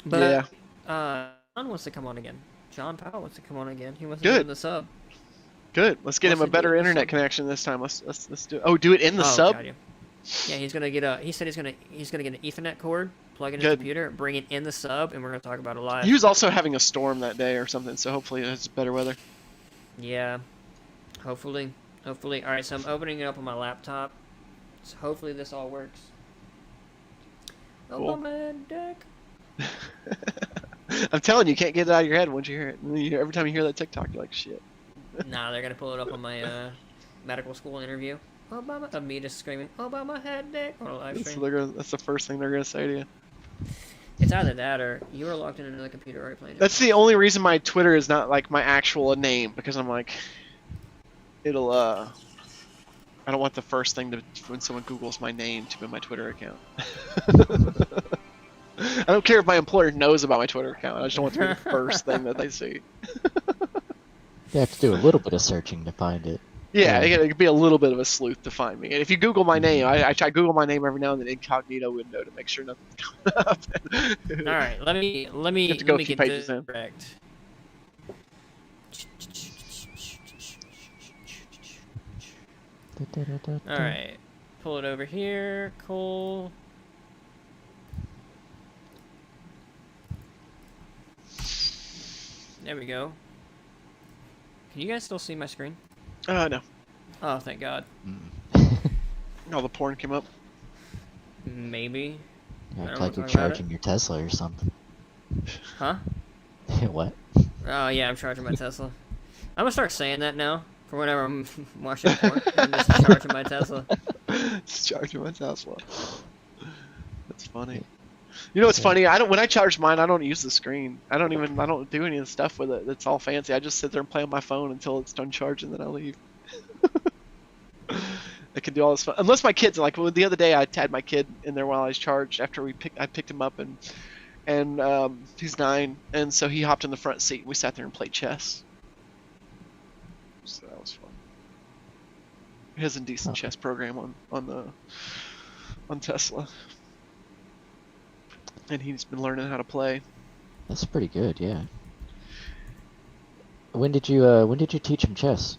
A: But John wants to come on again. John Powell wants to come on again. He wants to
B: Good.
A: do the sub.
B: Good. Let's get him
A: What's
B: a
A: it
B: better
A: do?
B: internet connection this time. Let's do it. Oh, do it in the sub.
A: God, yeah, he's gonna get a. He said he's gonna get an Ethernet cord, plug it in his
B: Good.
A: computer, bring it in the sub, and we're gonna talk about it live.
B: He was also having a storm that day or something, so hopefully it's better weather.
A: Yeah, hopefully. All right, so I'm opening it up on my laptop. So hopefully this all works.
B: Cool.
A: Obama dick.
B: I'm telling you, you can't get it out of your head once you hear it. Every time you hear that TikTok, you're like, shit.
A: Nah, they're gonna pull it up on my medical school interview. Obama, of me just screaming, Obama had dick on a live
B: So
A: stream.
B: that's the first thing they're gonna say to you.
A: It's either that or you were logged into the computer already playing.
B: That's the only reason my Twitter is not like my actual name, because I'm like, it'll I don't want the first thing to when someone Googles my name to be my Twitter account. I don't care if my employer knows about my Twitter account. I just don't want to be the first thing that they see.
C: You have to do a little bit of searching to find it.
B: Yeah,
C: Yeah.
B: it could be a little bit of a sleuth to find me. And if you Google my name, I try Google my name every now and then incognito window to make sure nothing's coming up.
A: All right, let me
B: You have to go a few
A: get
B: pages
A: this
B: in.
A: correct. All right, pull it over here, Cole. There we go. Can you guys still see my screen?
B: No.
A: Oh, thank God.
B: All the porn came up.
A: Maybe.
C: Yeah,
A: I
C: it's
A: don't
C: like
A: wanna
C: you're
A: talk about
C: charging your Tesla or something.
A: Huh?
C: What?
A: Oh yeah, I'm charging my Tesla. I'm gonna start saying that now for whenever I'm watching porn. I'm just charging my Tesla.
B: It's charging my Tesla. That's funny. You know what's funny? When I charge mine, I don't use the screen. I don't do any of the stuff with it. It's all fancy. I just sit there and play on my phone until it's done charging, then I leave. I can do all this fun. Unless my kids, like the other day, I had my kid in there while I was charged after I picked him up and he's 9, and so he hopped in the front seat and we sat there and played chess. So that was fun. He has a decent chess program on Tesla. And he's been learning how to play.
C: That's pretty good, yeah. When did you teach him chess?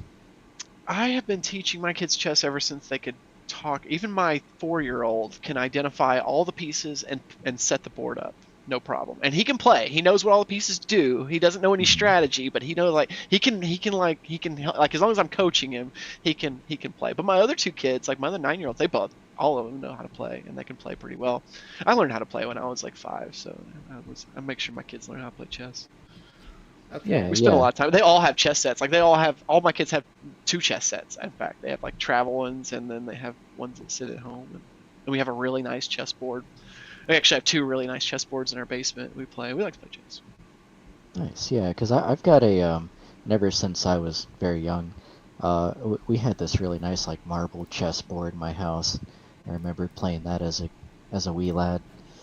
B: I have been teaching my kids chess ever since they could talk. Even my 4-year-old can identify all the pieces and set the board up, no problem. And he can play. He knows what all the pieces do. He doesn't know any strategy, but he knows he can as long as I'm coaching him, he can play. But my other 2 kids, like my other 9-year-olds, all of them know how to play, and they can play pretty well. I learned how to play when I was like 5, so I make sure my kids learn how to play chess.
A: Okay.
C: Yeah.
B: We spend a lot of time. They all have chess sets. Like all my kids have 2 chess sets. In fact, they have like travel ones, and then they have ones that sit at home. And we have a really nice chessboard. We actually have 2 really nice chessboards in our basement. We like to play chess.
C: Nice, yeah, because I've got a and ever since I was very young, we had this really nice like marble chessboard in my house. I remember playing that as a wee lad.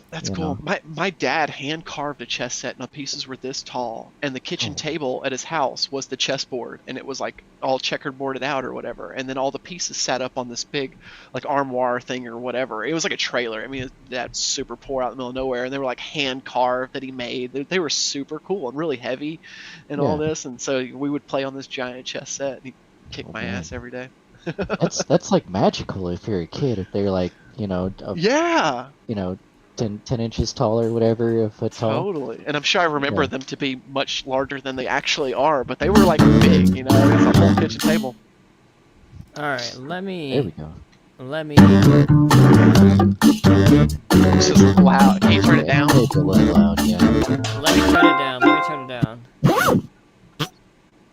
B: That's
C: You
B: cool.
C: know.
B: My dad hand carved a chess set, and the pieces were this tall. And the kitchen
C: Oh.
B: table at his house was the chessboard, and it was like all checkered boarded out or whatever. And then all the pieces sat up on this big like armoire thing or whatever. It was like a trailer. I mean, that's super poor out in the middle of nowhere, and they were like hand carved that he made. They were super cool and really heavy, and all
C: Yeah.
B: this. And so we would play on this giant chess set, and he'd kick
C: Oh,
B: my
C: man.
B: ass every day.
C: That's like magical if you're a kid. If they're like
B: Yeah.
C: 10 inches tall or whatever, a foot tall.
B: Totally. And I'm sure I remember
C: Yeah.
B: them to be much larger than they actually are, but they were like big, it's on the whole kitchen table.
A: All right,
C: There we go.
A: let me.
B: This is loud. Can you turn it
C: Yeah,
B: down?
C: it's a little loud, yeah.
A: Let me turn it down. Let me turn it down.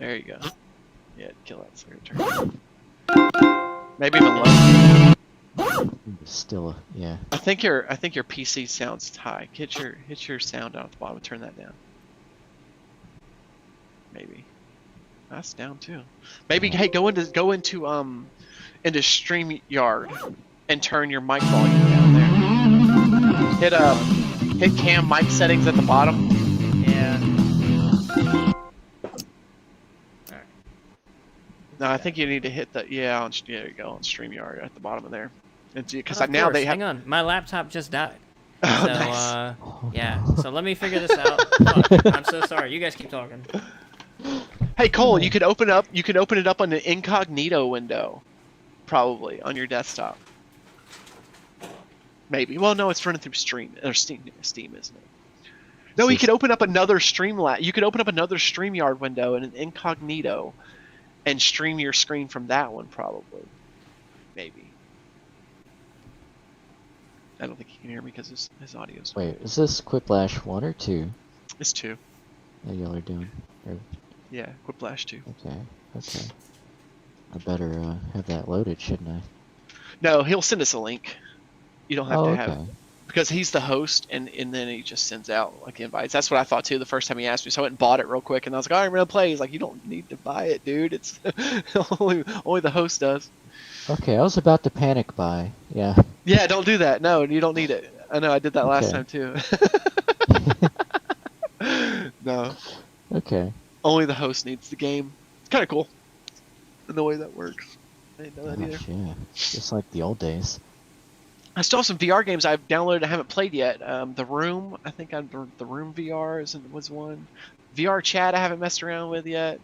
B: There you go. Yeah, kill that so turn it down. Maybe even low.
C: Still, yeah.
B: I think your PC sounds high. Hit your sound down at the bottom and turn that down. Maybe. That's down too. Maybe hey go into StreamYard and turn your mic volume down there. Hit cam mic settings at the bottom.
A: Yeah.
B: No, I think you need to hit the there you go on StreamYard at the bottom of there. Because
A: Of
B: now
A: course,
B: they have.
A: hang on. My laptop just died.
B: Oh,
A: So
B: nice.
A: yeah. So let me figure this out. Fuck, I'm so sorry. You guys keep talking.
B: Hey Cole, you could open it up on the incognito window, probably on your desktop. Maybe. Well, no, it's running through Steam, isn't it? No, you could open up another You could open up another StreamYard window in an incognito, and stream your screen from that one, probably. Maybe. I don't think he can hear me because his audio's.
C: Wait, is this Quiplash 1 or 2?
B: It's 2.
C: that y'all are doing? Or,
B: Yeah, Quiplash 2.
C: okay, okay. I better have that loaded, shouldn't I?
B: No, he'll send us a link. You don't have
C: Oh,
B: to have,
C: okay.
B: because he's the host, and then he just sends out like invites. That's what I thought too the first time he asked me. So I went and bought it real quick, and I was like, "All right, I'm gonna play." He's like, "You don't need to buy it, dude. It's only the host does."
C: Okay, I was about to panic buy. Yeah.
B: Yeah, don't do that. No, you don't need it. I know I did that last
C: Okay.
B: time too. No,
C: Okay.
B: only the host needs the game. It's kind of cool in the way that works. I didn't know that either.
C: Gosh, yeah. Just like the old days.
B: I still have some VR games I've downloaded. I haven't played yet. The Room, I think the Room VR was one. VR Chat I haven't messed around with yet.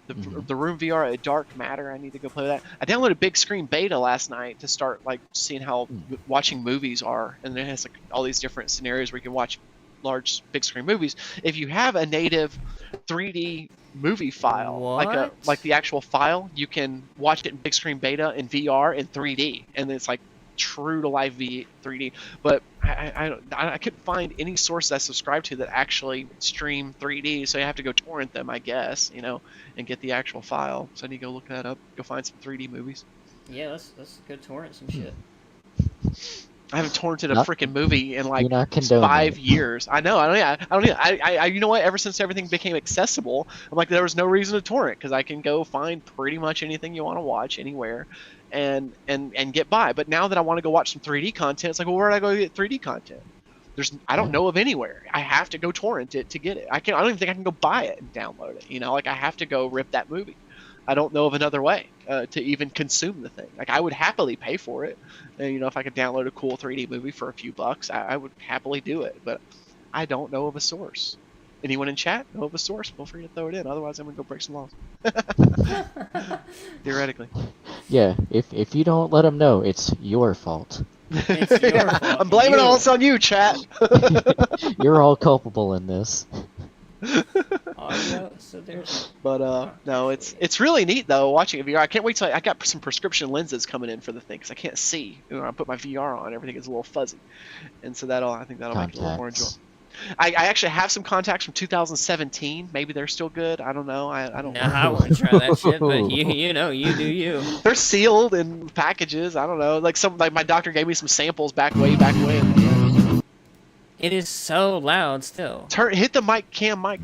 B: The Room VR, a Dark Matter. I need to go play that. I downloaded Big Screen Beta last night to start like seeing how watching movies are, and it has like all these different scenarios where you can watch large big screen movies. If you have a native 3D movie file,
A: What?
B: like the actual file, you can watch it in Big Screen Beta in VR in 3D, and it's like true to life 3D. But I couldn't find any source I subscribe to that actually stream 3D, so you have to go torrent them, I guess, and get the actual file. So I need to go look that up, go find some 3D movies.
A: Yeah, let's go torrent some shit.
B: I haven't torrented a
C: Not-
B: freaking movie in like
C: You're not condoning
B: 5
C: it.
B: years. I know. I don't. You know what? Ever since everything became accessible, I'm like, there was no reason to torrent because I can go find pretty much anything you want to watch anywhere, and get by. But now that I want to go watch some 3D content, it's like, well, where do I go get 3D content? I don't know of anywhere. I have to go torrent it to get it. I don't even think I can go buy it and download it. Like I have to go rip that movie. I don't know of another way to even consume the thing. Like I would happily pay for it, and if I could download a cool 3D movie for a few bucks, I would happily do it. But I don't know of a source. Anyone in chat know of a source? Feel free to throw it in. Otherwise, I'm gonna go break some laws. Theoretically.
C: Yeah, if you don't let them know, it's your fault.
A: It's your
B: Yeah,
A: fault.
B: I'm blaming
A: You.
B: all this on you, chat.
C: You're all culpable in this.
A: Audio. So there's.
B: But no, it's really neat though watching a VR. I can't wait till I got some prescription lenses coming in for the thing because I can't see. I put my VR on, everything is a little fuzzy, and so I think that'll make it a little more enjoyable.
C: Contacts.
B: I actually have some contacts from 2017. Maybe they're still good. I don't know. I don't
A: No,
B: know.
A: I wouldn't try that shit. But you know, you do you.
B: They're sealed in packages. I don't know. Like my doctor gave me some samples way back when.
A: It is so loud still.
B: Hit the mic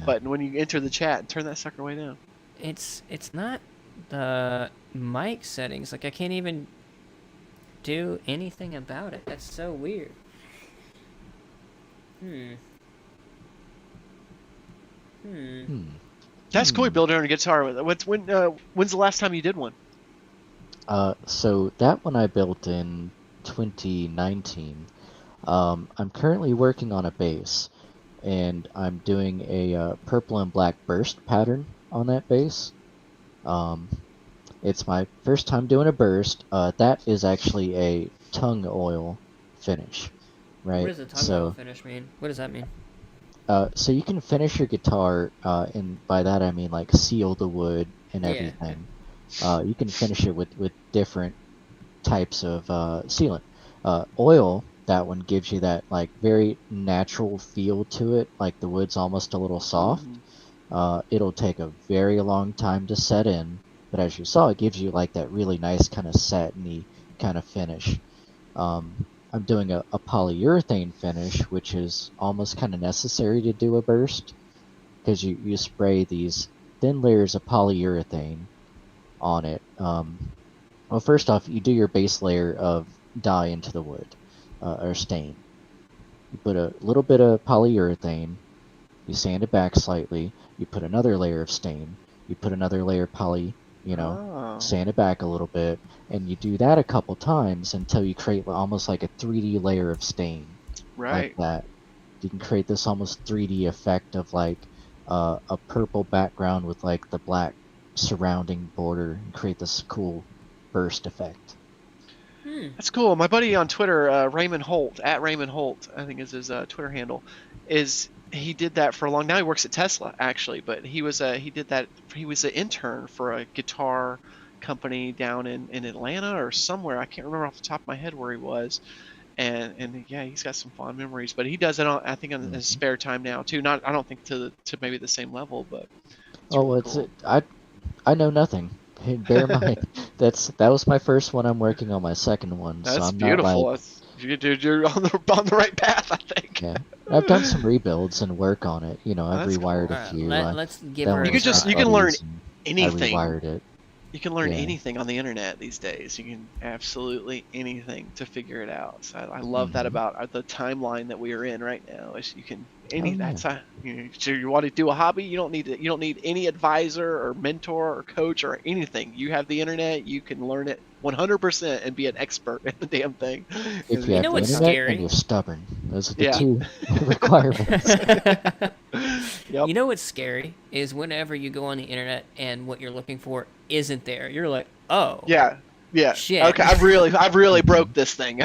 B: button when you enter the chat and turn that sucker way down.
A: It's not the mic settings. Like I can't even do anything about it. That's so weird.
B: That's cool. You build your own guitar. When's the last time you did one?
C: So that one I built in 2019. I'm currently working on a bass, and I'm doing a purple and black burst pattern on that bass. It's my first time doing a burst. That is actually a tongue oil finish, right?
A: What does a tongue oil finish mean? What does that mean?
C: So you can finish your guitar, and by that I mean like seal the wood and
A: Yeah.
C: everything. You can finish it with different types of sealant. Oil, that one gives you that like very natural feel to it, like the wood's almost a little soft. It'll take a very long time to set in, but as you saw, it gives you like that really nice kind of satiny kind of finish. I'm doing a polyurethane finish, which is almost kind of necessary to do a burst, because you spray these thin layers of polyurethane on it. Well, first off, you do your base layer of dye into the wood, or stain. You put a little bit of polyurethane, you sand it back slightly, you put another layer of stain, you put another layer of poly, sand it back a little bit, and you do that a couple times until you create almost like a 3D layer of stain.
B: Right.
C: Like that. You can create this almost 3D effect of like a purple background with like the black surrounding border, and create this cool burst effect.
B: That's cool. My buddy on Twitter, Raymond Holt, at Raymond Holt, I think is his Twitter handle, he did that for a long. Now he works at Tesla actually, but he was an intern for a guitar company down in Atlanta or somewhere. I can't remember off the top of my head where he was, and yeah, he's got some fond memories. But he does it on, I think, on his spare time now too. Not, I don't think to maybe the same level, but it's
C: Oh,
B: really
C: it's
B: cool.
C: I know nothing. Hey, bear in mind, that was my first one. I'm working on my second one, so
B: That's
C: I'm not like
B: beautiful. You're on the right path, I think.
C: yeah. I've done some rebuilds and work on it. You know, I've
B: That's
C: rewired
B: cool.
C: a few.
A: Let's give
C: That
A: her.
C: one
B: You could
C: was
B: just
C: my
B: you can learn
C: buddy's, and I
B: anything.
C: rewired it.
B: You can learn
C: Yeah.
B: anything on the internet these days. You can absolutely anything to figure it out. So I love that about the timeline that we are in right now. Is you can
C: yeah.
B: so you want to do a hobby, you don't need any advisor or mentor or coach or anything. You have the internet, you can learn it 100% and be an expert in the damn thing.
C: If you
A: You
C: have
A: know
C: the
A: what's
C: internet
A: scary?
C: and you're stubborn, those are the
B: Yeah.
C: two requirements.
B: Yep.
A: You know what's scary is whenever you go on the internet and what you're looking for isn't there. You're like, oh.
B: Yeah. Yeah.
A: Shit.
B: Okay, I've really broke this thing.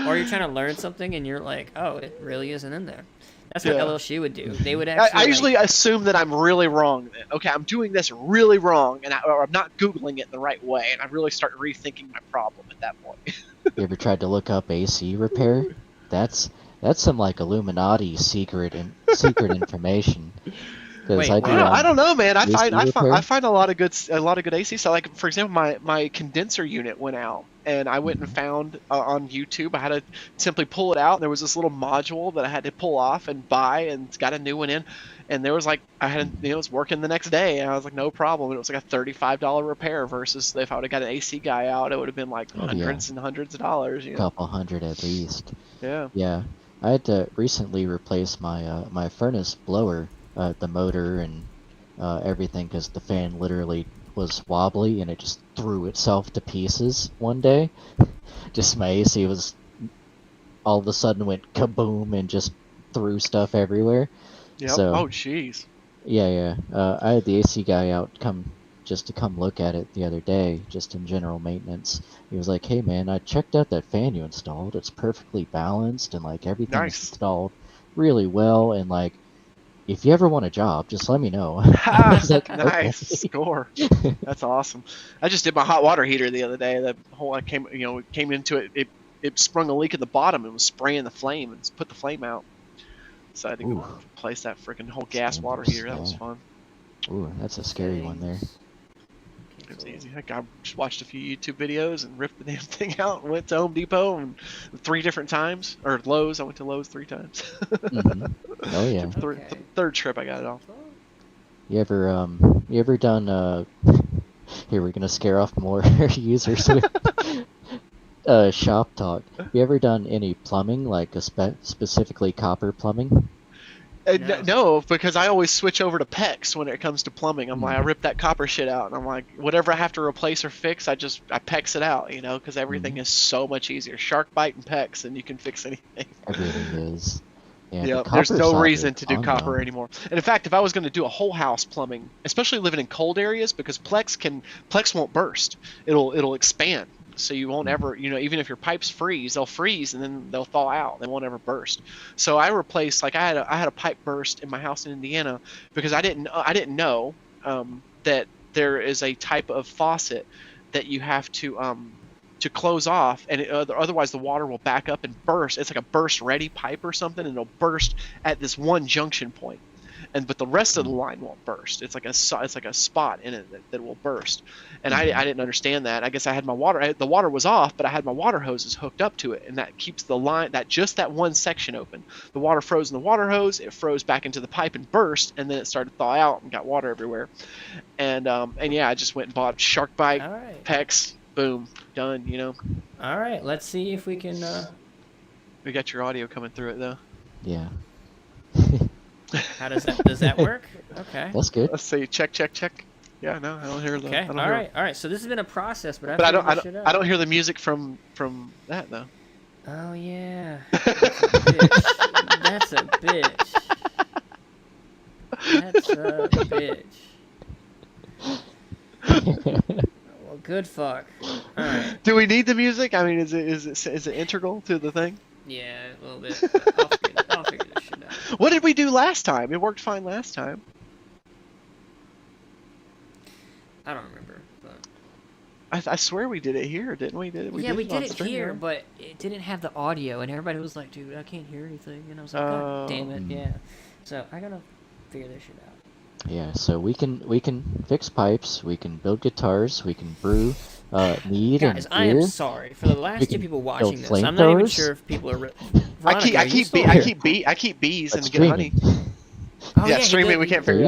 A: Or you're trying to learn something and you're like, oh, it really isn't in there. That's what
B: Yeah.
A: LSU would do. They would
B: I
A: actually.
B: usually assume that I'm really wrong. Okay, I'm doing this really wrong, or I'm not Googling it the right way, and I really start rethinking my problem at that point.
C: You ever tried to look up AC repair? That's some like Illuminati secret information. Because
A: Wait,
C: I
A: what?
C: do.
B: I don't know, man. I
C: AC
B: find
C: repair?
B: a lot of good AC stuff. Like for example, my condenser unit went out, and I went and found on YouTube. I had to simply pull it out. And there was this little module that I had to pull off and buy, and got a new one in. And there was like it was working the next day, and I was like, no problem. And it was like a $35 repair versus if I would have got an AC guy out, it would have been like hundreds and hundreds of dollars. You know?
C: Couple hundred at least.
B: Yeah.
C: Yeah, I had to recently replace my my furnace blower, the motor and everything, because the fan literally was wobbly and it just threw itself to pieces one day. Just my AC was all of a sudden went kaboom and just threw stuff everywhere.
B: Yep.
C: So
B: Oh, jeez.
C: yeah. I had the AC guy out to come look at it the other day, just in general maintenance. He was like, "Hey man, I checked out that fan you installed. It's perfectly balanced and like everything's
B: Nice.
C: installed really well. And like, if you ever want a job, just let me know." I was like,
B: Nice
C: "Okay."
B: score. That's awesome. I just did my hot water heater the other day. I came into it. It sprung a leak at the bottom and was spraying the flame and put the flame out. So I had to go
C: Ooh.
B: replace that freaking whole gas water heater. That was fun.
C: Ooh, that's a scary one there.
B: It was easy. Heck, I just watched a few YouTube videos and ripped the damn thing out and went to Home Depot and 3 different times, or Lowe's. I went to Lowe's 3 times.
C: Oh yeah.
A: Okay.
B: Third trip I got it off.
C: You ever done here we're gonna scare off more users with shop talk. You ever done any plumbing, like specifically copper plumbing?
A: No.
B: No, because I always switch over to PEX when it comes to plumbing. I'm like, I rip that copper shit out, and I'm like, whatever I have to replace or fix, I PEX it out, because everything is so much easier. Shark bite and PEX, and you can fix anything.
C: Everything is. Yeah,
B: Yeah,
C: the
B: there's
C: copper
B: no
C: side
B: reason
C: is
B: to do
C: fun,
B: copper
C: though.
B: anymore. And in fact, if I was going to do a whole house plumbing, especially living in cold areas, because Plex won't burst. It'll expand. So you won't ever, even if your pipes freeze, they'll freeze and then they'll thaw out. They won't ever burst. So I replaced, like I had a pipe burst in my house in Indiana because I didn't know that there is a type of faucet that you have to close off, and otherwise the water will back up and burst. It's like a burst ready pipe or something, and it'll burst at this one junction point. But the rest of the line won't burst. It's like a spot in it that will burst. And I didn't understand that. I guess I had the water was off, but I had my water hoses hooked up to it, and that keeps the line, that one section open. The water froze in the water hose, it froze back into the pipe and burst, and then it started to thaw out and got water everywhere. And yeah, I just went and bought Shark Bite,
A: All right.
B: PEX, boom, done.
A: All right. Let's see if we can.
B: We got your audio coming through it though.
C: Yeah.
A: How does that work? Okay.
C: That's good.
B: Let's see, check. Yeah, no, I don't hear the.
A: Okay.
B: I don't
A: All
B: hear,
A: right. All right. So this has been a process, but
B: But
A: I
B: don't hear the music from that though.
A: Oh yeah. That's a bitch. That's a bitch. Well, good fuck. All right.
B: Do we need the music? I mean, is it integral to the thing?
A: Yeah, a little bit. But I'll figure this shit out.
B: What did we do last time? It worked fine last time.
A: I don't remember, but
B: I swear we did it here, didn't we?
A: Yeah, we
B: on
A: did it
B: stream,
A: here,
B: right?
A: but it didn't have the audio, and everybody was like, "Dude, I can't hear anything," and I was like, "God damn it,
C: Oh.
A: yeah." So I gotta figure this shit out.
C: Yeah, so we can fix pipes, we can build guitars, we can brew mead
A: Guys,
C: and
A: I am
C: beer.
A: sorry for the last two
C: can
A: people
C: build
A: watching this. I'm not even
C: flamethrowers.
A: sure if people are.
B: I keep
A: Veronica,
B: I
A: are you
B: keep
A: still
B: bee,
A: here?
B: I keep bees
C: But
B: and get honey.
C: streaming.
A: Oh,
B: Yeah,
A: he
B: streaming.
A: did-
B: We can't figure it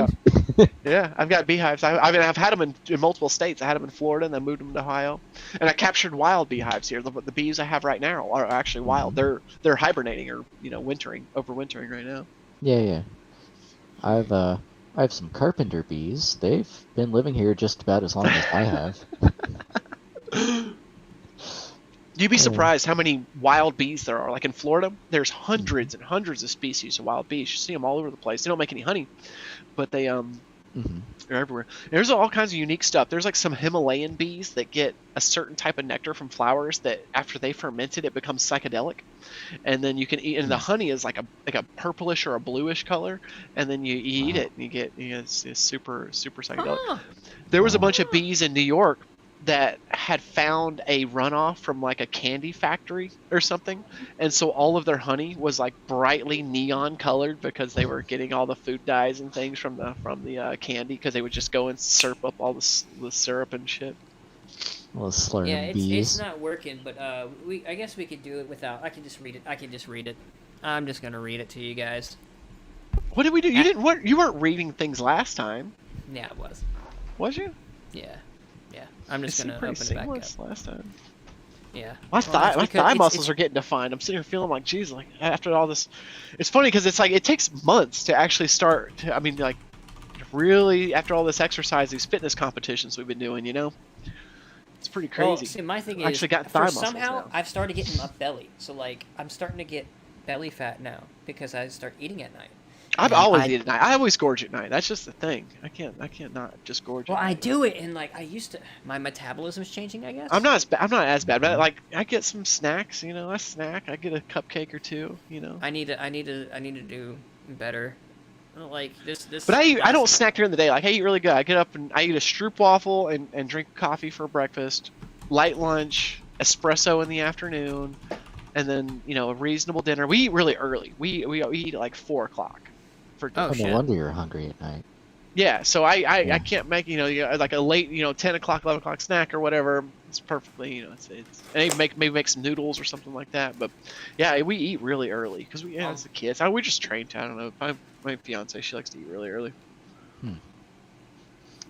B: out. Yeah, I've got beehives. I mean, I've had them in multiple states. I had them in Florida, and then moved them to Ohio. And I captured wild beehives here. The bees I have right now are actually wild.
C: Mhm.
B: They're hibernating or overwintering right now.
C: Yeah. I have some carpenter bees. They've been living here just about as long as I have.
B: You'd be
C: Yeah.
B: surprised how many wild bees there are. Like in Florida, there's hundreds and hundreds of species of wild bees. You see them all over the place. They don't make any honey, but
C: Hmm.
B: they're everywhere. There's all kinds of unique stuff. There's like some Himalayan bees that get a certain type of nectar from flowers that after they ferment it, it becomes psychedelic, and then you can eat. And the honey is like a purplish or a bluish color, and then you eat
C: Wow.
B: it, and it's super psychedelic.
A: Huh.
B: There was a
C: Wow.
B: bunch of bees in New York that had found a runoff from like a candy factory or something, and so all of their honey was like brightly neon colored because they were getting all the food dyes and things from the candy, because they would just go and syrup up all the syrup and shit.
C: Little slurring
A: Yeah, it's
C: bees.
A: not working, but I guess we could do it without. I can just read it. I'm just gonna read it to you guys.
B: What did we do? You weren't reading things last time,
A: Yeah, it was.
B: was you?
A: Yeah. I'm
B: It
A: just
B: seemed
A: gonna
B: pretty
A: open it back up.
B: seamless last time.
A: Yeah.
B: My
A: Well, that's because
B: thigh
A: it's-
B: muscles are getting defined. I'm sitting here feeling like, geez, like after all this, it's funny because it's like it takes months to actually start. I mean, like really after all this exercise, these fitness competitions we've been doing, it's pretty
A: Well,
B: crazy.
A: see, my thing
B: I
A: is,
B: actually got thigh
A: for
B: muscles
A: somehow
B: now.
A: I've started getting a belly. So like, I'm starting to get belly fat now because I start eating at night.
B: I've
A: and
B: always
A: I-
B: eaten at night. I always gorge at night. That's just the thing. I can't not just gorge.
A: Well,
B: at
A: I
B: night.
A: do it, and like I used to. My metabolism's changing, I guess.
B: I'm not as bad, but like I get some snacks. I snack. I get a cupcake or two.
A: I need to do better. Like this.
B: But I
A: last-
B: don't snack during the day. Like I eat really good. I get up and I eat a stroopwafel and drink coffee for breakfast, light lunch, espresso in the afternoon, and then a reasonable dinner. We eat really early. We eat at like 4 o'clock for dinner.
A: Oh,
C: Oh,
A: shit.
C: no wonder you're hungry at night.
B: Yeah, so I
C: Yeah.
B: can't make like a late 10 o'clock 11 o'clock snack or whatever. It's perfectly it's and maybe make some noodles or something like that. But yeah, we eat really early because as a kids we just trained. I don't know. My fiance, she likes to eat really early.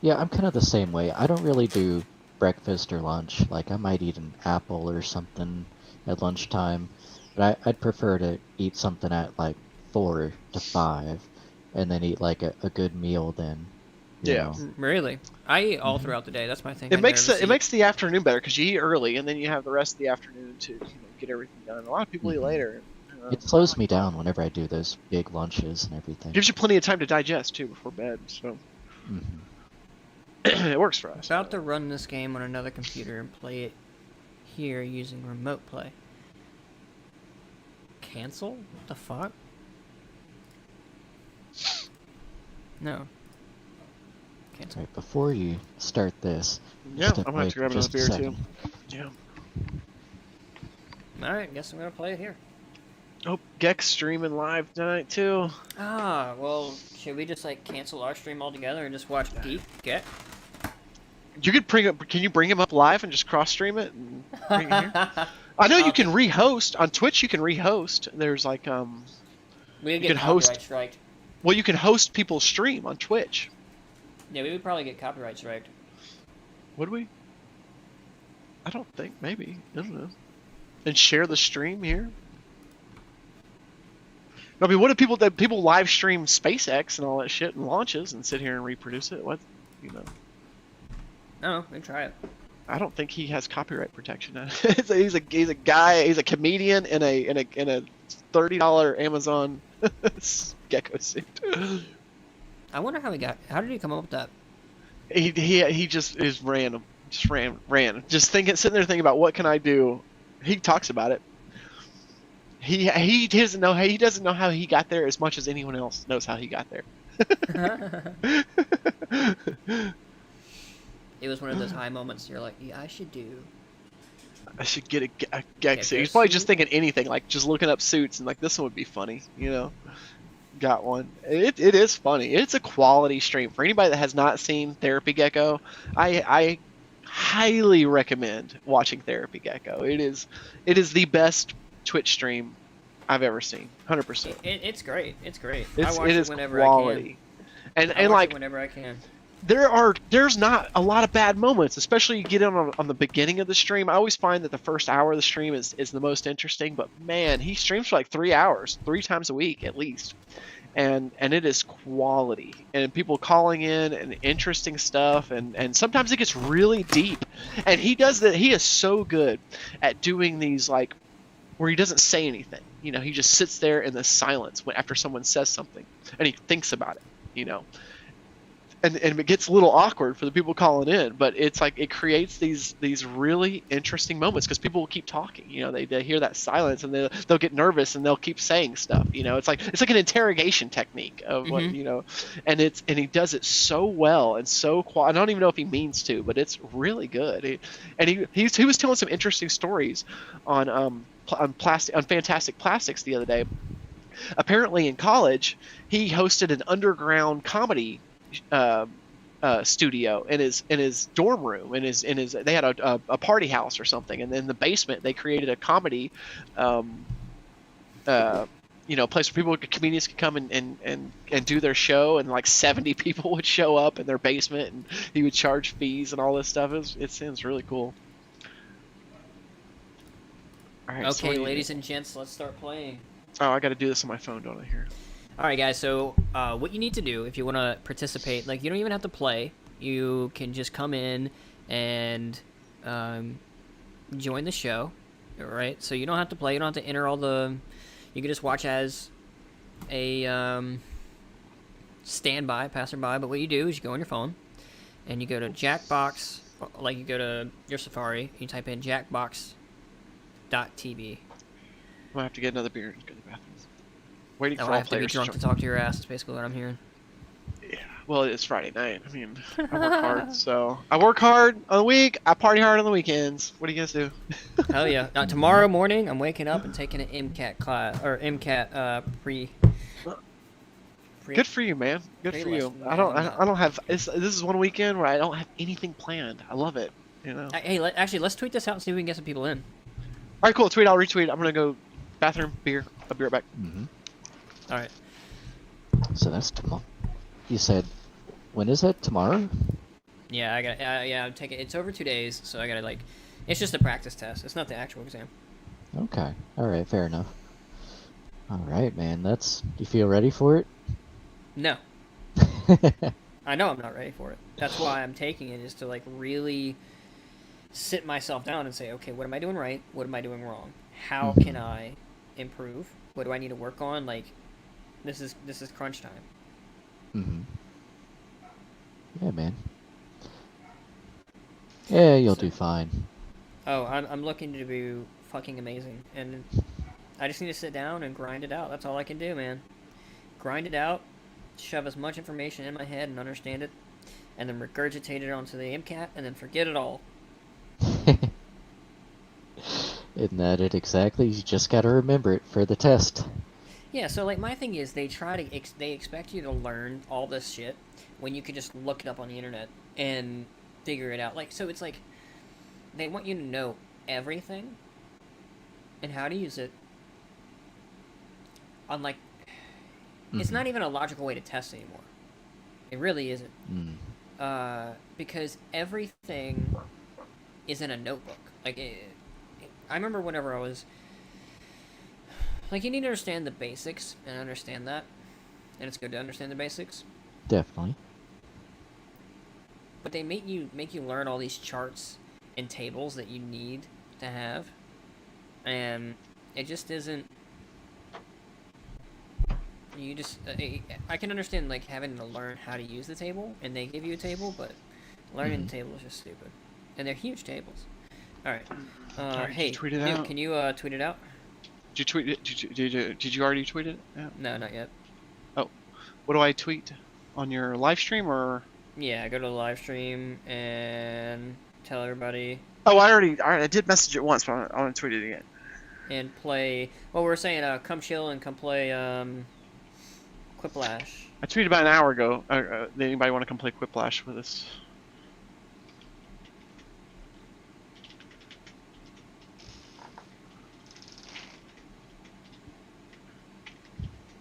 C: Yeah, I'm kind of the same way. I don't really do breakfast or lunch. Like, I might eat an apple or something at lunchtime, but I'd prefer to eat something at like 4 to 5, and then eat like a good meal then. you
B: Yeah.
C: know.
A: Really, I eat all
C: Mhm.
A: throughout the day. That's my thing.
B: It
A: I
B: makes
A: never
B: it makes the afternoon better because you eat early and then you have the rest of the afternoon to get everything done. A lot of people eat
C: Mhm.
B: later.
C: It slows me down whenever I do those big lunches and everything.
B: Gives you plenty of time to digest too before bed, so
C: Mhm.
B: it works for us.
A: About to run this game on another computer and play it here using remote play. Cancel? What the fuck? No. Cancel.
C: Right, before you start this,
B: Yeah,
C: just
B: I'm gonna have
C: wait
B: to grab
C: for
B: another
C: just a
B: beer too.
C: second.
B: Yeah.
A: Alright, guess I'm gonna play it here.
B: Oh, Gex streaming live tonight too.
A: Ah, well, should we just like cancel our stream altogether and just watch Geek get?
B: You could Can you bring him up live and just cross stream it? And bring it here? I know you can rehost on Twitch. You can rehost. There's like
A: We
B: You
A: get
B: can host-
A: copyright striked.
B: well, you can host people's stream on Twitch.
A: Yeah, we would probably get copyright striked.
B: Would we? I don't think. Maybe. I don't know. And share the stream here. I mean, what if people live stream SpaceX and all that shit and launches and sit here and reproduce it? What,
A: No, we try it.
B: I don't think he has copyright protection. he's a guy. He's a comedian in a $30 Amazon gecko suit.
A: I wonder how how did he come up with that?
B: He just is random. Just ran. Just sitting there thinking about what can I do. He talks about it. He doesn't know how he got there as much as anyone else knows how he got there.
A: it was one of those high moments. You're like, yeah, I should do.
B: I should get a gag suit.
A: a
B: He's probably
A: suit.
B: just thinking anything, like just looking up suits and like this one would be funny, Got one. It is funny. It's a quality stream for anybody that has not seen Therapy Gecko. I highly recommend watching Therapy Gecko. It is the best Twitch stream I've ever seen. 100%.
A: It's great. It's great.
B: It's,
A: I watch
B: it is
A: whenever
B: quality.
A: I can. I
B: And
A: watch
B: like
A: it whenever I can.
B: there's not a lot of bad moments, especially you get in on the beginning of the stream. I always find that the first hour of the stream is the most interesting, but man, he streams for like 3 hours, 3 times a week at least. And it is quality, and people calling in and interesting stuff, and sometimes it gets really deep. And he does that. He is so good at doing these, like, where he doesn't say anything. He just sits there in the silence after someone says something, and he thinks about it. And it gets a little awkward for the people calling in, but it's like it creates these really interesting moments because people will keep talking. They hear that silence and they'll get nervous and they'll keep saying stuff. It's like an interrogation technique of what and he does it so well and so I don't even know if he means to, but it's really good. He was telling some interesting stories on Fantastic Plastics the other day. Apparently in college he hosted an underground comedy studio in his dorm room, in his they had a party house or something, and in the basement they created a comedy place where comedians could come and do their show, and like 70 people would show up in their basement, and he would charge fees and all this stuff. It seems really cool. All right,
A: Okay, ladies and gents, let's start playing.
B: Oh, I got to do this on my phone, don't I? Here.
A: All right, guys. So, what you need to do if you want to participate, like, you don't even have to play. You can just come in and join the show, all right? So you don't have to play. You don't have to enter all the. You can just watch as a standby, passerby. But what you do is you go on your phone, and you go to Jackbox, like you go to your Safari. You type in Jackbox.tv.
B: I'm gonna have to get another beer and go to the bathroom. Waiting
A: Oh,
B: for
A: I
B: all
A: have to be
B: players
A: drunk to talk to your ass. Is basically what I'm hearing.
B: Yeah. Well, it's Friday night. I mean, I work hard, so I work hard on the week. I party hard on the weekends. What do you guys do?
A: Hell yeah! Now, tomorrow morning, I'm waking up and taking an MCAT class or MCAT pre.
B: Good for you, man. Good for you. I don't have. This is one weekend where I don't have anything planned. I love it.
A: Hey, actually, let's tweet this out and see if we can get some people in.
B: All right, cool. Tweet. I'll retweet. I'm gonna go bathroom, beer. I'll be right back.
C: Mm-hmm.
A: All right.
C: So that's tomorrow. You said, when is it? Tomorrow?
A: Yeah, I got. Yeah, I'm taking. It's over 2 days, so I gotta It's just a practice test. It's not the actual exam.
C: Okay. All right. Fair enough. All right, man. You feel ready for it?
A: No. I know I'm not ready for it. That's why I'm taking it, is to really sit myself down and say, okay, what am I doing right? What am I doing wrong? How can I improve? What do I need to work on? This is crunch time.
C: Mm-hmm. Yeah, man. Yeah, you'll do fine.
A: Oh, I'm looking to be fucking amazing, and I just need to sit down and grind it out. That's all I can do, man. Grind it out, shove as much information in my head and understand it, and then regurgitate it onto the MCAT, and then forget it all.
C: Isn't that it exactly? You just gotta remember it for the test.
A: Yeah, so my thing is they they expect you to learn all this shit when you could just look it up on the internet and figure it out. So it's they want you to know everything and how to use it. It's not even a logical way to test anymore. It really isn't. Because everything is in a notebook. I remember whenever I was you need to understand the basics, and understand that, and it's good to understand the basics.
C: Definitely.
A: But they make you learn all these charts and tables that you need to have, and it just isn't. You just I can understand having to learn how to use the table, and they give you a table, but learning the table is just stupid, and they're huge tables. All right. Hey,
B: tweet it
A: Newt,
B: out?
A: can you tweet it out?
B: Did you tweet it? Did you already tweet it? Yeah.
A: No, not yet.
B: Oh, what do I tweet on your live stream or?
A: Yeah, go to the live stream and tell everybody
B: Oh, I did message it once, but I want to tweet it again.
A: and play. Well, we're saying come chill and come play Quiplash.
B: I tweeted about an hour ago. Did anybody want to come play Quiplash with us?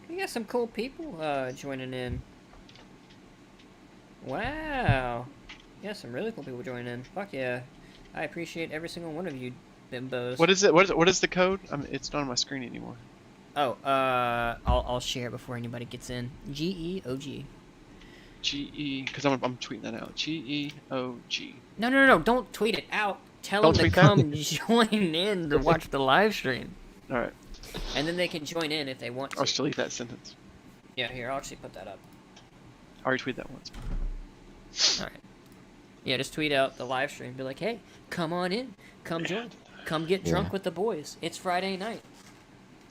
A: You got some cool people joining in. Wow. Yeah, some really cool people joining in. Fuck yeah. I appreciate every single one of you bimbos.
B: What is it? What is the code? It's not on my screen anymore.
A: Oh, I'll share it before anybody gets in. GEOG.
B: GE, because I'm tweeting that out. GEOG.
A: No, don't tweet it out. Tell
B: Don't
A: them to
B: tweet that?
A: come join in to watch the live stream.
B: All right.
A: And then they can join in if they want to.
B: I'll just delete that sentence.
A: Yeah, here, I'll actually put that up.
B: I already tweeted that once.
A: Alright. Yeah, just tweet out the live stream. Be like, hey, come on in. Come join. Come get drunk
C: Yeah.
A: with the boys. It's Friday night.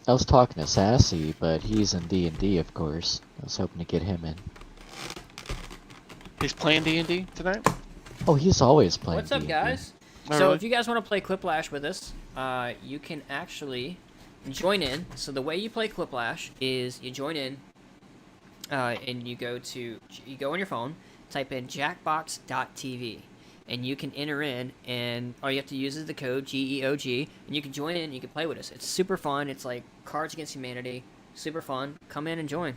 C: I was talking to Sassy, but he's in D&D, of course. I was hoping to get him in.
B: He's playing D&D tonight?
C: Oh, he's always playing
A: What's up,
C: D&D.
A: guys?
B: Oh,
A: So
B: really?
A: if you guys want to play Quiplash with us, you can actually join in. So the way you play Quiplash is you join in, and you go on your phone, type in jackbox.tv, and you can enter in, and all you have to use is the code GEOG, and you can join in. You can play with us. It's super fun. It's like Cards Against Humanity. Super fun. Come in and join.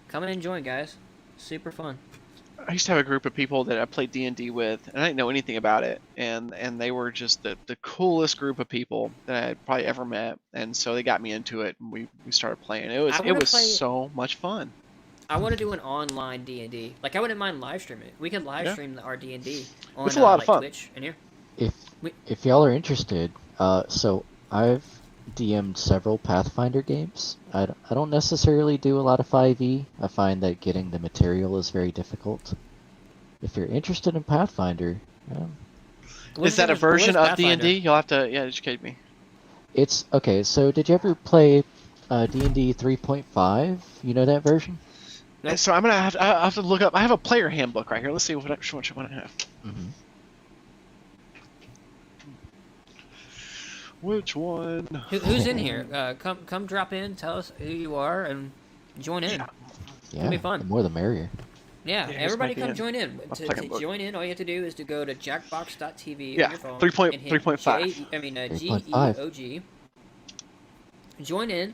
A: Come in and join, guys. Super fun.
B: I used to have a group of people that I played D&D with, and I didn't know anything about it, and they were just the coolest group of people that I had probably ever met, and so they got me into it, and we started playing. It was
A: I wanna play-
B: so much fun.
A: I want to do an online D&D. Like, I wouldn't mind live streaming it. We could live
B: Yeah.
A: stream our D&D on
B: It's a lot of
A: like
B: fun.
A: Twitch and here.
C: If y'all are interested, so I've DM'd several Pathfinder games. I don't necessarily do a lot of 5e. I find that getting the material is very difficult. If you're interested in Pathfinder,
B: Is that a version of D&D? You'll have to educate me.
C: it's okay. So did you ever play D&D 3.5? You know that version?
A: Nope.
B: So I have to look up. I have a player handbook right here. Let's see which one I have.
C: Mm-hmm.
B: Which one?
A: Who's in here? Come drop in. Tell us who you are and join in.
C: Yeah,
A: be fun.
C: the more the merrier.
A: Yeah,
B: here's
A: everybody
B: my
A: come
B: DM.
A: join in.
B: My
A: To
B: second book.
A: join in, all you have to do is to go to jackbox.tv
B: Yeah,
A: on your phone.
B: 3.5.
A: and hit
C: 3.5.
A: GEOG. Join in.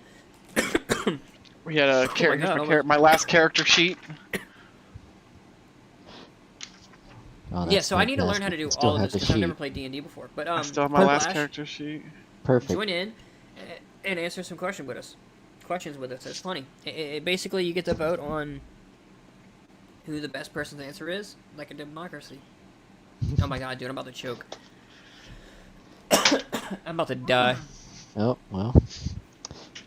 B: We had a character.
A: God,
B: Here's my last character sheet.
C: Oh,
A: Yeah,
C: that's
A: so I need to learn how to
C: fantastic.
A: do
C: You still
A: all of
C: have
A: this
C: the
A: because I've never
C: sheet.
A: played D&D before. But
B: I still have my last
A: Quiplash,
B: character sheet.
C: Perfect.
A: Join in and answer some questions with us. It's funny. Basically, you get to vote on who the best person's answer is, like a democracy. Oh my god, dude, I'm about to choke. I'm about to die.
C: Oh well,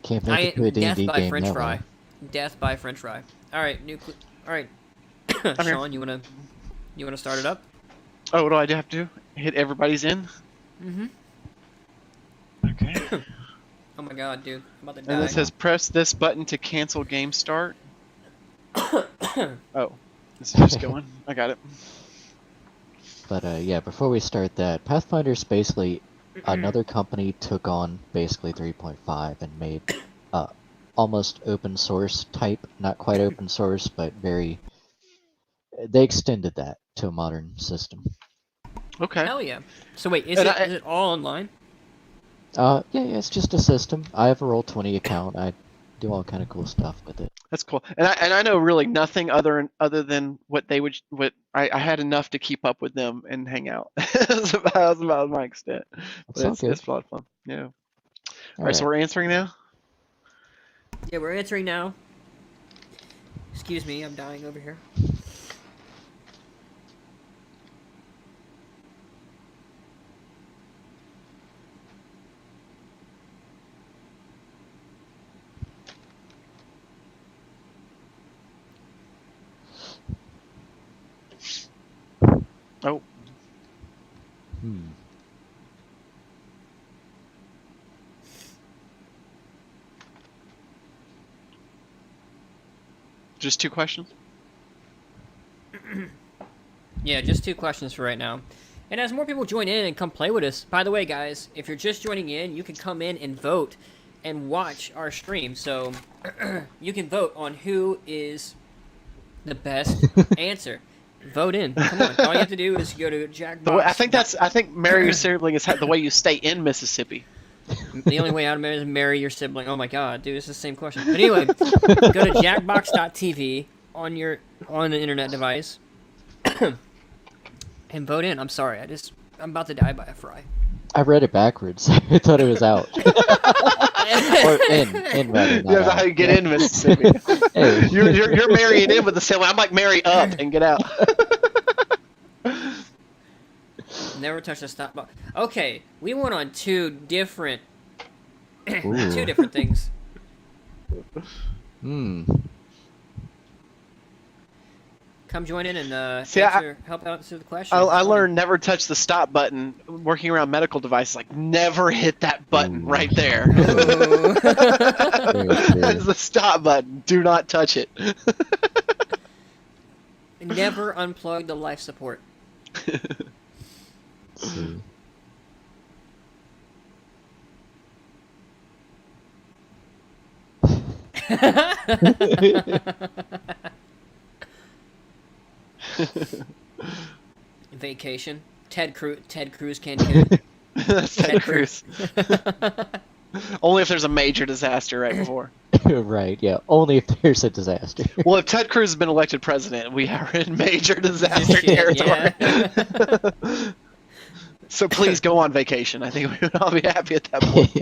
C: can't make it to a
A: Death
C: D&D
A: by
C: game
A: French
C: that
A: fry.
C: way.
A: Death by French fry. All right, all right.
B: here.
A: Sean, you wanna start it up?
B: Oh, what do I have to do? Hit everybody's in.
A: Mm-hmm.
B: Okay.
A: Oh my god, dude, I'm about to die.
B: And it says press this button to cancel game start. Oh, this is just going. I got it.
C: But yeah, before we start that, Pathfinder's basically another company took on basically 3.5 and made almost open source type, not quite open source, but very. They extended that to a modern system.
B: Okay.
A: Hell yeah. So wait, is
B: And
A: is it all online?
C: Yeah, it's just a system. I have a Roll20 account. I do all kind of cool stuff with it.
B: That's cool. And I know really nothing other than what they would I had enough to keep up with them and hang out. That's about my extent. But
C: all good.
B: it's a lot of fun. Yeah. All right,
C: Alright.
B: so we're answering now.
A: Yeah, we're answering now. Excuse me, I'm dying over here.
B: Oh,
C: Hmm.
B: just two questions.
A: Yeah, just 2 questions for right now. And as more people join in and come play with us, by the way, guys, if you're just joining in, you can come in and vote and watch our stream. So you can vote on who is the best answer. Vote in. Come on. All you have to do is go to Jackbox.
B: I think marry your sibling is the way you stay in Mississippi.
A: The only way out of marriage is marry your sibling. Oh my god, dude, it's the same question. But anyway, go to jackbox.tv on the internet device and vote in. I'm sorry, I'm about to die by a fry.
C: I read it backwards. I thought it was out. Or in rather.
B: Yeah, that's how you get in Mississippi.
C: Hey.
B: You're marrying in with the sibling. I'm like marry up and get out.
A: Never touch the stop button. Okay, we went on 2 different
C: Ooh.
A: 2 different things. Come join in and help answer the question.
B: I learned never touch the stop button working around medical devices. Like, never hit that button right there. That's the stop button. Do not touch it.
A: Never unplug the life support.
C: Let's see.
A: Vacation. Ted Cruz Cancun.
B: That's Ted Cruz. Only if there's a major disaster right before.
C: Right, yeah. Only if there's a disaster.
B: Well, if Ted Cruz has been elected president, we are in major disaster
A: Shit,
B: territory.
A: yeah.
B: So please go on vacation. I think we would all be happy at that point.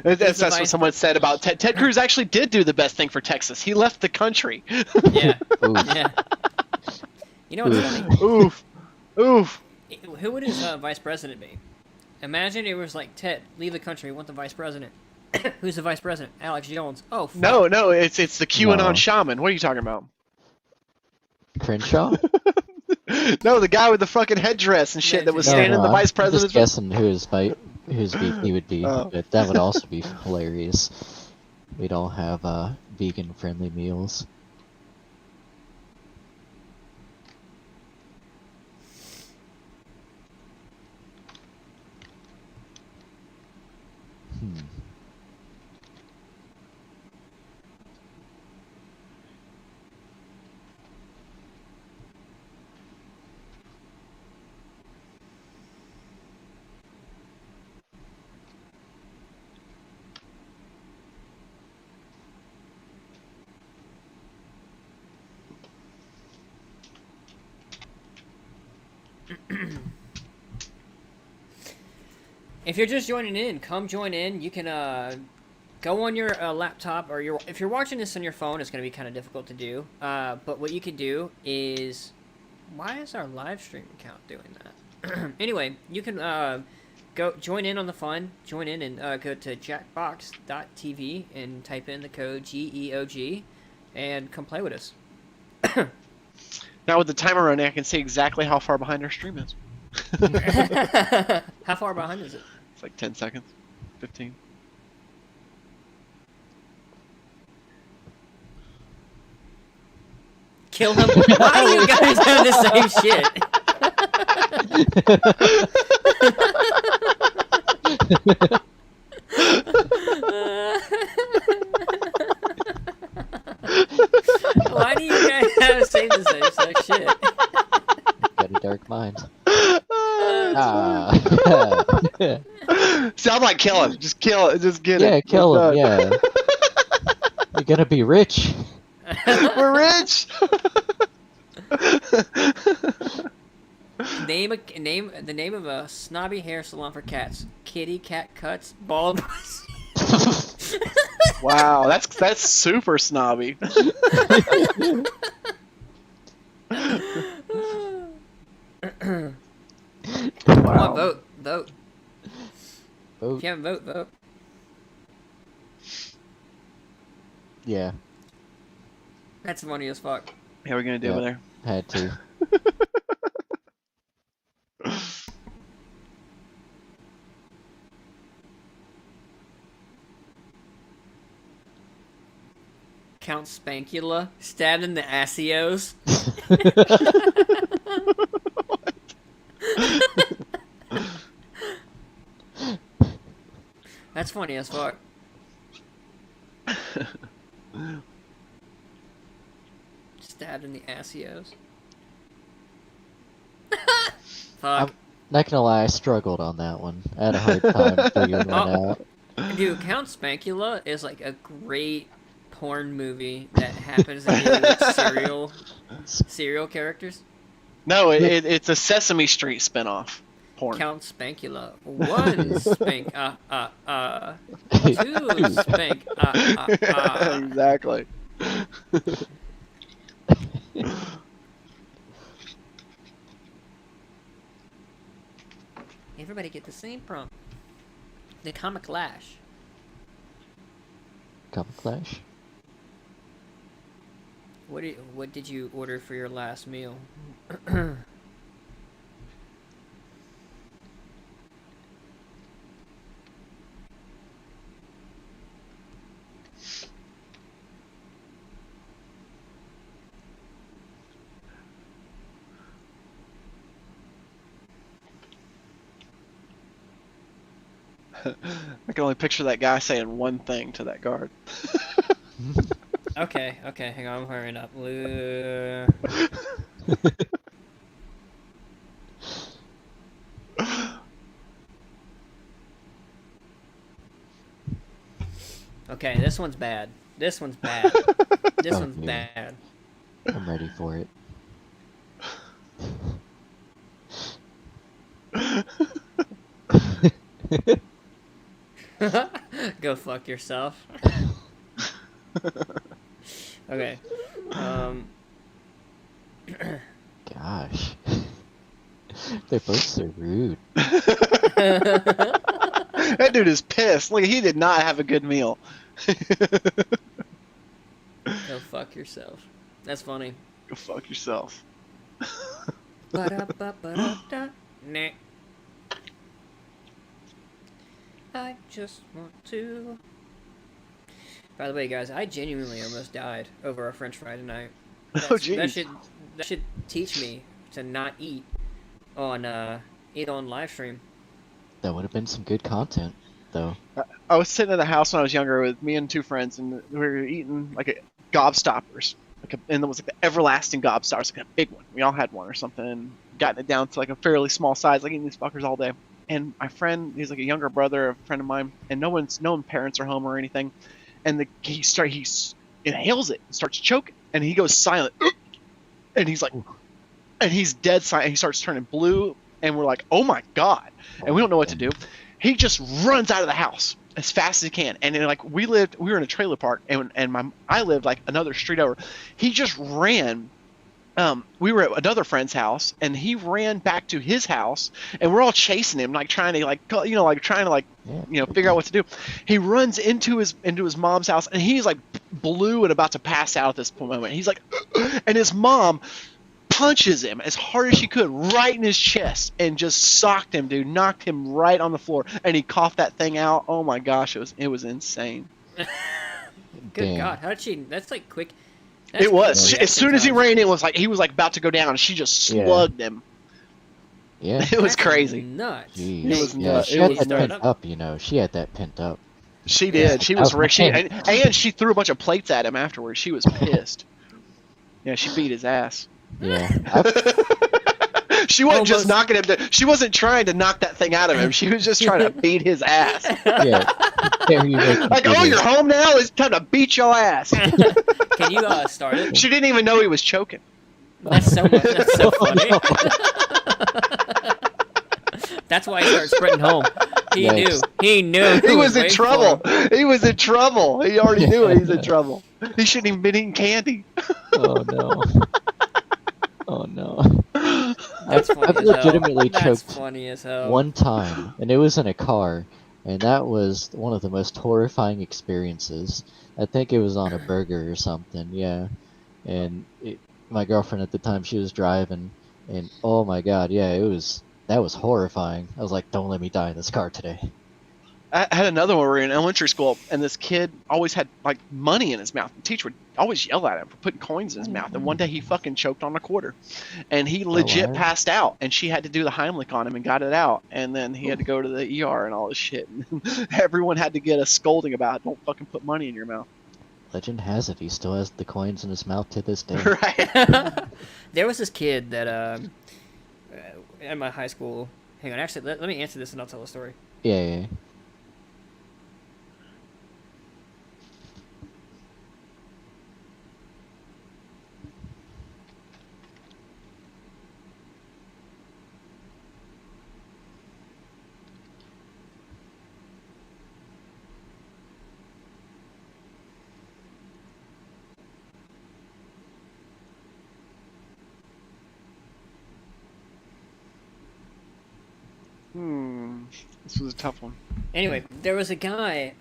B: That's what someone said about Ted. Ted Cruz actually did do the best thing for Texas. He left the country.
A: Yeah.
C: Oof.
A: Yeah. You know what's funny?
B: Oof. Oof.
A: Who would his vice president be? Imagine it was like, Ted, leave the country, we want the vice president. Who's the vice president? Alex Jones. Oh, fuck.
B: No, it's the QAnon
C: No.
B: shaman. What are you talking about?
C: Crenshaw?
B: No, the guy with the fucking headdress and shit that was
A: No,
B: standing in the vice
C: I'm just
B: president's.
C: guessing whose VP would be,
B: Oh.
C: but that would also be hilarious. We don't have vegan-friendly meals.
A: If you're just joining in, come join in. You can go on your laptop, or if you're watching this on your phone, it's going to be kind of difficult to do. But what you could do is, why is our live stream account doing that? Anyway, you can go join in on the fun. Join in and go to jackbox.tv and type in the code GEOG and come play with us.
B: Now with the timer running, I can see exactly how far behind our stream is.
A: How far behind is it?
B: It's like 10 seconds, 15.
A: Kill him. Why are you guys doing the same shit? Why do you guys have say the same shit?
C: Got a dark mind.
B: See, I'm like, kill him. Just kill it. Just get it.
C: Yeah, kill
B: We're
C: him, yeah. You're gonna be rich.
B: done. We're rich.
A: Name the name of a snobby hair salon for cats. Kitty Cat Cuts Bald.
B: Wow, that's super snobby.
A: Come on, vote.
C: Vote.
A: If you haven't vote.
C: Yeah,
A: That's funny as fuck.
B: How are we gonna do over there?
C: had to.
A: Count Spankula stabbed in the Asios. That's funny as fuck. Stabbed in the assios. Fuck.
C: I'm not gonna lie, I struggled on that one. I had a hard time figuring one out.
A: Dude, Count Spankula is like a great porn movie that happens to be with serial characters.
B: No, it's a Sesame Street spinoff porn.
A: Count Spankula. One spank, two spank,
B: Exactly.
A: Everybody get the same prompt. The Comic Lash.
C: Comic Clash?
A: What did you order for your last meal?
B: I can only picture that guy saying one thing to that guard.
A: Okay, hang on, I'm hurrying up. Okay, this one's bad. This one's bad. This
C: Oh,
A: one's
C: yeah.
A: bad.
C: I'm ready for it.
A: Go fuck yourself. Okay.
C: Gosh. They're both so rude.
B: That dude is pissed. Look, he did not have a good meal.
A: Go fuck yourself. That's funny.
B: Go fuck yourself.
A: Ba-da-ba-ba-da-da. Nah. I just want to. By the way, guys, I genuinely almost died over a French fry tonight.
B: Oh, jeez.
A: That should teach me to not eat on live stream.
C: That would have been some good content, though.
B: I was sitting in the house when I was younger with me and two friends, and we were eating like a gobstoppers, and it was like the everlasting gobstoppers, like a big one. We all had one or something, and gotten it down to like a fairly small size, like eating these fuckers all day. And my friend, he's like a younger brother, a friend of mine, and no one's parents are home or anything. And he inhales it and starts choking, and he goes silent, and he's like, and he's dead silent. And he starts turning blue, and we're like, oh my god, and we don't know what to do. He just runs out of the house as fast as he can, and then, like we were in a trailer park, and I lived like another street over. He just ran. We were at another friend's house, and he ran back to his house, and we're all chasing him, like trying to figure out what to do. He runs into his mom's house, and he's like blue and about to pass out at this moment. He's like, and his mom punches him as hard as she could right in his chest and just socked him, dude, knocked him right on the floor, and he coughed that thing out. Oh my gosh, it was insane.
A: Good
C: Damn.
A: God, how did she? That's like quick. That's
B: It was.
A: quick
B: As soon as he
A: reaction
B: ran in, he was like about to go down, and she just slugged him.
C: Yeah.
B: It was
A: That's
B: crazy.
A: Nuts.
C: Jeez.
B: It was
C: yeah,
B: nuts.
C: she
B: It
C: had
B: was
C: that
A: nuts.
C: pent up, you know. She had that pent up.
B: She did. She was
C: I was
B: and she threw a bunch of plates at him afterwards. She was pissed. Yeah, she beat his ass.
C: Yeah.
B: She wasn't just
A: Almost.
B: knocking him. She wasn't trying to knock that thing out of him. She was just trying to beat his ass.
C: Yeah. There you make
B: Like, oh, you're home now? It's time to beat your ass.
A: Can you start it?
B: She didn't even know he was choking.
A: That's so much. That's so funny. That's why he started sprinting home. He
C: Yikes.
A: knew. He knew.
B: He was in
A: waiting for
B: trouble.
A: him.
B: He was in trouble. He already knew he was in trouble. He shouldn't even been eating candy.
C: Oh no. Oh no.
A: That's funny
C: I've
A: as hell.
C: legitimately
A: That's
C: choked
A: funny as hell.
C: one time, and it was in a car, and that was one of the most horrifying experiences. I think it was on a burger or something, yeah. And my girlfriend at the time, she was driving, and oh my god, yeah, that was horrifying. I was like, don't let me die in this car today.
B: I had another one where we were in elementary school, and this kid always had like money in his mouth. The teacher would always yell at him for putting coins in his mouth. And one day he fucking choked on a quarter, and he legit
C: wow.
B: passed out. And she had to do the Heimlich on him and got it out. And then he had to go to the ER and all this shit. And everyone had to get a scolding about, don't fucking put money in your mouth.
C: Legend has it he still has the coins in his mouth to this day.
B: Right.
A: There was this kid that at my high school. Hang on, actually, let me answer this and I'll tell a story.
C: Yeah.
B: This was a tough one.
A: Anyway, there was a guy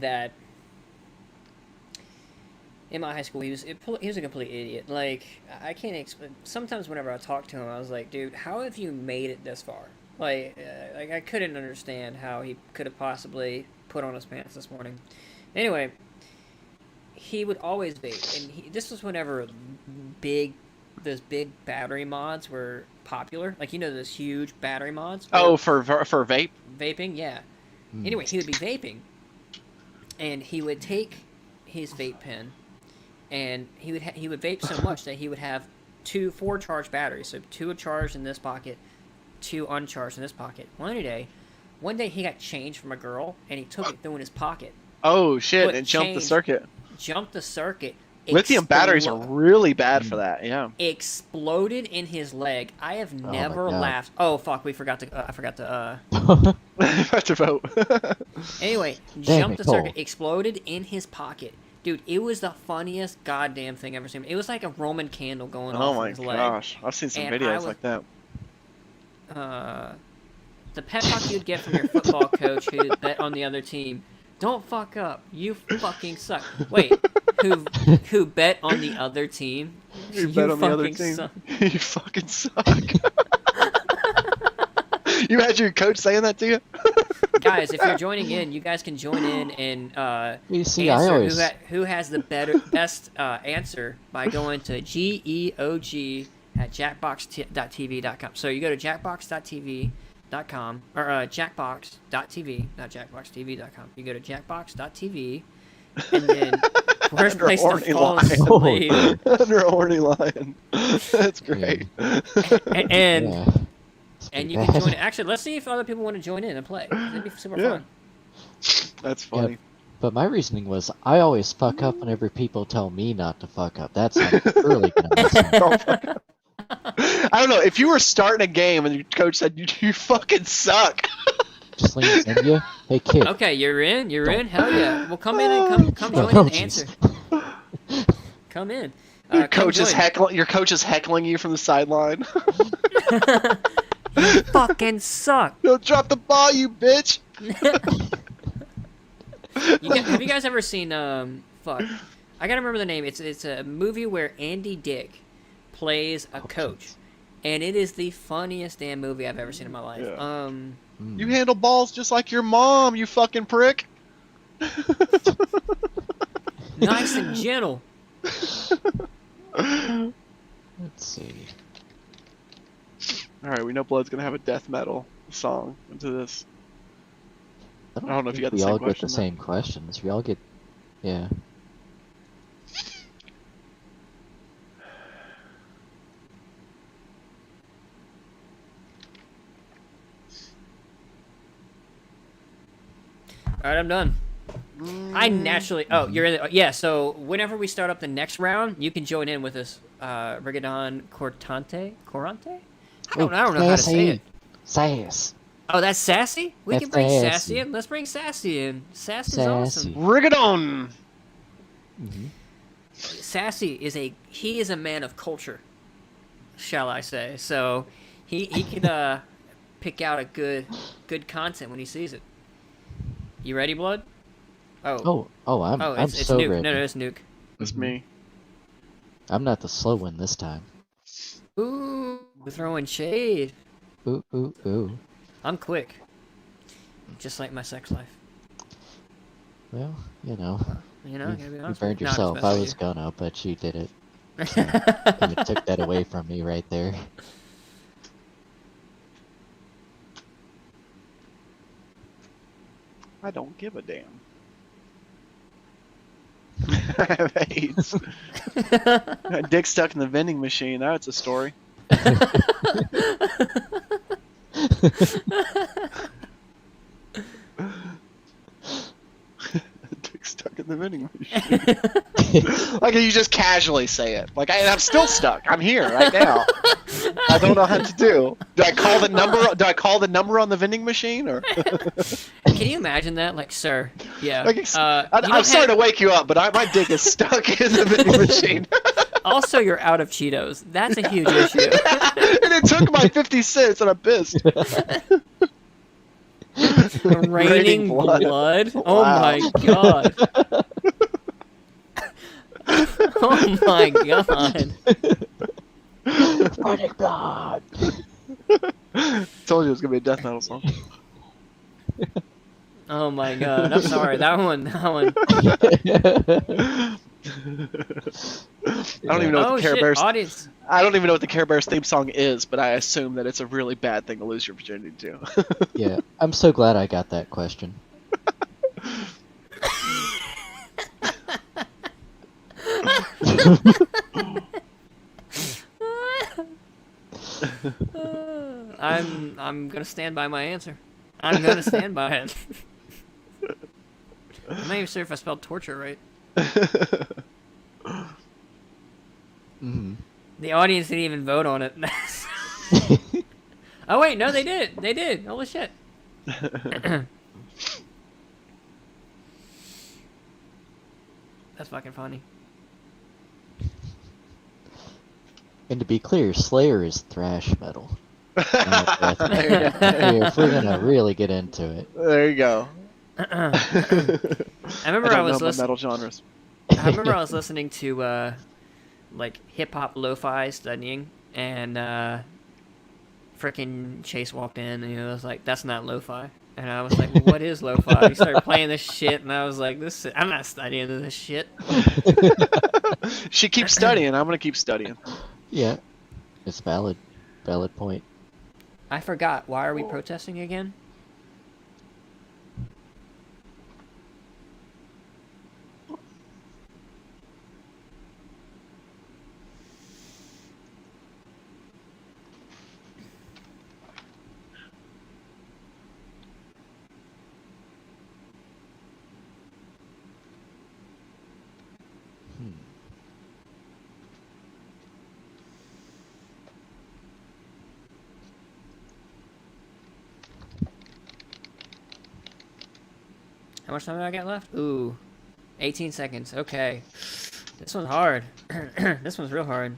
A: that in my high school he was a complete idiot. Like I can't explain. Sometimes whenever I talk to him, I was like, dude, how have you made it this far? Like I couldn't understand how he could have possibly put on his pants this morning. Anyway, he would always vape, and this was whenever those big battery mods were popular. Like, you know, those huge battery mods.
B: Oh, for vape?
A: Vaping, yeah. Anyway, he would be vaping, and he would take his vape pen, and he would vape so much that he would have 4 charged batteries. So 2 charged in this pocket, 2 uncharged in this pocket. One day he got change from a girl, and he took it through in his pocket.
B: Oh shit!
A: Put
B: And jumped the
A: change-
B: circuit.
A: Jumped the circuit.
B: Lithium batteries are really bad for that. Yeah.
A: Exploded in his leg. I have
C: my
A: never
C: God.
A: laughed. Oh fuck! I forgot to.
B: Have to vote.
A: Anyway,
C: Damn
A: jumped
C: it,
A: the circuit,
C: Cole.
A: exploded in his pocket. Dude, it was the funniest goddamn thing I've ever seen. It was like a Roman candle going
B: Oh
A: off in
B: my
A: his leg.
B: gosh! I've seen some
A: And I
B: videos
A: was-
B: like that.
A: The pep talk you'd get from your football coach who bet on the other team. Don't fuck up. You fucking suck. Wait, who bet on the other team?
B: You bet on the other
A: fucking
B: team.
A: suck.
B: You fucking suck. You imagine your coach saying that to you?
A: Guys, if you're joining in, you guys can join in and
C: You see, I
A: answer
C: always
A: who has the best answer by going to GEOG at jackbox.tv.com. So you go to jackbox.tv.com or jackbox.tv, not jackboxtv.com. You go to jackbox.tv and then worst
B: Under
A: place to
B: Orny
A: fall
B: Lion.
A: asleep.
B: Under a horny lion. That's great.
A: And
C: yeah. It's
A: and
C: pretty
A: you can
C: bad.
A: join. Actually, let's see if other people want to join in and play. It'd be super
B: Yeah.
A: fun.
B: That's funny.
C: But my reasoning was I always fuck up whenever people tell me not to fuck up. That's how I'm really gonna mess up.
B: Don't fuck up. I don't know. If you were starting a game and your coach said you fucking suck.
C: Just leans in you. Hey kid.
A: Okay, you're in. You're in. Hell yeah. Well, come in and come join
C: Oh,
A: in and
C: jeez.
A: answer. Come in.
B: Your
A: come
B: coach is
A: join.
B: heckling. Your coach is heckling you from the sideline.
A: You fucking suck.
B: Don't drop the ball, you bitch.
A: Have you guys ever seen fuck? I gotta remember the name. It's a movie where Andy Dick plays a coach, and it is the funniest damn movie I've ever seen in my life.
B: Yeah.
C: Mm.
B: You handle balls just like your mom, you fucking prick.
A: Nice and gentle.
C: Let's see.
B: All right, we know Blood's gonna have a death metal song into this. I don't know if you got
C: think
B: the
C: we
B: same
C: all
B: question,
C: get the
B: though.
C: same questions. We all get, yeah.
A: All right, I'm done. I naturally. Oh, you're in. Yeah. So whenever we start up the next round, you can join in with us. Rigadon Cortante. Corante. I don't know how to say it.
C: Sass.
A: Oh, that's Sassy? We
C: That's
A: can bring
C: Sassy.
A: Sassy in. Let's bring Sassy in. Sassy's
C: Sassy.
A: awesome.
B: Rigadon.
C: Mm-hmm.
A: Sassy is a man of culture, shall I say. So he can pick out a good content when he sees it. You ready, Blood?
C: Oh, I'm
A: it's
C: so
A: Nuke.
C: ready.
A: No, it's Nuke.
B: It's me.
C: I'm not the slow one this time.
A: Ooh, we're throwing shade.
C: Ooh.
A: I'm quick. Just like my sex life.
C: Well, you know,
A: You know, gotta be
C: you
A: honest
C: burned
A: with you. No, I'm just
C: yourself. I
A: messing
C: was
A: with
C: gonna, but you did it.
A: you.
C: Kind of took that away from me right there.
B: I don't give a damn. I have AIDS. Got dick stuck in the vending machine. That's a story. Dick stuck in the vending machine. Like you just casually say it. Like I'm still stuck. I'm here right now. I don't know how to do. Do I call the number? Do I call the number on the vending machine or?
A: Can you imagine that? Like, sir, yeah.
B: Like, I'm sorry to wake you up, but my dick is stuck in the vending machine.
A: Also, you're out of Cheetos. That's a huge issue.
B: And it took my 50 cents, and I'm pissed.
A: Raining blood? Oh
B: Wow.
A: my god. Oh my god.
C: Running blood.
B: Told you it was gonna be a death metal song.
A: Oh my god. I'm sorry. That one.
B: I don't even know what
A: Oh
B: the Care
A: shit,
B: Bears.
A: audience.
B: I don't even know what the Care Bears theme song is, but I assume that it's a really bad thing to lose your virginity to.
C: Yeah, I'm so glad I got that question.
A: I'm gonna stand by my answer. I'm gonna stand by it. I'm not even sure if I spelled torture right.
C: Mhm.
A: The audience didn't even vote on it. Oh wait, no, they did. They did. Holy shit. That's fucking funny.
C: And to be clear, Slayer is thrash metal.
B: There
C: If we're gonna really get into it.
B: you go.
A: I remember I
B: don't
A: was
B: know my
A: listening.
B: metal genres.
A: I remember I was listening to like hip hop lo-fi studying, and freaking Chase walked in, and he was like, "That's not lo-fi." And I was like, well, "What is lo-fi?" He started playing this shit, and I was like, I'm not studying this shit."
B: She keeps studying. I'm gonna keep studying.
C: Yeah, it's valid. Valid point.
A: I forgot. Why are we protesting again? How much time do I got left? Ooh, 18 seconds. Okay. This one's hard. This one's real hard.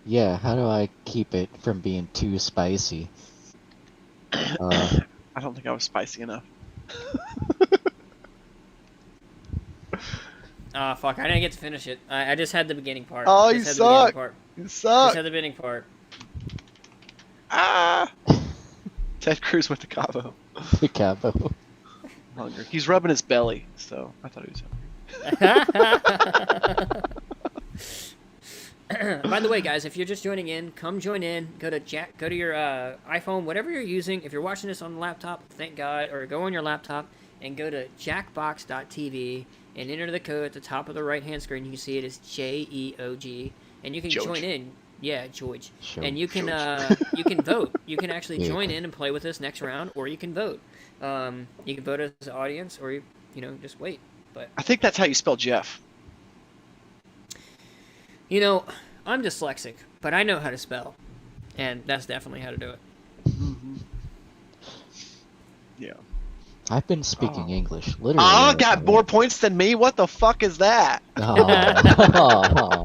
C: Yeah, how do I keep it from being too spicy?
B: I don't think I was spicy enough.
A: Ah, fuck. I didn't get to finish it. I just had the beginning part.
B: Oh,
A: Just
B: you
A: had the beginning
B: suck.
A: part.
B: You
A: Just
B: suck.
A: had the beginning part.
B: Ah. Ted Cruz went to Cabo.
C: The capo.
B: Hungry. He's rubbing his belly, so I thought he was hungry.
A: By the way, guys, if you're just joining in, come join in. Go to your iPhone, whatever you're using. If you're watching this on the laptop, thank God, or go on your laptop and go to jackbox.tv and enter the code at the top of the right-hand screen. You can see it is JEOG, and you can
B: George.
A: join in. Yeah, George.
C: Sure.
A: And you can you can vote. You can actually join in and play with us next round, or you can vote. You can vote as an audience, or you know, just wait. But
B: I think that's how you spell Jeff.
A: you know, I'm dyslexic, but I know how to spell, and that's definitely how to do it.
B: Yeah.
C: I've been speaking
B: Oh.
C: English, literally.
B: Ah, got more points than me? What the fuck is that?
C: Oh.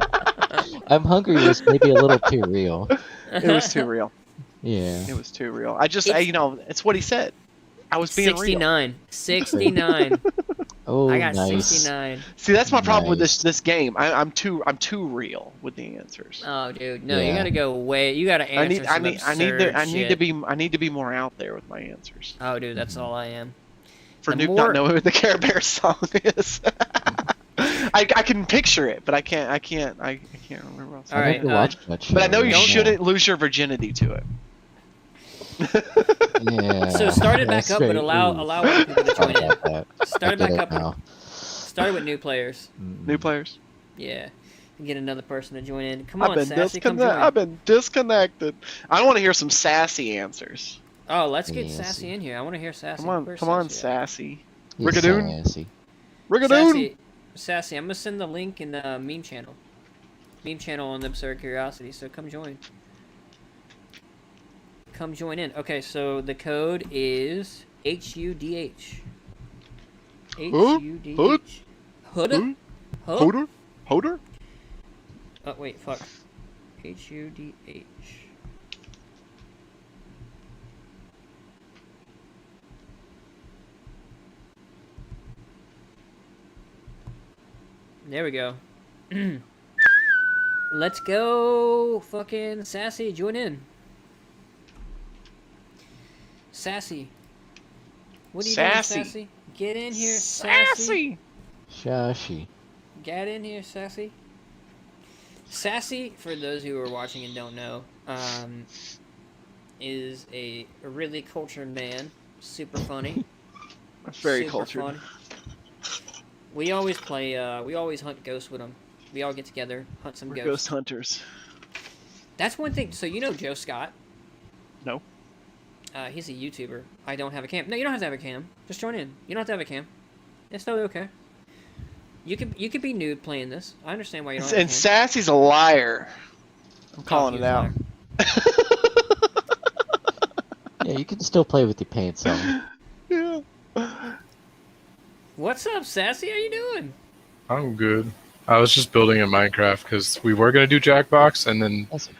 C: I'm hungry was maybe a little too real.
B: It was too real.
C: Yeah.
B: It was too real. It's what he said. I was being real.
A: 69. 69.
C: Oh,
A: I got
C: nice.
A: 69.
B: See, that's my problem with
C: Nice.
B: this game. I'm too real with the answers.
A: Oh, dude, no, you
C: Yeah.
A: gotta go way. You gotta answer
B: I need
A: some absurd
B: to
A: shit.
B: be more out there with my answers.
A: Oh, dude, that's all I am.
B: for
A: The
B: Nuke
A: more-
B: not knowing what the Care Bears song is. I can picture it, but I can't remember. Else.
A: All
C: I
A: right,
C: never watched that show.
B: But I know you
A: Don't-
B: shouldn't lose your virginity to it.
C: Yeah.
A: So start it back
C: that's
A: up, but
C: very-
A: allow
C: ooh.
A: other people to
C: Sorry
A: join in.
C: about that.
A: Start
C: I
A: it back
C: get
A: up.
C: now.
A: Start it with new players.
B: New players.
A: Yeah, and get another person to join in. Come
B: I've
A: on,
B: been
A: Sassy, come join.
B: I've been disconnected. I want to hear some sassy answers.
A: Oh, let's get
C: Yes.
A: Sassy in here. I want to hear Sassy.
B: Come on,
A: Where's
B: come on,
A: Sassy at?
B: sassy.
C: He's
B: Rigadoon.
C: sassy.
B: Rigadoon.
A: Sassy, I'm gonna send the link in the meme channel on the Absurd Curiosity. So come join. Come join in. Okay, so the code is HUDH. HUDH. Huda? Huh?
B: Hoder. Hoder.
A: Oh wait, fuck. HUDH. There we go. Let's go, fucking Sassy, join in. Sassy. What are you
B: Sassy.
A: doing, Sassy? Get in here, Sassy.
C: Shashi.
A: Get in here, Sassy. Sassy, for those who are watching and don't know, is a really cultured man. Super funny.
B: That's very
A: super
B: cultured.
A: fun. We always play, we always hunt ghosts with him. We all get together, hunt some
B: We're
A: ghosts.
B: ghost hunters.
A: That's one thing. So you know Joe Scott?
B: No.
A: He's a YouTuber. I don't have a cam. No, you don't have to have a cam. Just join in. You don't have to have a cam. It's totally okay. You could be nude playing this. I understand why you don't have a
B: And
A: cam.
B: Sassy's a liar. I'm
A: Oh,
B: calling
A: he's
B: it
A: a
B: out.
A: liar.
C: Yeah, you can still play with your pants on.
B: Yeah.
A: What's up, Sassy? How you doing?
D: I'm good. I was just building in Minecraft because we were gonna do Jackbox, and then
C: That's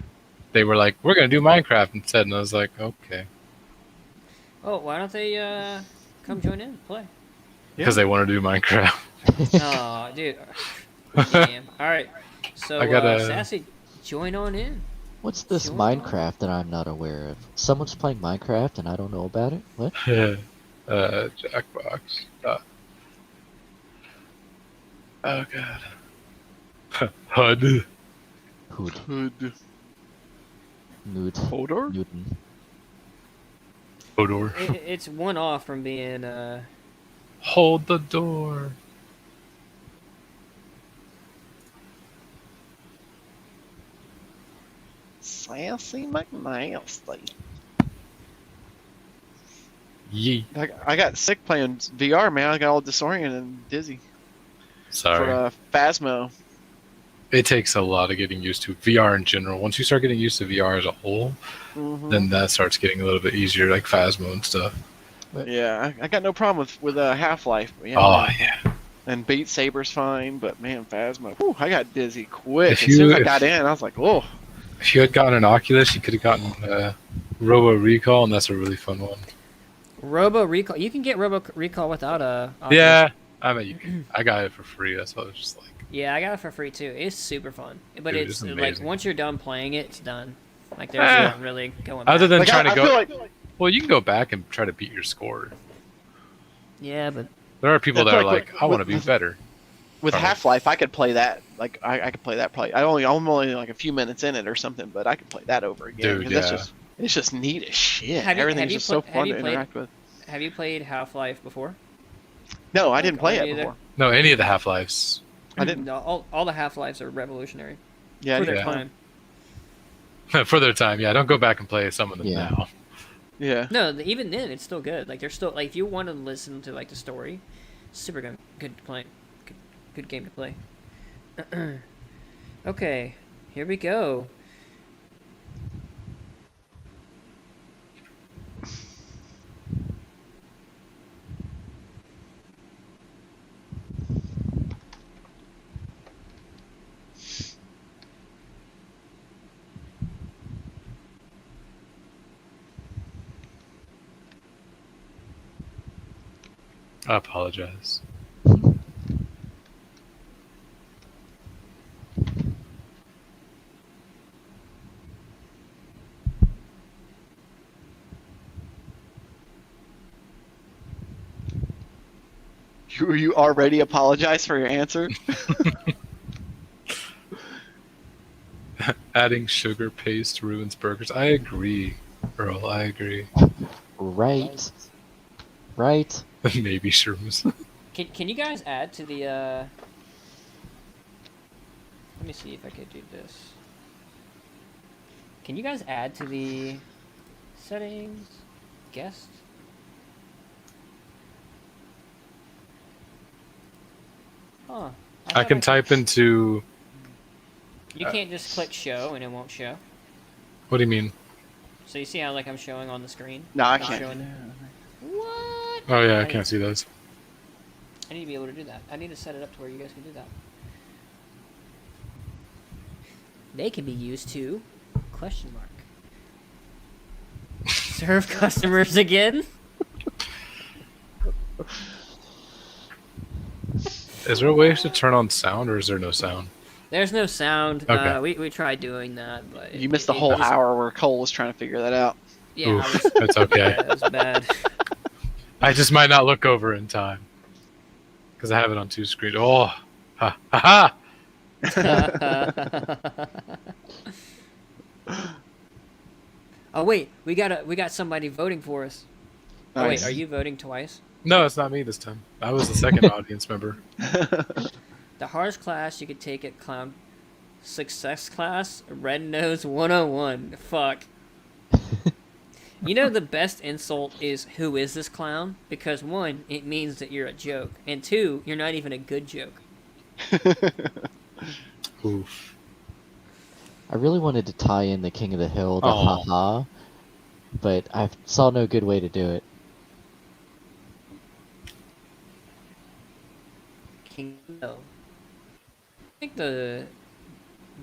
D: they were like, "We're gonna do Minecraft instead," and I was like, "Okay,"
A: Oh, why don't they come join in, play?
D: because they want to do Minecraft.
A: Oh, dude. Damn. All right. So,
D: I gotta-
A: Sassy, join on in.
C: What's this
A: Sure.
C: Minecraft that I'm not aware of? Someone's playing Minecraft and I don't know about it? What?
D: Jackbox. Oh god. HUD.
C: Hood.
B: Hood.
C: Nude.
B: Hodor?
C: Newton.
D: Hodor.
A: It's one off from being
D: Hold the door.
B: Sassy McNasty.
D: Yeet.
B: I got sick playing VR, man. I got all disoriented and dizzy.
D: Sorry.
B: For Phasmo.
D: It takes a lot of getting used to VR in general. Once you start getting used to VR as a whole,
B: Mhm.
D: then that starts getting a little bit easier, like Phasmo and stuff.
B: Yeah, I got no problem with Half-Life. But yeah,
D: Oh
B: man.
D: yeah.
B: And Beat Saber's fine, but man, Phasmo. Whew, I got dizzy quick.
D: If
B: As soon as
D: you-
B: I got in, I was like, oh.
D: If you had gotten an Oculus, you could have gotten Robo Recall, and that's a really fun one.
A: Robo Recall. You can get Robo Recall without a. Oculus.
D: Yeah, I mean, you can, I got it for free. That's why I was just like,
A: Yeah, I got it for free too. It's super fun, but
D: Dude,
A: it's
D: it's
A: like
D: amazing.
A: once you're done playing it, it's done. Like there's
D: Ah.
A: not really going.
D: other
A: back.
D: than
B: Like,
D: trying to
B: I
D: go.
B: feel like
D: Well, you can go back and try to beat your score.
A: Yeah, but
D: There are people
B: Yeah,
D: that are
B: like
D: like,
B: with-
D: I want to be
B: with-
D: better.
B: with
D: Probably.
B: Half-Life, I could play that. Like I could play that probably. I'm only like a few minutes in it or something, but I could play that over again.
D: Dude,
B: 'cause that's
D: yeah.
B: it's just neat as shit.
A: Have you-
B: Everything's
A: have you
B: just so
A: pla- have
B: fun
A: you
B: to
A: played-
B: interact with.
A: have you played Half-Life before?
B: No, I didn't play
A: me
B: it
A: either.
B: before.
D: No, any of the Half Lives.
B: I didn't.
A: No, all the Half-Lives are revolutionary
B: Yeah, I
A: for their
B: didn't.
A: time.
D: For their time, yeah. Don't go back and play some of them
C: Yeah.
D: now.
B: Yeah.
A: No, even then it's still good. Like they're still like if you want to listen to like the story, super good to play, good game to play. Okay, here we go.
D: I apologize.
B: You already apologize for your answer?
D: Adding sugar paste ruins burgers. I agree, Earl. I agree.
C: Right. Right.
D: Maybe shrooms.
A: Can you guys add to the let me see if I could do this. Can you guys add to the settings guest? Huh.
D: I
A: thought
D: can type into.
A: You can't just click show and it won't show.
D: What do you mean?
A: So you see how like I'm showing on the screen?
B: No, I
A: It's
B: can't.
A: showing there. What?
D: Oh yeah, I can't see those.
A: I need to be able to do that. I need to set it up to where you guys can do that. They can be used to question mark. Serve customers again?
D: Is there a way to turn on sound, or is there no sound?
A: There's no sound.
D: Okay.
A: We tried doing that, but
B: You missed the whole hour where Cole was trying to figure that out.
A: Yeah,
D: Oof, that's okay.
A: yeah, it was bad.
D: I just might not look over in time because I have it on 2 screens. Oh, ha ha ha!
A: Oh wait, we got somebody voting for us. Oh wait,
B: Nice.
A: are you voting twice?
D: No, it's not me this time. I was the second audience member.
A: The hardest class you could take at Clown Success class, Red Nose 101. Fuck. You know the best insult is who is this clown? Because 1, it means that you're a joke, and 2, you're not even a good joke.
D: Oof.
C: I really wanted to tie in the King of the Hill, the
D: Aw.
C: haha, but I saw no good way to do it.
A: King No. I think the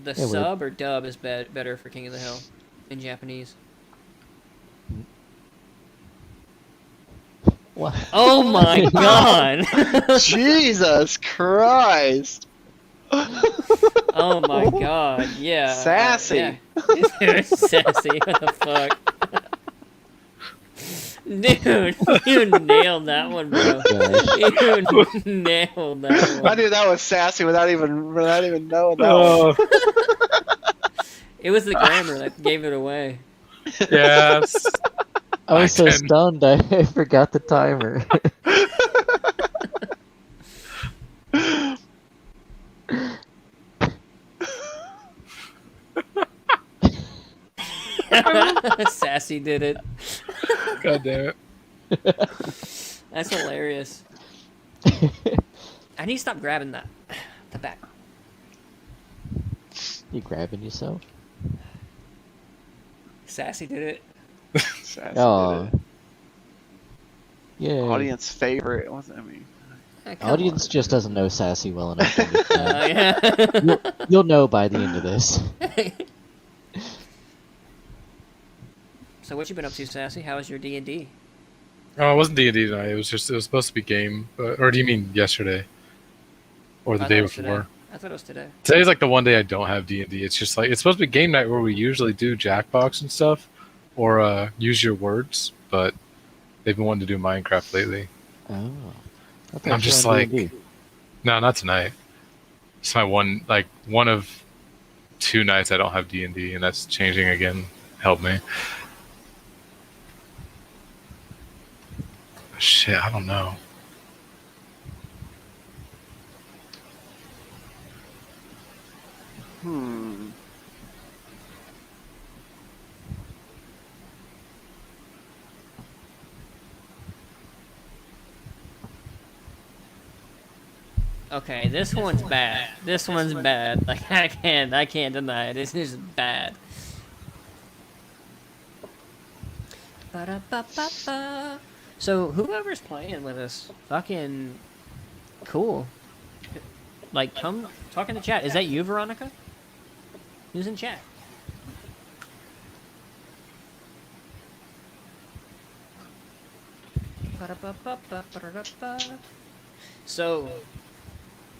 C: Yeah,
A: sub or dub is better for King of the Hill in Japanese.
C: What?
A: Oh my god!
B: Jesus Christ!
A: Oh my god, yeah.
B: Sassy.
A: Yeah. Sassy, what the fuck? Dude, you nailed that one, bro.
C: Gosh.
A: You nailed that
B: I
A: one.
B: knew that was sassy without even knowing that one.
D: Oh,
A: It was the grammar that gave it away.
D: yes.
C: I was so
D: can-
C: stunned I forgot the timer.
A: Sassy did it.
D: God damn it.
A: That's hilarious. I need to stop grabbing that. The back.
C: You grabbing yourself?
A: Sassy did it.
B: Sassy
C: Oh.
B: did it.
C: Yeah.
B: Audience favorite. Wasn't I mean?
A: Come
C: Audience
A: on.
C: just doesn't know Sassy well enough to understand.
A: Yeah.
C: You'll know by the end of this.
A: So what you been up to, Sassy? How was your D&D?
D: Oh, it wasn't D&D tonight. It was supposed to be game. Or do you mean yesterday? Or the
A: I
D: day
A: thought it was today.
D: before?
A: I thought it was today.
D: Today's like the one day I don't have D&D. It's just like, it's supposed to be game night where we usually do Jackbox and stuff. Or use your words. But they've been wanting to do Minecraft lately.
C: Oh. I thought
D: I'm
C: you
D: just
C: were on
D: like,
C: D&D.
D: no, not tonight. It's my one of 2 nights I don't have D&D, and that's changing again. Help me. Shit, I don't know.
A: Okay, this one's bad. This one's bad. Like I can't deny it. This is bad. Ba-da-ba-ba-ba. So whoever's playing with us, fucking cool. Like, come talk in the chat. Is that you, Veronica? Who's in chat? Ba-da-ba-ba-ba-ba-da-ba. So,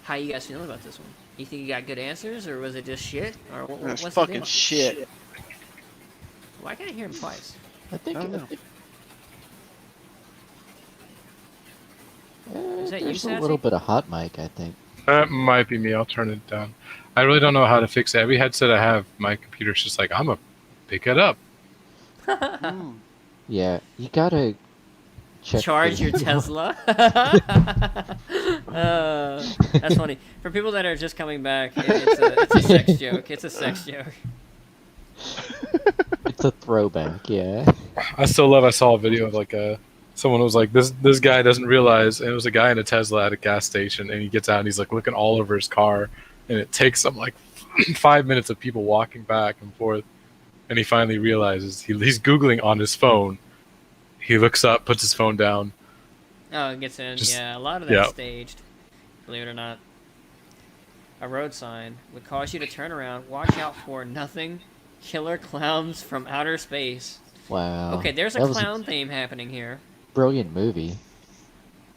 A: how you guys feeling about this one? You think you got good answers, or was it just shit? Or
B: That's
A: what's
B: fucking
A: the deal?
B: shit.
A: Why can't I hear him twice?
C: I think.
B: I don't know.
A: Is that
C: like
A: you,
C: there's a
A: Sassy?
C: little bit of hot mic, I think.
D: That might be me. I'll turn it down. I really don't know how to fix it. Every headset I have, my computer's just like, I'm going to pick it up.
B: Mm.
C: Yeah, you gotta check
A: Charge
C: the-
A: your Tesla. That's funny. For people that are just coming back, it's a sex joke. It's a sex joke.
C: It's a throwback, yeah.
D: I still love. I saw a video of like someone was like, this guy doesn't realize, and it was a guy in a Tesla at a gas station, and he gets out and he's like looking all over his car, and it takes him like 5 minutes of people walking back and forth, and he finally realizes he's googling on his phone. He looks up, puts his phone down.
A: Oh, it gets in.
D: Just-
A: Yeah, a lot of that's
D: yeah.
A: staged. Believe it or not. A road sign would cause you to turn around. Watch out for nothing. Killer clowns from outer space.
C: Wow.
A: Okay, there's a
C: That was
A: clown theme happening here.
C: brilliant movie.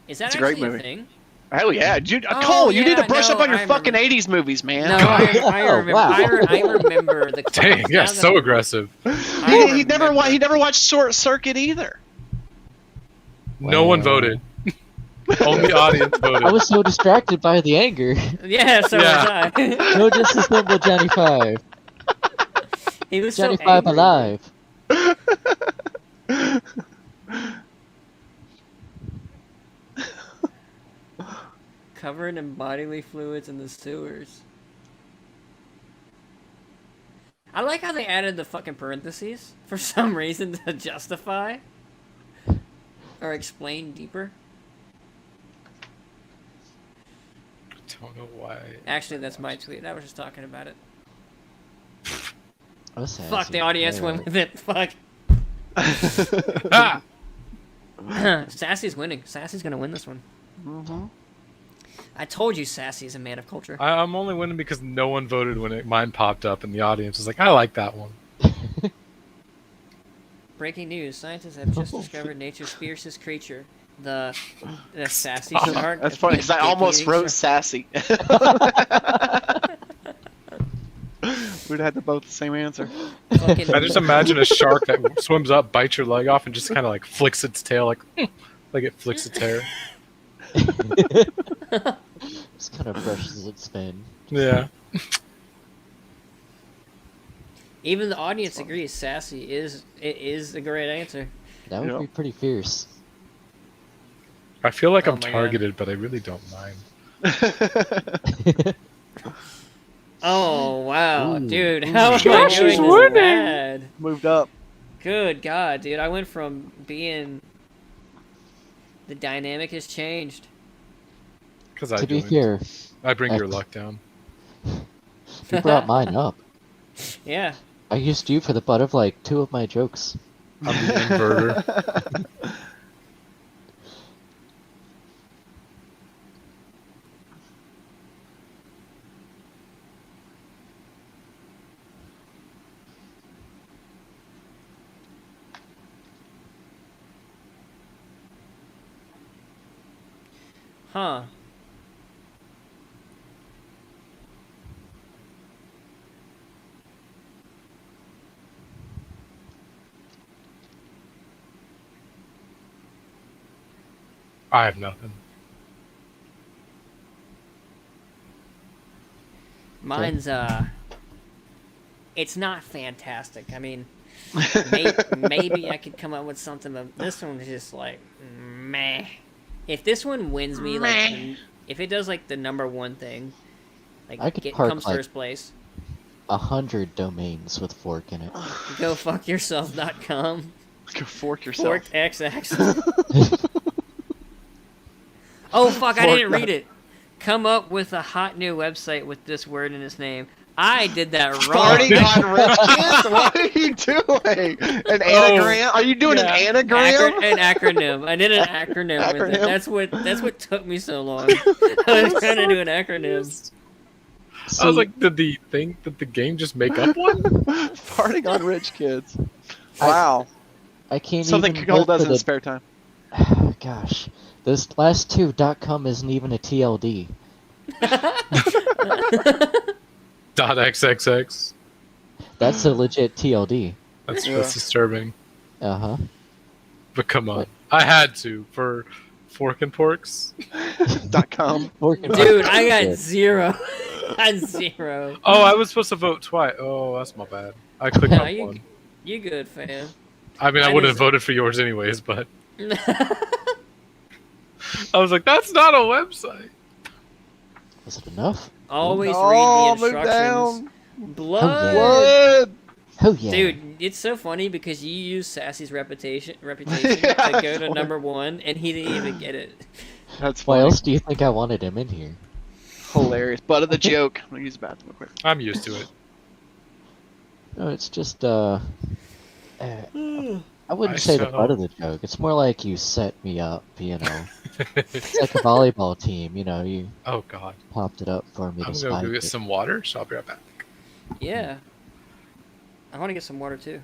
A: Is that
B: It's a great
A: actually a
B: movie.
A: thing?
B: Oh yeah, dude,
A: Oh,
B: Cole, you need
A: yeah,
B: to brush
A: no,
B: up on your
A: I
B: fucking
A: remember.
B: '80s movies, man.
A: No, I
C: Oh,
A: remember.
C: wow.
A: I remember the clowns.
D: Dang, yeah,
A: Now that
D: so
A: I'm-
D: aggressive.
A: I
B: he never
A: remember.
B: he never watched Short Circuit either.
D: No one
C: Wow.
D: voted. Only audience voted.
C: I was so distracted by the anger.
A: Yeah, so
D: Yeah.
A: was I.
C: No disassemble Johnny 5.
A: He was
C: Johnny
A: so
C: 5
A: angry.
C: alive.
A: Covered in bodily fluids in the sewers. I like how they added the fucking parentheses for some reason to justify or explain deeper.
D: Don't know why.
A: Actually, that's my tweet. I was just talking about it.
C: Oh,
A: Fuck,
C: sassy.
A: the audience
C: Yeah.
A: went with it. Fuck.
D: Ah!
A: Sassy's winning. Sassy's gonna win this one.
B: Mm-hmm.
A: I told you Sassy's a man of culture.
D: I'm only winning because no one voted when mine popped up, and the audience was like, I like that one.
A: Breaking news: scientists have just discovered nature's fiercest creature, the sassy shark.
B: That's funny because I almost
A: Dick-eating
B: wrote
A: shark.
B: sassy. We'd had the both the same answer.
A: Fucking-
D: I just imagine a shark that swims up, bites your leg off, and just kind of like flicks its tail, like it flicks its hair.
C: Just kind of brushes its fin.
D: Yeah.
A: Even the audience agrees sassy is a great answer.
C: That would
B: Yep.
C: be pretty fierce.
D: I feel like
A: Oh
D: I'm
A: my God.
D: targeted, but I really don't mind.
A: Oh wow,
C: Ooh.
A: dude, how am I
D: Josh
A: doing
D: is
A: this
D: winning.
A: bad?
B: Moved up.
A: Good God, dude, I went from being the dynamic has changed.
D: Because I
C: To be
D: joined.
C: fair,
D: I bring
C: I-
D: your luck down.
C: you brought mine up.
A: Yeah,
C: I used you for the butt of like 2 of my jokes.
D: I'm the inverter.
A: huh?
D: I have nothing.
A: Mine's it's not fantastic. I mean, maybe I could come up with something, but this one is just like meh. If this one wins me, like, if it does like the #1 thing, like
C: I could park,
A: comes
C: like-
A: first place,
C: 100 domains with fork in it.
A: go fuck yourself.com,
B: Go fork yourself.
A: fork XX. Oh fuck! I
B: Fork
A: didn't
B: that.
A: read it. Come up with a hot new website with this word in its name. I did that wrong.
B: Farting on rich kids? What are you doing? An anagram? Are you doing
D: Yeah.
B: an anagram?
A: An acronym. I did an acronym with it.
B: Acronym?
A: That's what took me so long. I was trying to do an acronym.
D: I was like, did the game just make up one?
B: Farting on rich kids. Wow.
C: I can't
B: Something
C: even
B: Cole
C: look
B: does
C: for
B: in
C: the...
B: his spare time.
C: Gosh, this last two .com isn't even a TLD.
D: .xxx.
C: That's a legit TLD.
D: That's
B: Yeah.
D: disturbing.
C: Uh huh.
D: But come on, I had to for Fork and Porks.
B: .com.
A: Dude, I got 0. I got 0.
D: Oh, I was supposed to vote twice. Oh, that's my bad. I clicked
A: No,
D: on one.
A: you good, fam.
D: I mean, I
A: I
D: would have
A: just-
D: voted for yours anyways, but I was like, that's not a website.
C: Was it enough?
A: Always
B: Oh,
A: read the
B: move
A: instructions.
B: down.
A: Blood.
B: Blood.
C: Oh yeah.
A: Dude, it's so funny because you use Sassy's reputation to go to number 1, and he didn't even get it.
B: That's
C: Why
B: funny.
C: else do you think I wanted him in here?
B: Hilarious. Butt of the joke. I'm gonna use the bathroom real quick.
D: I'm used to it.
C: No, it's just I wouldn't say the
D: so-
C: butt of the joke. It's more like you set me up, you know. It's like a volleyball team, you know, you
D: Oh God.
C: popped it up for me
D: I'm
C: to
D: gonna go
C: spike
D: get
C: it.
D: some water, so I'll be right back.
A: Yeah. I want to get some water too.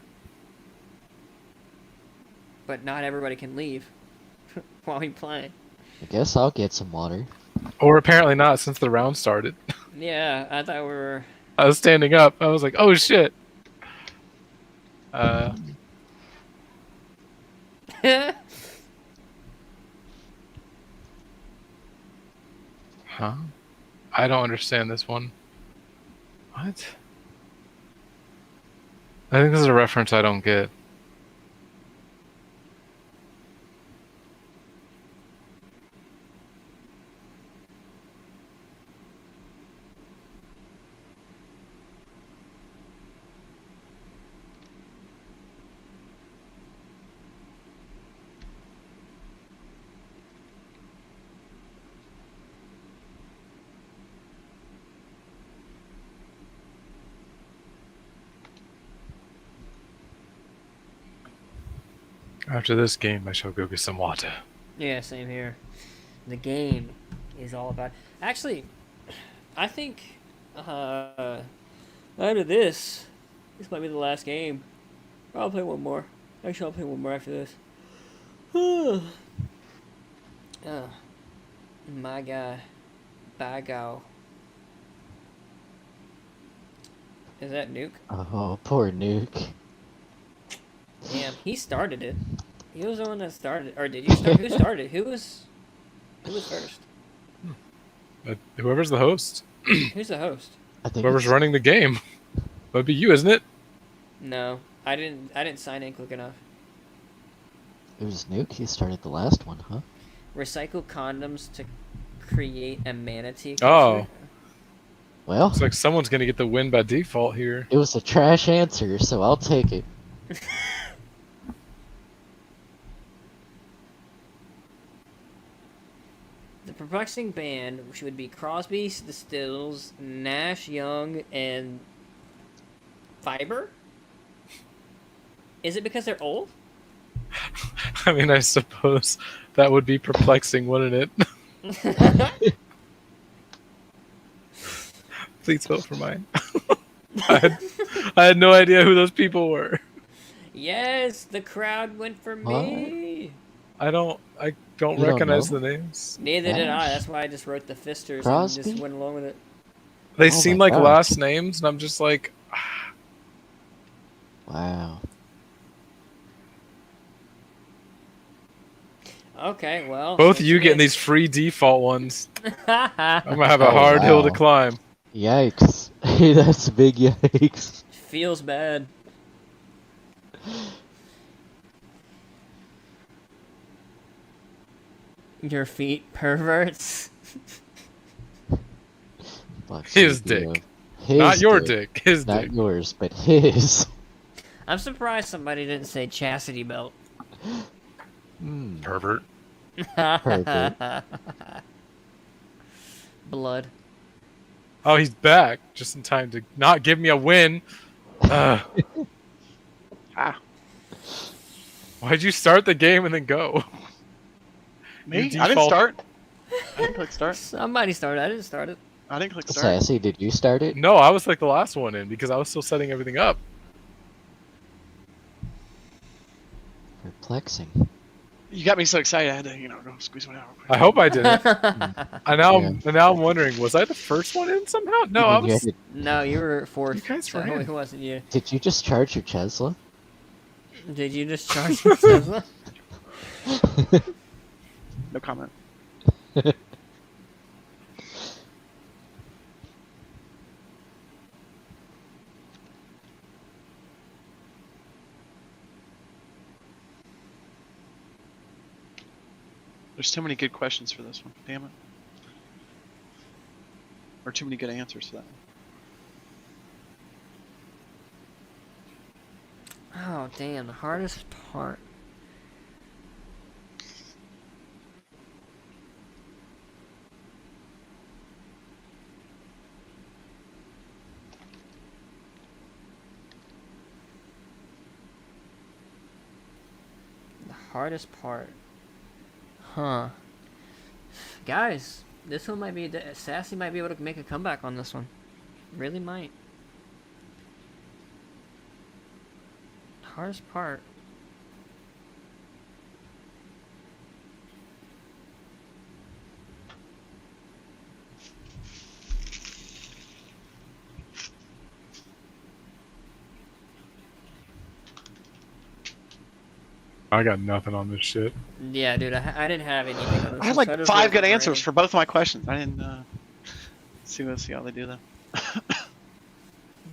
A: But not everybody can leave while we play.
C: I guess I'll get some water.
D: Or apparently not, since the round started.
A: Yeah, I thought we were.
D: I was standing up. I was like, oh shit. Huh? I don't understand this one. What? I think this is a reference I don't get. After this game, I shall go get some water.
A: Yeah, same here. The game is all about. Actually, I think after this might be the last game. I'll play one more. Actually, I'll play one more after this. Oh, my guy, Bago. Is that Nuke?
C: Oh, poor Nuke.
A: Damn, he started it. He was the one that started. Or did you start? Who started? Who was first?
D: Whoever's the host,
A: Who's the host?
C: I think
D: whoever's
C: it's-
D: running the game, would be you, isn't it?
A: No, I didn't sign in quick enough.
C: It was Nuke. He started the last one, huh?
A: Recycle condoms to create a manatee.
D: Oh.
A: culture?
C: Well,
D: Looks like someone's gonna get the win by default here.
C: it was a trash answer, so I'll take it.
A: The perplexing band, which would be Crosby, the Stills, Nash, Young, and Fiber. Is it because they're old?
D: I mean, I suppose that would be perplexing, wouldn't it? Please vote for mine. I had no idea who those people were.
A: Yes, the crowd went for me.
D: I don't
C: You don't
D: recognize
C: know?
D: the names.
A: Neither did I.
C: Nash?
A: That's why I just wrote the Fisters and
C: Crosby?
A: just went along with it.
D: They
C: Oh
D: seem
C: my
D: like
C: gosh.
D: last names, and I'm just like,
C: Wow.
A: Okay, well.
D: both of
A: since
D: you getting
A: again-
D: these free default ones. I'm gonna have a
C: Oh,
D: hard hill to
C: wow.
D: climb.
C: Yikes. That's a big yikes.
A: Feels bad. Your feet, perverts.
C: Fuck,
D: His
C: Yu-Gi-Oh.
D: dick.
C: His
D: Not your dick, his
C: Not
D: dick.
C: yours, but his.
A: I'm surprised somebody didn't say chastity belt.
C: Hmm.
D: Pervert.
C: Pervert.
A: Blood.
D: Oh, he's back just in time to not give me a win.
B: Ah.
D: Why'd you start the game and then go?
B: Me?
D: You
B: I didn't
D: default-
B: start. I didn't click start.
A: Somebody started. I didn't start it.
B: I didn't click start.
C: Sassy, did you start it?
D: No, I was like the last one in because I was still setting everything up.
C: Perplexing.
B: You got me so excited. I had to, go squeeze one out. Real quick.
D: I hope I didn't. And now,
C: Yeah.
D: and now I'm wondering, was I the first one in somehow? No, I
C: Did you
D: was.
C: have
A: No, you were fourth.
D: You guys
A: so
D: ran.
A: it wasn't you.
C: Did you just charge your Tesla?
A: Did you just charge your Tesla?
B: No No comment. There's too many good questions for this one. Damn it. Or too many good answers for that one.
A: Oh, damn, the hardest part. The hardest part. Huh. Guys, this one might be... Sassy might be able to make a comeback on this one. Really might. Hardest part.
D: I got nothing on this shit.
A: Yeah, dude, I didn't have anything on this
B: I had
A: one,
B: like
A: so
B: 5 good
A: really
B: answers
A: brain.
B: for both of my questions. I didn't see how they do that.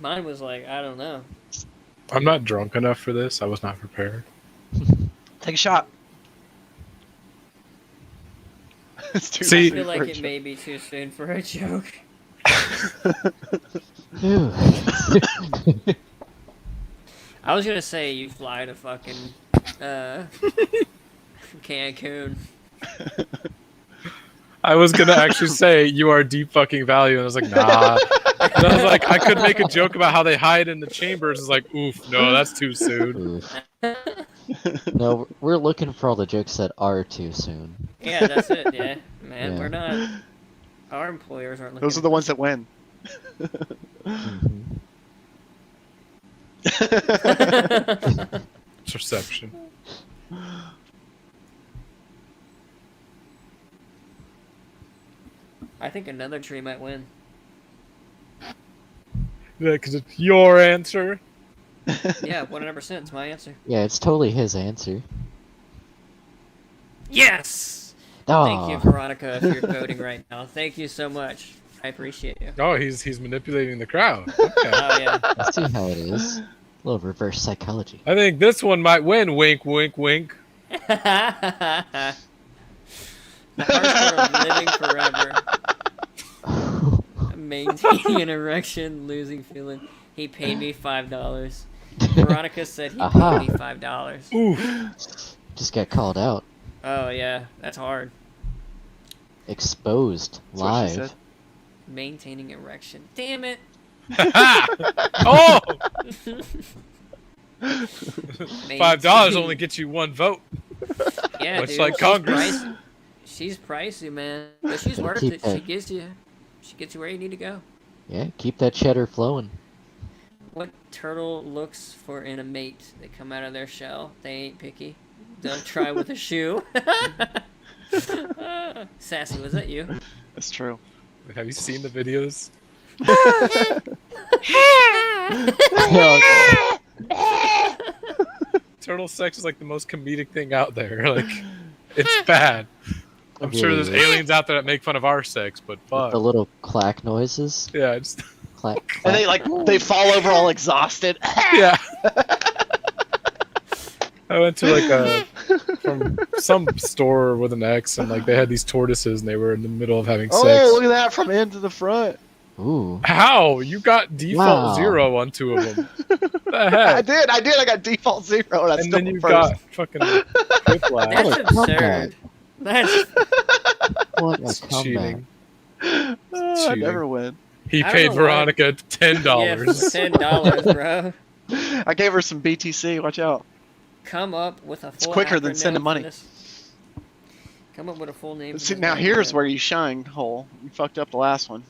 A: Mine was like, I don't know.
D: I'm not drunk enough for this. I was not prepared.
B: Take a shot. It's too
D: See-
A: I
B: soon
A: feel
B: for
A: like
B: a
A: it
B: joke.
A: may be too soon for a joke.
C: Phew.
A: I was gonna say you fly to fucking Cancun.
D: I was gonna actually say you are deep fucking value, and I was like, nah. And I was like, I could make a joke about how they hide in the chambers. It's like, oof, no, that's too soon.
C: Oof. No, we're looking for all the jokes that are too soon.
A: Yeah, that's it. Yeah, man,
C: Yeah.
A: we're not. Our employers aren't looking.
B: Those are the ones that win.
C: Mhm.
D: It's reception.
A: I think another tree might win.
D: Yeah, because it's your answer.
A: Yeah, 100%. It's my answer.
C: Yeah, it's totally his answer.
A: Yes.
C: Oh,
A: Thank you, Veronica, if you're voting right now. Thank you so much. I appreciate you.
D: Oh, he's manipulating the crowd. Okay.
A: Oh yeah.
C: I see how it is. A little reverse psychology.
D: I think this one might win. Wink, wink, wink.
A: The hardest part of living forever. Maintaining an erection, losing feeling. He paid me $5. Veronica said he
C: Aha.
A: paid me $5.
D: Oof.
C: Just got called out.
A: Oh yeah, that's hard.
C: Exposed.
B: That's what she
C: Live.
B: said.
A: Maintaining erection. Damn it.
D: Oh!
A: Maintaining-
D: $5 only gets you one vote.
A: Yeah,
D: much
A: dude,
D: like
A: she's
D: Congress.
A: pricey. She's pricey, man, but she's
C: Yeah,
A: worth
C: keep
A: it.
C: that.
A: She gets you where you need to go.
C: Yeah, keep that cheddar flowing.
A: What turtle looks for in a mate? They come out of their shell. They ain't picky. They'll try with a shoe. Sassy, was that you?
B: That's true.
D: Have you seen the videos? Turtle sex is like the most comedic thing out there. Like, it's bad. I'm sure there's
C: Really is.
D: aliens out there that make fun of our sex, but fuck.
C: The little clack noises.
D: Yeah, it's
C: Clack,
B: And they
C: clack.
B: they fall over all exhausted.
D: yeah. I went to like from some store with an ex, and like they had these tortoises, and they were in the middle of having sex.
B: Oh, look at that from end to the front.
C: Ooh.
D: How? You got default
C: Wow.
D: 0 on 2 of them. The
B: I
D: heck?
B: did. I got default 0. And, I
D: And
B: still
D: then
B: went
D: you
B: first.
D: got fucking whiplash.
A: That's
C: What a
A: absurd. That's.
C: What a
D: It's
C: comeback.
D: cheating.
B: Oh, I
D: cheating.
B: never win.
D: He
A: I don't
D: paid
A: know why.
D: Veronica $10.
A: Yeah, $10, bro.
B: I gave her some BTC. Watch out.
A: Come up with a full.
B: quicker than sending
A: acronym
B: money.
A: for this. Come up with a full name. for
B: See,
A: this
B: now
A: acronym.
B: here's where you shine, Hole. You fucked up the last one.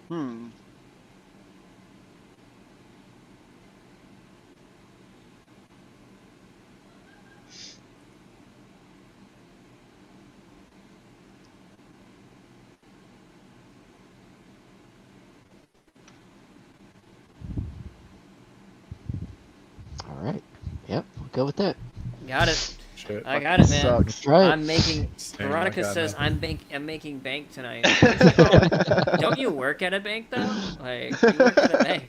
B: Hmm.
C: Go with that.
A: Got it.
D: Shit.
A: I got it, man.
B: Sucks.
C: Try it.
A: I'm making.
D: Same,
A: Veronica
D: I got
A: says
D: nothing.
A: I'm making bank tonight. Oh, don't you work at a bank though? Like you work at a bank.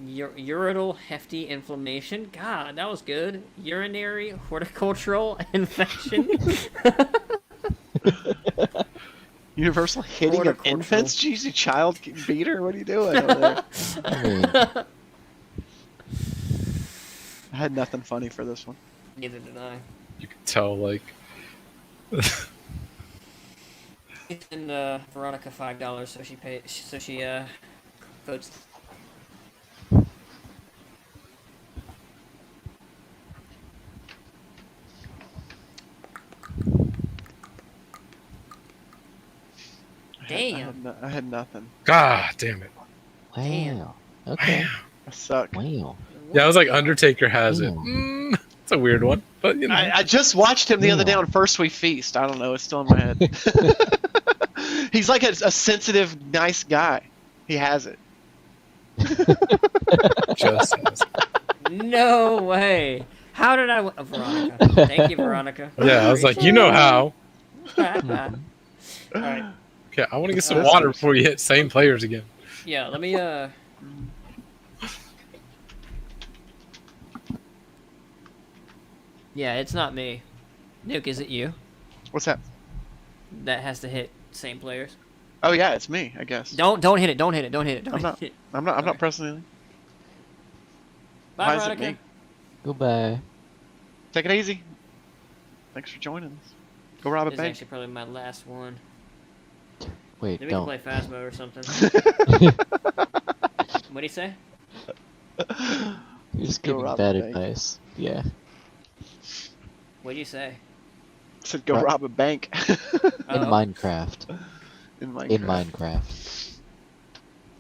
A: Urinal hefty inflammation. God, that was good. Urinary horticultural infection.
B: Universal hitting of
A: Horticultural.
B: infants? Jeez, you child beater? What are you doing over there?
C: I mean,
B: I had nothing funny for this one.
A: Neither did I.
D: You can tell, like,
A: And Veronica $5, so she paid. So she votes. Damn.
B: I had nothing.
D: God damn it.
C: wow. Okay.
B: I suck.
C: Wow.
D: Yeah, I was like, Undertaker has it.
C: Damn.
D: It's a weird one, but you know.
B: I just watched him the other day
C: Yeah.
B: on First We Feast. I don't know. It's still in my head. He's like a sensitive, nice guy. He has it.
D: Just has it.
A: No way. How did I? Veronica. Thank you, Veronica.
D: Yeah, I was like, you know how.
A: All right.
D: Okay, I want to get some
B: That's
D: water
B: nice.
D: before you hit same players again.
A: Yeah. Let me. Yeah, it's not me. Nuke, is it you
B: What's that?
A: that has to hit same players?
B: Oh yeah, it's me. I guess.
A: Don't hit it. Don't hit it. Don't hit it. Don't
B: I'm not.
A: hit it.
B: I'm not
A: Okay.
B: pressing anything.
A: Bye,
B: Why is it
A: Veronica.
B: me?
C: Goodbye.
B: Take it easy. Thanks for joining us. Go rob a
A: This is
B: bank.
A: actually probably my last one.
C: Wait,
A: Maybe we can
C: don't.
A: play Phasmo or something. What do you say?
C: You're just
B: Go
C: giving
B: rob
C: bad
B: a bank.
C: advice. Yeah.
A: What do you say?
B: Said go
C: Right.
B: rob a bank.
C: In
A: Oh.
C: Minecraft.
B: In Minecraft.
C: In Minecraft.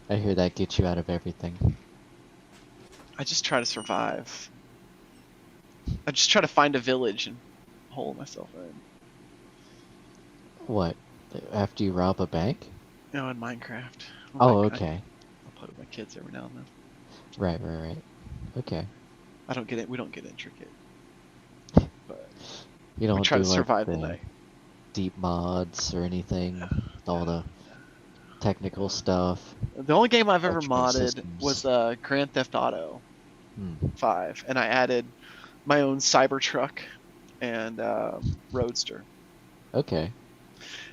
C: I hear that gets you out of everything.
B: I just try to survive. I just try to find a village and hole myself in.
C: What? After you rob a bank?
B: You know, in Minecraft.
C: Oh,
B: Like,
C: okay.
B: I'll play with my kids every now and then.
C: Right. Okay.
B: I don't get it. We don't get intricate. But
C: You don't
B: we try
C: do
B: to
C: like
B: survive
C: the
B: the night.
C: deep mods or anything. All the technical stuff.
B: The only game I've ever
C: Ultimate
B: modded
C: systems.
B: was Grand Theft Auto
C: Hmm.
B: 5, and I added my own Cybertruck and Roadster.
C: Okay.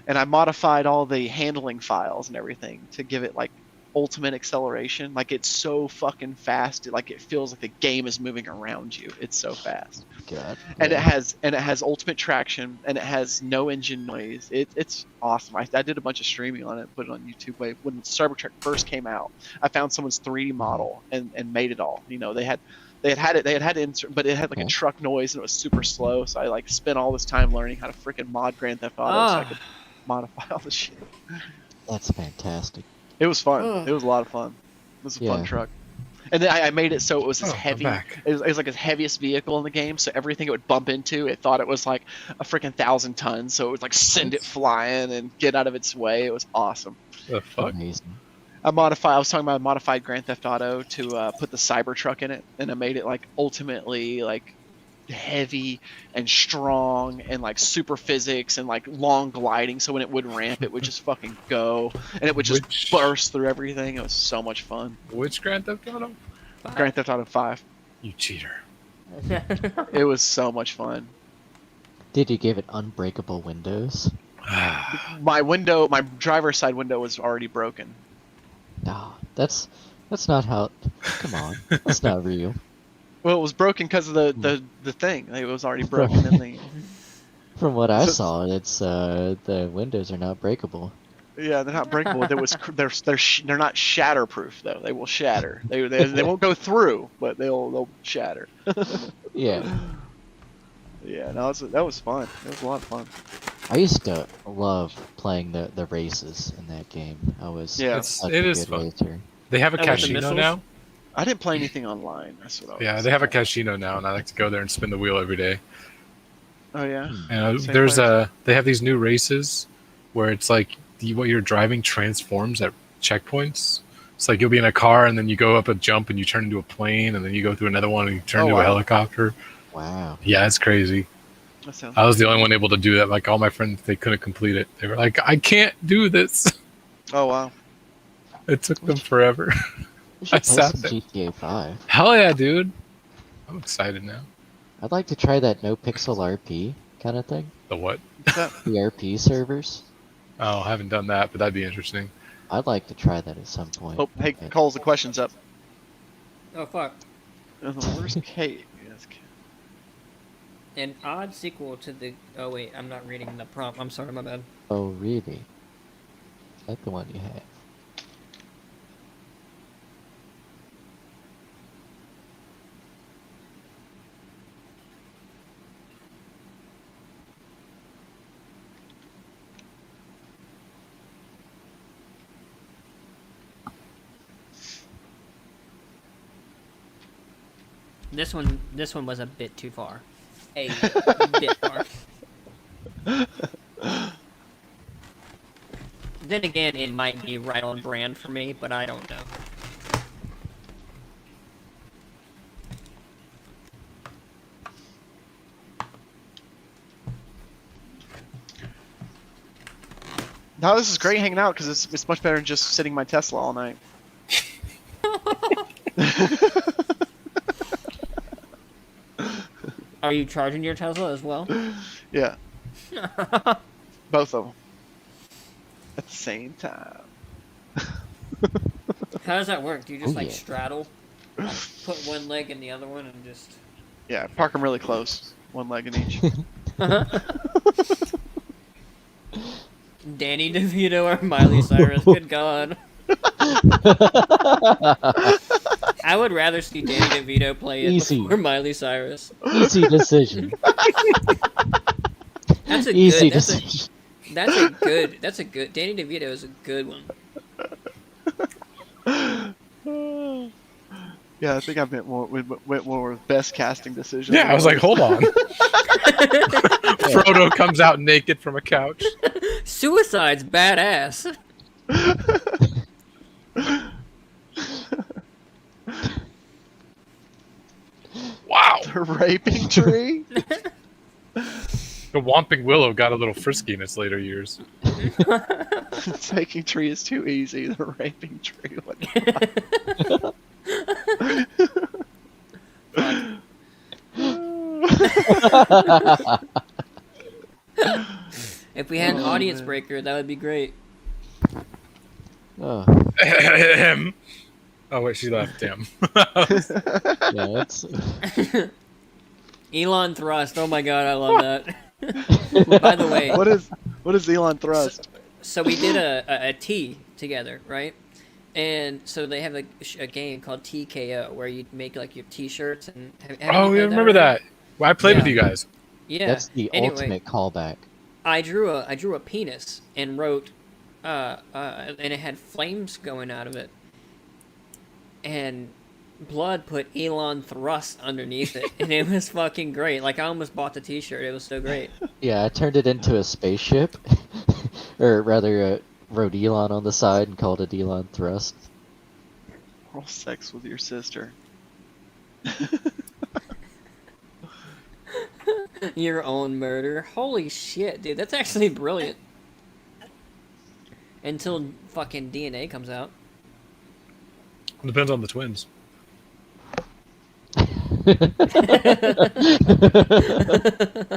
B: And I modified all the handling files and everything to give it like ultimate acceleration. Like it's so fucking fast, it feels like the game is moving around you. It's so fast.
C: God.
B: And
C: yeah.
B: it has ultimate traction, and it has no engine noise. It's awesome. I did a bunch of streaming on it, put it on YouTube. When Cybertruck first came out, I found someone's 3D model and made it all. You know, they had to insert, but it had like a
C: Okay.
B: truck noise and it was super slow. So I like spent all this time learning how to freaking mod Grand Theft Auto so I could modify all the shit.
C: That's fantastic.
B: It was fun.
A: Ugh.
B: It was a lot of fun. It was a fun
C: Yeah.
B: truck. And then I made it so it was as
D: Oh, I'm
B: heavy.
D: back.
B: It was like his heaviest vehicle in the game, so everything it would bump into, it thought it was like a freaking 1,000 tons. So it would like send it flying and get out of its way. It was awesome.
D: The fuck?
C: Amazing.
B: I was talking about a modified Grand Theft Auto to put the Cybertruck in it, and I made it like ultimately like heavy and strong and like super physics and like long gliding. So when it would ramp, it would just fucking go and it would just
D: Which-
B: burst through everything. It was so much fun.
D: Which Grand Theft Auto?
B: Grand Theft Auto 5.
D: You cheater.
B: It was so much fun.
C: Did you give it unbreakable windows?
B: My driver's side window was already broken.
C: No, that's not how. Come on, that's not real.
B: Well, it was broken because of the thing. It was already broken in the.
C: From what I
B: So-
C: saw, it's the windows are not breakable.
B: Yeah, they're not breakable. They're not shatterproof though. They will shatter. They won't go through, but they'll shatter.
C: Yeah,
B: Yeah, no, that was fun. It was a lot of fun.
C: I used to love playing the races in that game. I was
B: Yeah.
C: such
D: It
C: a
D: is
C: good
D: fun.
C: racer.
D: They have a
A: And with the
D: casino
A: missiles?
D: now.
B: I didn't play anything online. That's what I was.
D: Yeah, they have a casino now, and I like to go there and spin the wheel every day.
B: Oh yeah.
D: And
B: Same
D: there's
B: players?
D: they have these new races where it's like what you're driving transforms at checkpoints, It's like you'll be in a car and then you go up a jump and you turn into a plane, and then you go through another one and you turn
B: Oh,
D: into
B: wow.
D: a helicopter.
C: Wow.
D: Yeah, it's crazy.
B: That sounds.
D: I was the only one able to do that. Like all my friends, they couldn't complete it. They were like, "I can't do this."
B: Oh wow.
D: It took them forever.
C: We should
D: I
C: play
D: sat
C: some
D: there.
C: GTA 5.
D: Hell yeah, dude! I'm excited now.
C: I'd like to try that no pixel RP kind of thing.
D: The what?
B: What's that?
C: The RP servers.
D: Oh, I haven't done that, but that'd be interesting.
C: I'd like to try that at some point.
B: Oh, hey,
C: but-
B: Cole's the question's up.
A: Oh fuck.
B: Where's Kate? Yes,
A: An odd sequel to the. Oh wait, I'm not reading the prompt. I'm sorry, my bad.
C: Oh, really? Is that the one you have?
A: This one was a bit too far. A bit far. Then again, it might be right on brand for me, but I don't know.
B: No, this is great hanging out because it's much better than just sitting in my Tesla all night.
A: Are you charging your Tesla as well?
B: Yeah, both of them at the same time.
A: How does that work? Do you just
C: Oh,
A: like
C: yeah.
A: straddle? Like, put one leg in the other one and just.
B: Yeah, park them really close, one leg in each.
A: Danny DeVito or Miley Cyrus? Good God. I would rather see Danny DeVito play it
C: Easy.
A: before Miley Cyrus.
C: Easy decision.
A: That's a
C: Easy
A: good. That's
C: decision.
A: a good. Danny DeVito is a good one.
B: Yeah, I think I went more with best casting decision.
D: Yeah, I was like, hold on. Frodo comes out naked from a couch.
A: Suicide's badass.
D: Wow.
B: the raping tree.
D: The Whomping Willow got a little frisky in its later years.
B: Taking tree is too easy. The raping tree. What?
A: If we had an
B: Oh,
A: audience
B: man.
A: breaker, that would be great.
C: Oh,
D: Oh wait, she left him.
C: yeah, that's.
A: Elon Thrust. Oh my God, I love that. By the way,
B: what is Elon Thrust?
A: so we did a tea together, right? And so they have a game called TKO where you make like your T-shirts and. Have
D: Oh,
A: you
D: yeah,
A: heard
D: remember
A: already?
D: that? Well, I played with
A: Yeah.
D: you guys.
A: Yeah.
C: That's the
A: Anyway,
C: ultimate callback.
A: I drew a penis and wrote, and it had flames going out of it, and Blood put Elon Thrust underneath it, and it was fucking great. Like I almost bought the T-shirt. It was so great.
C: Yeah, I turned it into a spaceship, or rather, wrote Elon on the side and called it Elon Thrust.
B: Oral sex with your sister.
A: Your own murder. Holy shit, dude. That's actually brilliant. Until fucking DNA comes out.
D: Depends on the twins.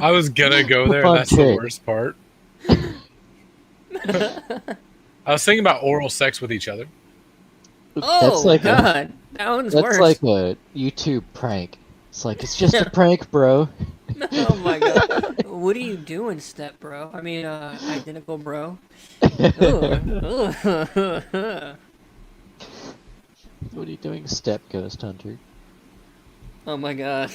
D: I was gonna go there, and
C: Fun
D: that's the
C: chick.
D: worst part. I was thinking about oral sex with each other.
A: Oh
C: That's like
A: God, that one's
C: That's
A: worse.
C: like a YouTube prank. It's like, it's just a prank, bro.
A: Oh my God. What are you doing, step bro? I mean, identical bro. Ooh.
C: What are you doing, Step Ghost Hunter?
A: Oh my God.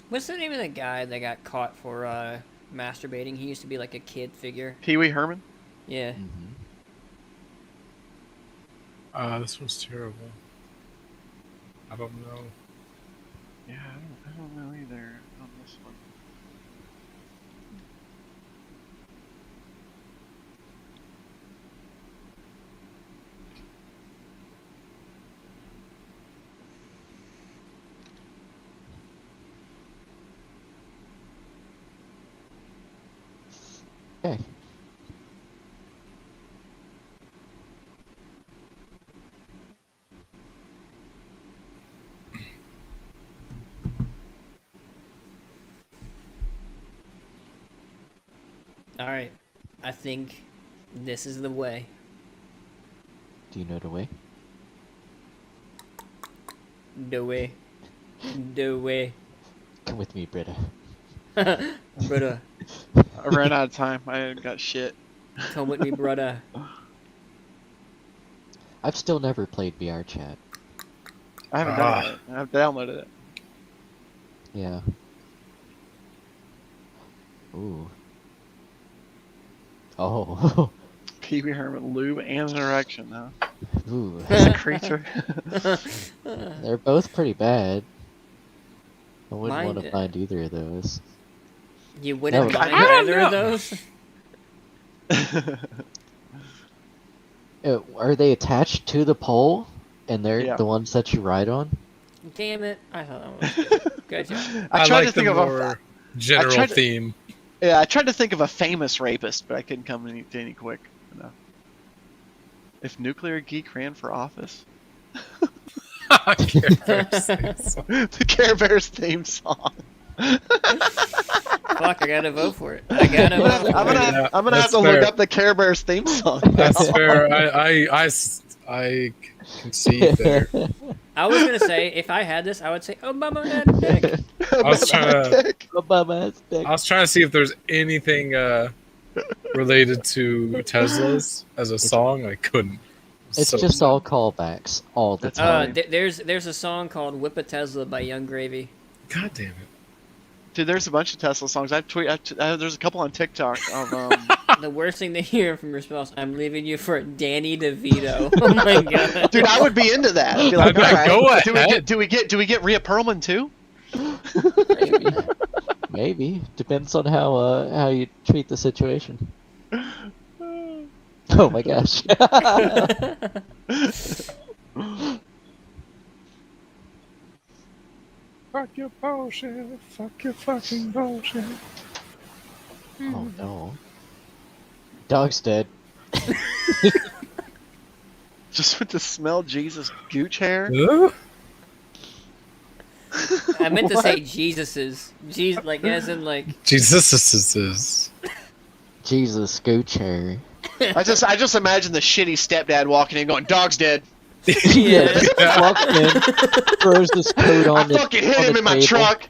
A: What's the name of the guy that got caught for masturbating? He used to be like a kid figure.
B: Pee Wee Herman.
A: Yeah.
D: This one's terrible. I don't know.
B: Yeah, I don't know either on this one.
C: Okay.
A: All right. I think this is the way.
C: Do you know the way?
A: The way. The way.
C: Come with me, Britta.
A: Brother.
B: I ran out of time. I ain't got shit.
A: Come with me, brother.
C: I've still never played VR chat.
B: I haven't done it. I've downloaded it.
C: Yeah. Ooh. Oh.
B: Pee Wee Herman, lube and an erection, huh?
C: Ooh.
B: It's a creature.
C: They're both pretty bad. I wouldn't want to
A: Mine-
C: find either of those.
A: You wouldn't
C: No,
A: mind
D: I don't
A: either of
D: know.
A: those?
C: Are they attached to the pole? And they're
B: Yeah.
C: the ones that you ride on?
A: Damn it. I thought that was good. Good job.
B: I
D: I
B: tried
D: like
B: to think
D: the
B: of
D: more general
B: tried to-
D: theme.
B: Yeah, I tried to think of a famous rapist, but I couldn't come to any quick enough. If Nuclear Geek ran for office, the Care Bears theme song.
A: Fuck, I gotta vote for it. I gotta vote for
B: I'm
A: it.
B: gonna have
D: That's
B: to look
D: fair.
B: up the Care Bears theme song.
D: That's fair. I can see there.
A: I was gonna say, if I had this, I would say Obama had a dick.
D: I was trying to see if there's anything related to Teslas as a song. I couldn't.
C: It's
D: So-
C: just all callbacks all the
B: That's
C: time.
A: There's a song called "Whip a Tesla" by Young Gravy.
D: God damn it.
B: Dude, there's a bunch of Tesla songs. There's a couple on TikTok of
A: The worst thing to hear from your spouse: "I'm leaving you for Danny DeVito." Oh my god.
B: Dude, I would be into that. I'd be like,
D: I'd be like,
B: all right,
D: go ahead.
B: do we get Rhea Perlman too?
C: Maybe. Maybe. Depends on how you treat the situation. Oh my gosh.
D: Fuck your bullshit. Fuck your fucking bullshit.
C: Oh no. Dog's dead.
B: Just with the smell Jesus gooch hair.
D: Huh?
A: I meant to say Jesus's. Jesus, like as in like.
D: Jesus is.
C: Jesus, Scooch hair.
B: I just imagine the shitty stepdad walking in going, "Dog's dead."
C: Yeah, just walks in, throws this coat
B: I
C: on the
B: fucking hit
C: on
B: him
C: the
B: in my
C: table.
B: truck.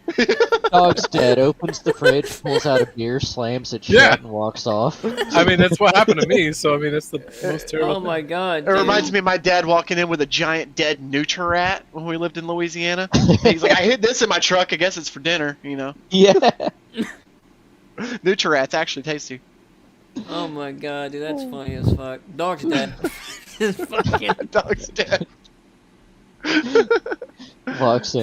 C: Dog's dead, opens the fridge, pulls out a beer, slams it shut,
D: Yeah.
C: and walks off.
D: I mean, that's what happened to me. So I mean, that's the most terrible.
A: Oh my god.
B: It reminds me of my dad walking in with a giant dead nutria rat when we lived in Louisiana. He's like, "I hid this in my truck. I guess it's for dinner." You know,
C: Yeah.
B: nutria rats actually tasty.
A: Oh my god, dude, that's funny as fuck. Dog's dead. This fucking.
B: Dog's dead.
C: Walks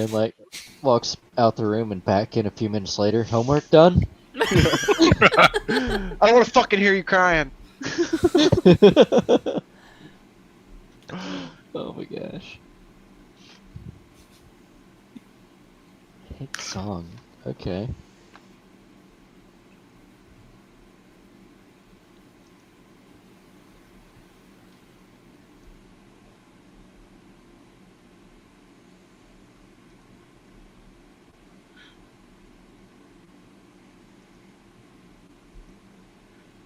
C: out the room and back in a few minutes later. Homework done?
B: I don't want to fucking hear you crying.
C: Oh my gosh. Hit song. Okay.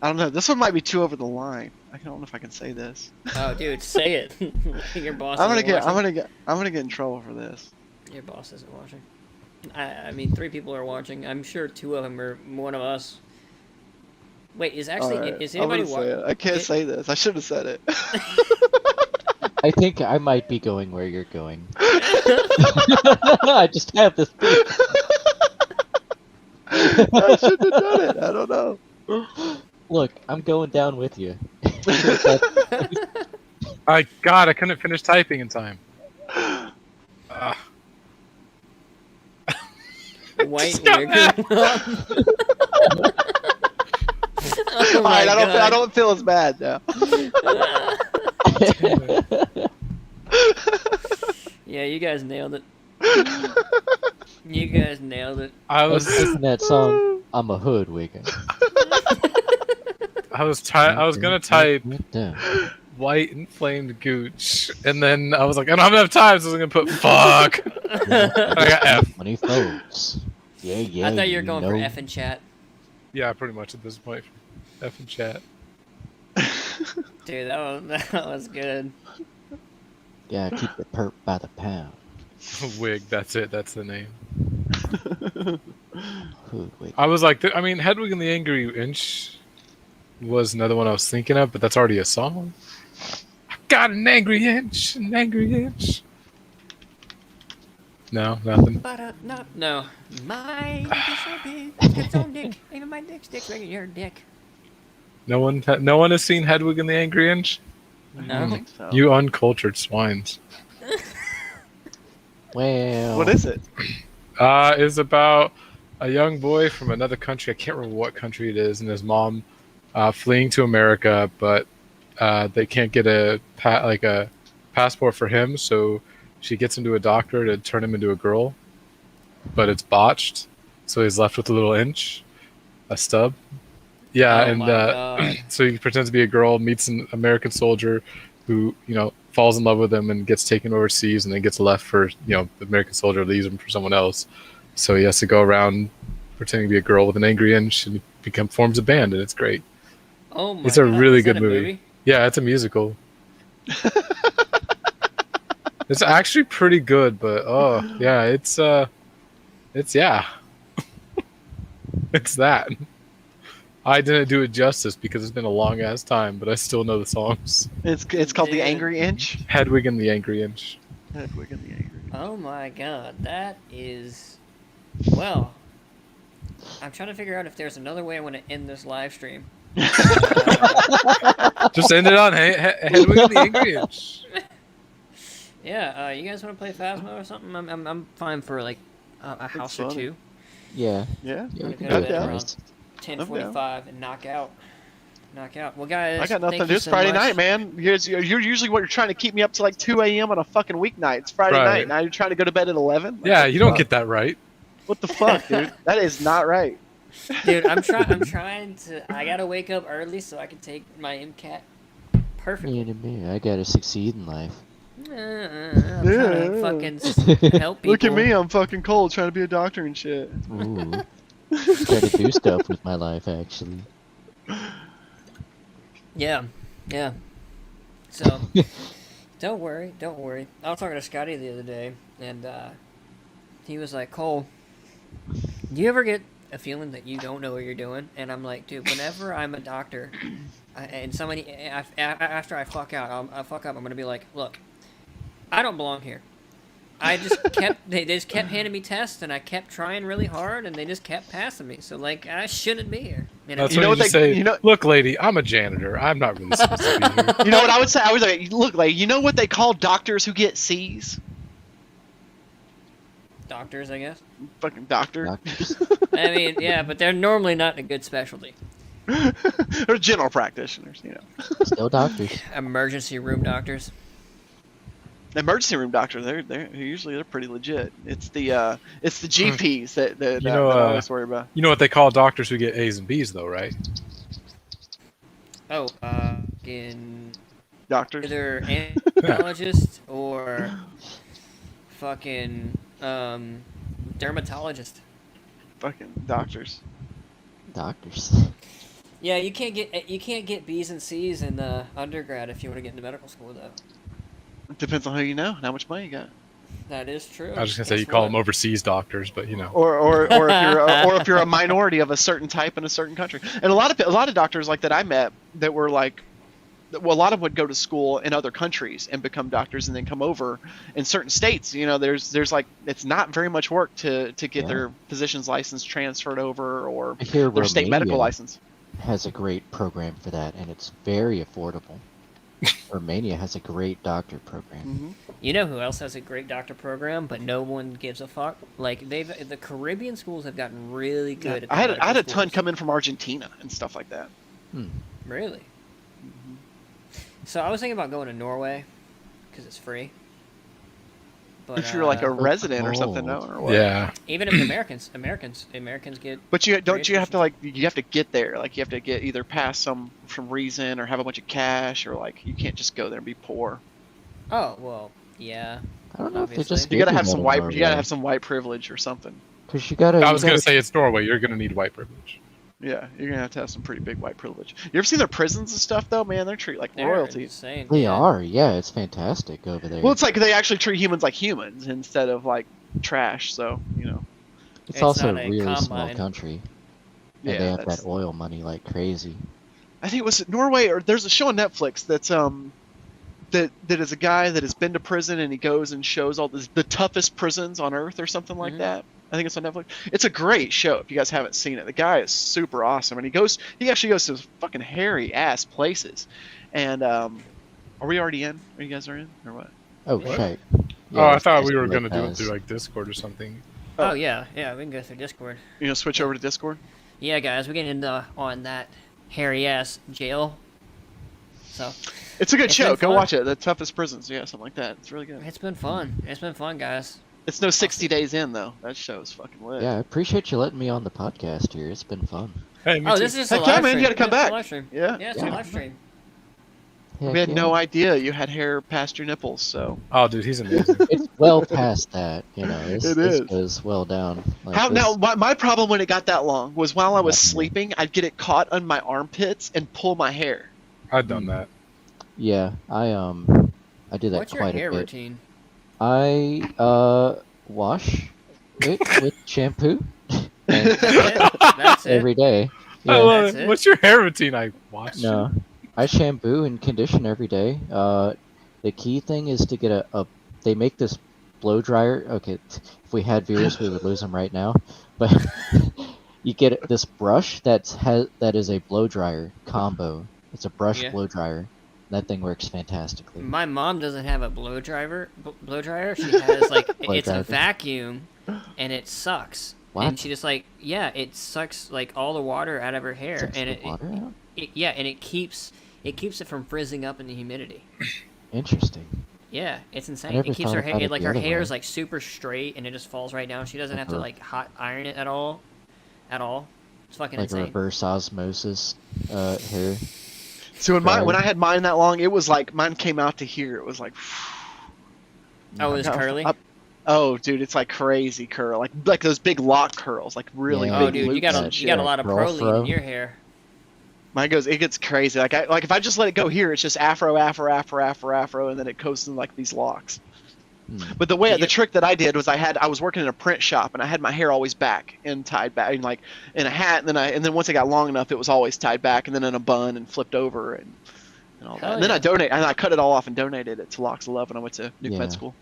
B: I don't know. This one might be too over the line. I don't know if I can say this.
A: Oh, dude, say it. Your boss.
B: I'm
A: isn't watching.
B: gonna get in trouble for this.
A: Your boss isn't watching. I mean, 3 people are watching. I'm sure 2 of them are one of us. Wait, is actually
B: Alright,
A: is
B: I'm
A: anybody
B: gonna say it.
A: watching?
B: I can't say this. I should have said it.
C: I think I might be going where you're going. I just have this feeling.
B: I shouldn't have done it. I don't know.
C: Look, I'm going down with you.
D: God, I couldn't finish typing in time.
A: White
D: Stop
A: wig. Oh
B: All
A: my
B: right, I
A: God.
B: don't feel as bad now.
A: Yeah, you guys nailed it. You guys nailed it.
D: I
C: I was
D: was
C: thinking that song. I'm a hoodwigger.
D: I was gonna type
C: Dun.
D: white inflamed gooch, and then I was like, I don't have enough time, so I was gonna put fuck. I got F.
C: 20 folds. Yeah, yeah.
A: I thought you were going for
C: know.
A: F in chat.
D: Yeah, pretty much at this point. F in chat.
A: Dude, that was good.
C: Yeah, keep the perp by the pound.
D: Wig. That's it. That's the name.
C: Hoodwigger.
D: I was like, I mean, Hedwig and the Angry Inch was another one I was thinking of, but that's already a song. I got an angry inch, an angry inch. No, nothing.
A: No. My dick is so big. It's got its own dick. Even my dick sticks like your dick.
D: No one has seen Hedwig and the Angry Inch.
B: I
A: No.
B: don't think so.
D: You uncultured swines.
C: Well.
B: What is it?
D: Is about a young boy from another country. I can't remember what country it is, and his mom fleeing to America, but they can't get a passport for him, so she gets him to a doctor to turn him into a girl, but it's botched, so he's left with a little inch, a stub. Yeah,
A: Oh
D: and
A: my God.
D: so he pretends to be a girl, meets an American soldier who, falls in love with him and gets taken overseas and then gets left for, the American soldier leaves him for someone else. So he has to go around pretending to be a girl with an angry inch and forms a band, and it's great.
A: Oh my
D: It's a
A: God.
D: really
A: Is that
D: good
A: a
D: movie. Yeah, it's a musical. It's actually pretty good, but yeah, it's yeah. It's that. I didn't do it justice because it's been a long ass time, but I still know the songs.
B: It's called The
A: Dude.
B: Angry Inch.
D: Hedwig and the Angry Inch.
B: Hedwig and the Angry Inch.
A: Oh my God. That is. Well. I'm trying to figure out if there's another way I want to end this live stream.
D: Just end it on Hedwig and the Angry Inch.
A: Yeah, you guys want to play Phasmo or something? I'm fine for like a house or
B: funny.
A: two.
C: Yeah.
B: Yeah.
C: Yeah, we can
A: Okay,
C: do
A: yeah.
C: that.
A: Around
C: Chris.
A: 10:45 and knock out. Well, guys,
B: I got nothing
A: thank
B: to do.
A: you
B: It's
A: so
B: Friday
A: much.
B: night, man. You're usually what you're trying to keep me up to like 2 a.m. on a fucking weeknight. It's Friday
D: Right.
B: night. Now you're trying to go to bed at 11. Like,
D: Yeah,
B: what
D: you
B: the
D: don't
B: fuck?
D: get that right.
B: What the fuck, dude? That is not right.
A: Dude, I'm trying to. I gotta wake up early so I can take my MCAT. Perfect.
C: Me and me, I gotta succeed in life.
A: I'm trying to fucking help people.
B: Look at me, I'm fucking cold trying to be a doctor and shit.
C: Ooh. Try to do stuff with my life, actually.
A: Yeah. So, don't worry. I was talking to Scotty the other day, and he was like, "Cole, do you ever get a feeling that you don't know what you're doing?" And I'm like, "Dude, whenever I'm a doctor, and somebody after I fuck out, I'm gonna be like, look, I don't belong here. I just they just kept handing me tests, and I kept trying really hard, and they just kept passing me. So like, I shouldn't be here. You know?
D: That's
B: You
D: when
B: know
D: you
B: what
D: just
B: they-
D: say,
B: you know-
D: look, lady, I'm a janitor. I'm not really supposed to be here.
B: You know what I would say? I was like, look, like, you know what they call doctors who get C's?
A: Doctors, I guess.
B: Fucking doctor.
C: Doctors.
A: I mean, yeah, but they're normally not a good specialty.
B: Or general practitioners,
C: Still doctors.
A: Emergency room doctors.
B: Emergency room doctors, they're usually pretty legit. It's the GPs that
D: You know,
B: I always worry about.
D: You know what they call doctors who get A's and B's, though, right?
A: Oh, in
B: Doctors.
A: either anesthesiologist or fucking dermatologist.
B: Fucking doctors.
C: Doctors.
A: Yeah, you can't get B's and C's in undergrad if you want to get into medical school though.
B: It depends on who you know and how much money you got.
A: That is true.
D: I was just gonna say you
A: Guess
D: call
A: what?
D: them overseas doctors, but
B: Or if you're a minority of a certain type in a certain country. And a lot of doctors like that I met that were like, well, a lot of them would go to school in other countries and become doctors and then come over in certain states. There's like, it's not very much work to get
C: Yeah.
B: their physician's license transferred over or
C: I hear
B: their state medical
C: Romania
B: license.
C: has a great program for that, and it's very affordable. Romania has a great doctor program.
B: Hmm.
A: You know who else has a great doctor program, but no one gives a fuck? Like the Caribbean schools have gotten really good. At
B: I had
A: the
B: I had a
A: medical
B: ton
A: schools.
B: come in from Argentina and stuff like that.
C: Hmm.
A: Really? So I was thinking about going to Norway because it's free. But
B: If you're like a
C: so
B: resident or something, no,
C: cold.
B: or what?
D: Yeah.
A: even if Americans get
B: But you don't you have to
A: Creative.
B: like you have to get there, like you have to get either pass some reason or have a bunch of cash, or like you can't just go there and be poor.
A: oh well yeah
C: I don't know if they
A: Obviously.
C: just
B: You gotta
C: give
B: have some
C: that in
B: white you gotta
C: Norway.
B: have some white privilege or something.
C: Because you gotta.
D: I
C: you
D: was gonna
C: gotta-
D: say it's Norway. You're gonna need white privilege.
B: Yeah, you're gonna have some pretty big white privilege. You ever seen their prisons and stuff though? Man, they're treated like
A: they're
B: royalty.
A: insane.
C: They
A: yeah.
C: are. Yeah, it's fantastic over there.
B: Well, it's like they actually treat humans like humans instead of like trash. So you know,
C: It's
A: it's
C: also
A: not
C: a
A: a
C: really small
A: combine.
C: country,
B: yeah.
C: and they have
B: that's-
C: that oil money like crazy.
B: I think it was Norway, or there's a show on Netflix that's that is a guy that has been to prison and he goes and shows all the toughest prisons on earth or something like
A: Mhm.
B: that. I think it's on Netflix. It's a great show if you guys haven't seen it. The guy is super awesome, and he actually goes to fucking hairy ass places. And are we already in? Are you guys in or what?
C: Oh,
A: What?
C: shite.
D: Oh, I
C: it's
D: thought
C: just
D: we were
C: like
D: gonna do it
C: that.
D: through like Discord or something.
A: Oh yeah we can go through Discord.
B: You know, switch over to Discord.
A: Yeah guys, we're getting into on that hairy ass jail. So
B: It's a good
A: It's
B: show.
A: been
B: Go
A: fun.
B: watch it. The toughest prisons, yeah, something like that. It's really good.
A: it's been fun. It's been fun, guys.
B: It's no 60 Days In though. That show is fucking lit.
C: Yeah, I appreciate you letting me on the podcast here. It's been fun.
D: Hey, me
A: Oh,
D: too.
A: this is just a
B: Heck yeah,
A: live
B: man, you
A: stream.
B: gotta come
A: It's a
B: back.
A: live stream.
B: Yeah.
A: Yeah, it's a
C: Yeah.
A: live stream.
C: Heck
B: We had
C: yeah.
B: no idea you had hair past your nipples, so.
D: Oh, dude, he's amazing.
C: It's well past that, you know. This,
B: It
C: this
B: is.
C: goes well down. Like
B: How
C: this-
B: now? My problem when it got that long was while I was
C: Yeah.
B: sleeping, I'd get it caught on my armpits and pull my hair.
D: I've done that.
C: Yeah, I do that
A: What's your
C: quite
A: hair
C: a bit.
A: routine?
C: I wash it with shampoo
A: That's it. That's it.
C: every day.
D: I
C: Yeah.
D: love
A: That's
D: it.
A: it?
D: What's your hair routine? I watched.
C: No, I shampoo and condition every day. The key thing is to get a they make this blow dryer. Okay, if we had viewers, we would lose them right now. But you get this brush that is a blow dryer combo. It's a brush
A: Yeah.
C: blow dryer. That thing works fantastically.
A: My mom doesn't have a blow dryer. She has like
C: Blow
A: it's a
C: dryer.
A: vacuum, and it sucks.
C: What?
A: And she just like it sucks like all the water out of her hair,
C: Sucks
A: and
C: the water out?
A: it keeps it from frizzing up in the humidity.
C: Interesting.
A: Yeah, it's insane.
C: never
A: It keeps
C: thought
A: her
C: about
A: hair
C: it
A: like
C: the
A: her
C: other
A: hair
C: way.
A: is like super straight, and it just falls right down. She doesn't have to
C: Uh-huh.
A: like hot iron it at all. It's fucking
C: Like
A: insane.
C: reverse osmosis hair.
B: So when
C: Right.
B: when I had mine that long, it was like mine came out to here. It was like.
A: Oh, it was
B: Up-
A: curly.
B: up- Oh, dude, it's like crazy curl, like those big lock curls, like really
C: Yeah.
A: Oh,
B: big
A: dude,
B: loops
A: you got
B: and
A: a
B: shit.
A: you got a lot of
C: Roll
A: proline
C: fro.
A: in your hair.
B: Mine it gets crazy. Like if I just let it go here, it's just afro, and then it goes in like these locks.
C: Hmm.
B: But the
A: You-
B: trick that I did was I was working in a print shop and I had my hair always back and tied back and like in a hat, and then once it got long enough, it was always tied back and then in a bun and flipped over and all that.
A: Hell
B: And then
A: yeah.
B: I cut it all off and donated it to Locks of Love when I went to Nuke
C: Yeah.
B: Med School.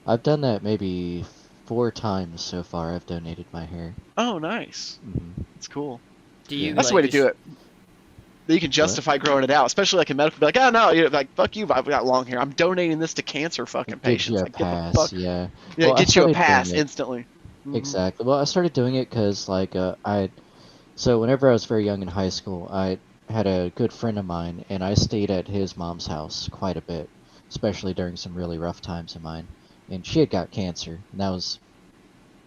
C: I've done that maybe 4 times so far. I've donated my hair.
B: Oh, nice.
C: Mhm.
B: It's cool.
A: Do you?
B: That's the
A: like,
B: way to do it. Then you can justify growing it out, especially like in medical. Be like, oh no, you're like fuck you. I've got long hair. I'm donating this to cancer fucking
C: It gives
B: patients.
C: you a
B: Like, get the
C: pass,
B: fuck.
C: yeah.
B: Yeah,
C: Well,
B: it
C: I
B: gets you a
C: started doing
B: pass
C: it-
B: instantly. Mhm.
C: Exactly. Well, I started doing it because, like, so whenever I was very young in high school, I had a good friend of mine, and I stayed at his mom's house quite a bit, especially during some really rough times of mine. And she had got cancer, and that was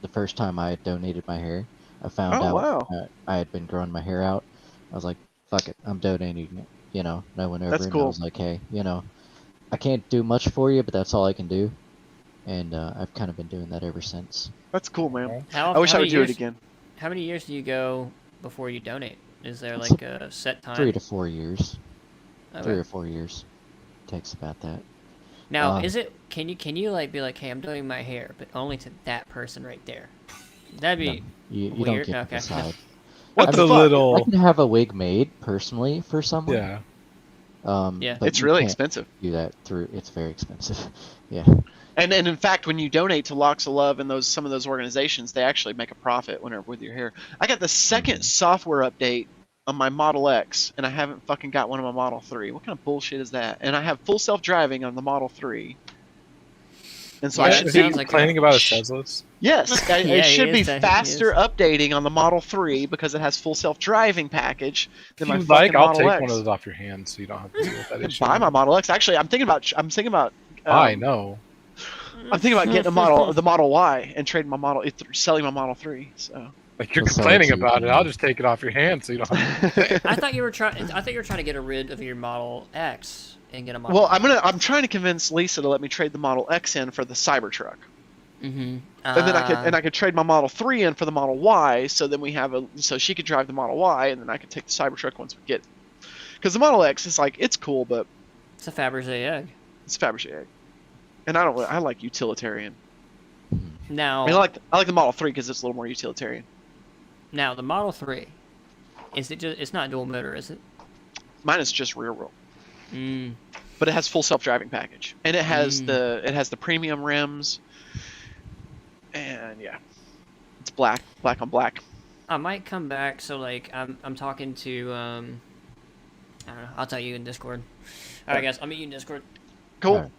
C: the first time I had donated my hair. I found
B: Oh,
C: out
B: wow.
C: I had been growing my hair out. I was like, fuck it, I'm donating it. You know, and I went over
B: That's
C: and I
B: cool.
C: was like, hey, I can't do much for you, but that's all I can do. And I've kind of been doing that ever since.
B: That's cool, man.
A: How,
B: I wish
A: how
B: I would
A: many
B: do
A: years,
B: it again.
A: How many years do you go before you donate? Is there
C: It's
A: like a set time?
C: 3 to 4 years.
A: Okay.
C: 3 or 4 years. Takes about that.
A: Now,
C: Uh,
A: is it? Can you like be like, hey, I'm doing my hair, but only to that person right there? That'd
C: No,
A: be.
C: you don't
A: weird,
C: get
A: okay.
C: to decide.
B: What
C: I
B: the
D: the
B: fuck?
C: I
D: little.
C: can have a wig made personally for someone.
D: Yeah.
A: Yeah.
C: but
B: It's
C: you
B: really
C: can't
B: expensive.
C: do that through. It's very expensive. Yeah.
B: And in fact, when you donate to Locks of Love and some of those organizations, they actually make a profit whenever with your hair. I got the second
C: Mhm.
B: software update on my Model X, and I haven't fucking got one on my Model 3. What kind of bullshit is that? And I have full self-driving on the Model 3. And so
A: Yeah,
B: I
A: that
B: should
D: Is he
A: sounds like
D: complaining about his Teslas?
B: Yes,
A: Yeah,
B: it
A: he
B: should be
A: is, he
B: faster
A: is.
B: updating on the Model 3 because it has full self-driving package
D: If
B: than my
D: you
B: fucking
D: like, I'll
B: Model
D: take
B: X.
D: one of those off your hands so you don't have to deal with that issue.
B: Buy my Model X. Actually, I'm thinking about.
D: I know.
B: I'm thinking about getting the Model Y and trading my Model, selling my Model 3. So.
D: Like you're
C: We'll sell it
D: complaining
C: to you,
D: about it,
C: yeah.
D: I'll just take it off your hands so you don't have to.
A: I thought you were trying to get rid of your Model X and get a Model.
B: Well, I'm trying to convince Lisa to let me trade the Model X in for the Cybertruck.
A: Mm-hmm.
B: And then I could trade my Model 3 in for the Model Y, so then so she could drive the Model Y, and then I could take the Cybertruck once we get it. Because the Model X is like, it's cool, but
A: It's a Fabergé egg.
B: it's Fabergé egg. And I like utilitarian.
A: Now,
B: I mean, I like the Model 3 because it's a little more utilitarian.
A: now the Model 3, it's not dual motor, is it?
B: Mine is just rear wheel,
A: Mm.
B: but it has full self-driving package, and it has the premium rims, and yeah, it's black on black.
A: I might come back. So like, I'm talking to I don't know. I'll tell you in Discord. All right, guys. I'll meet you in Discord.
B: Cool.
C: Alright.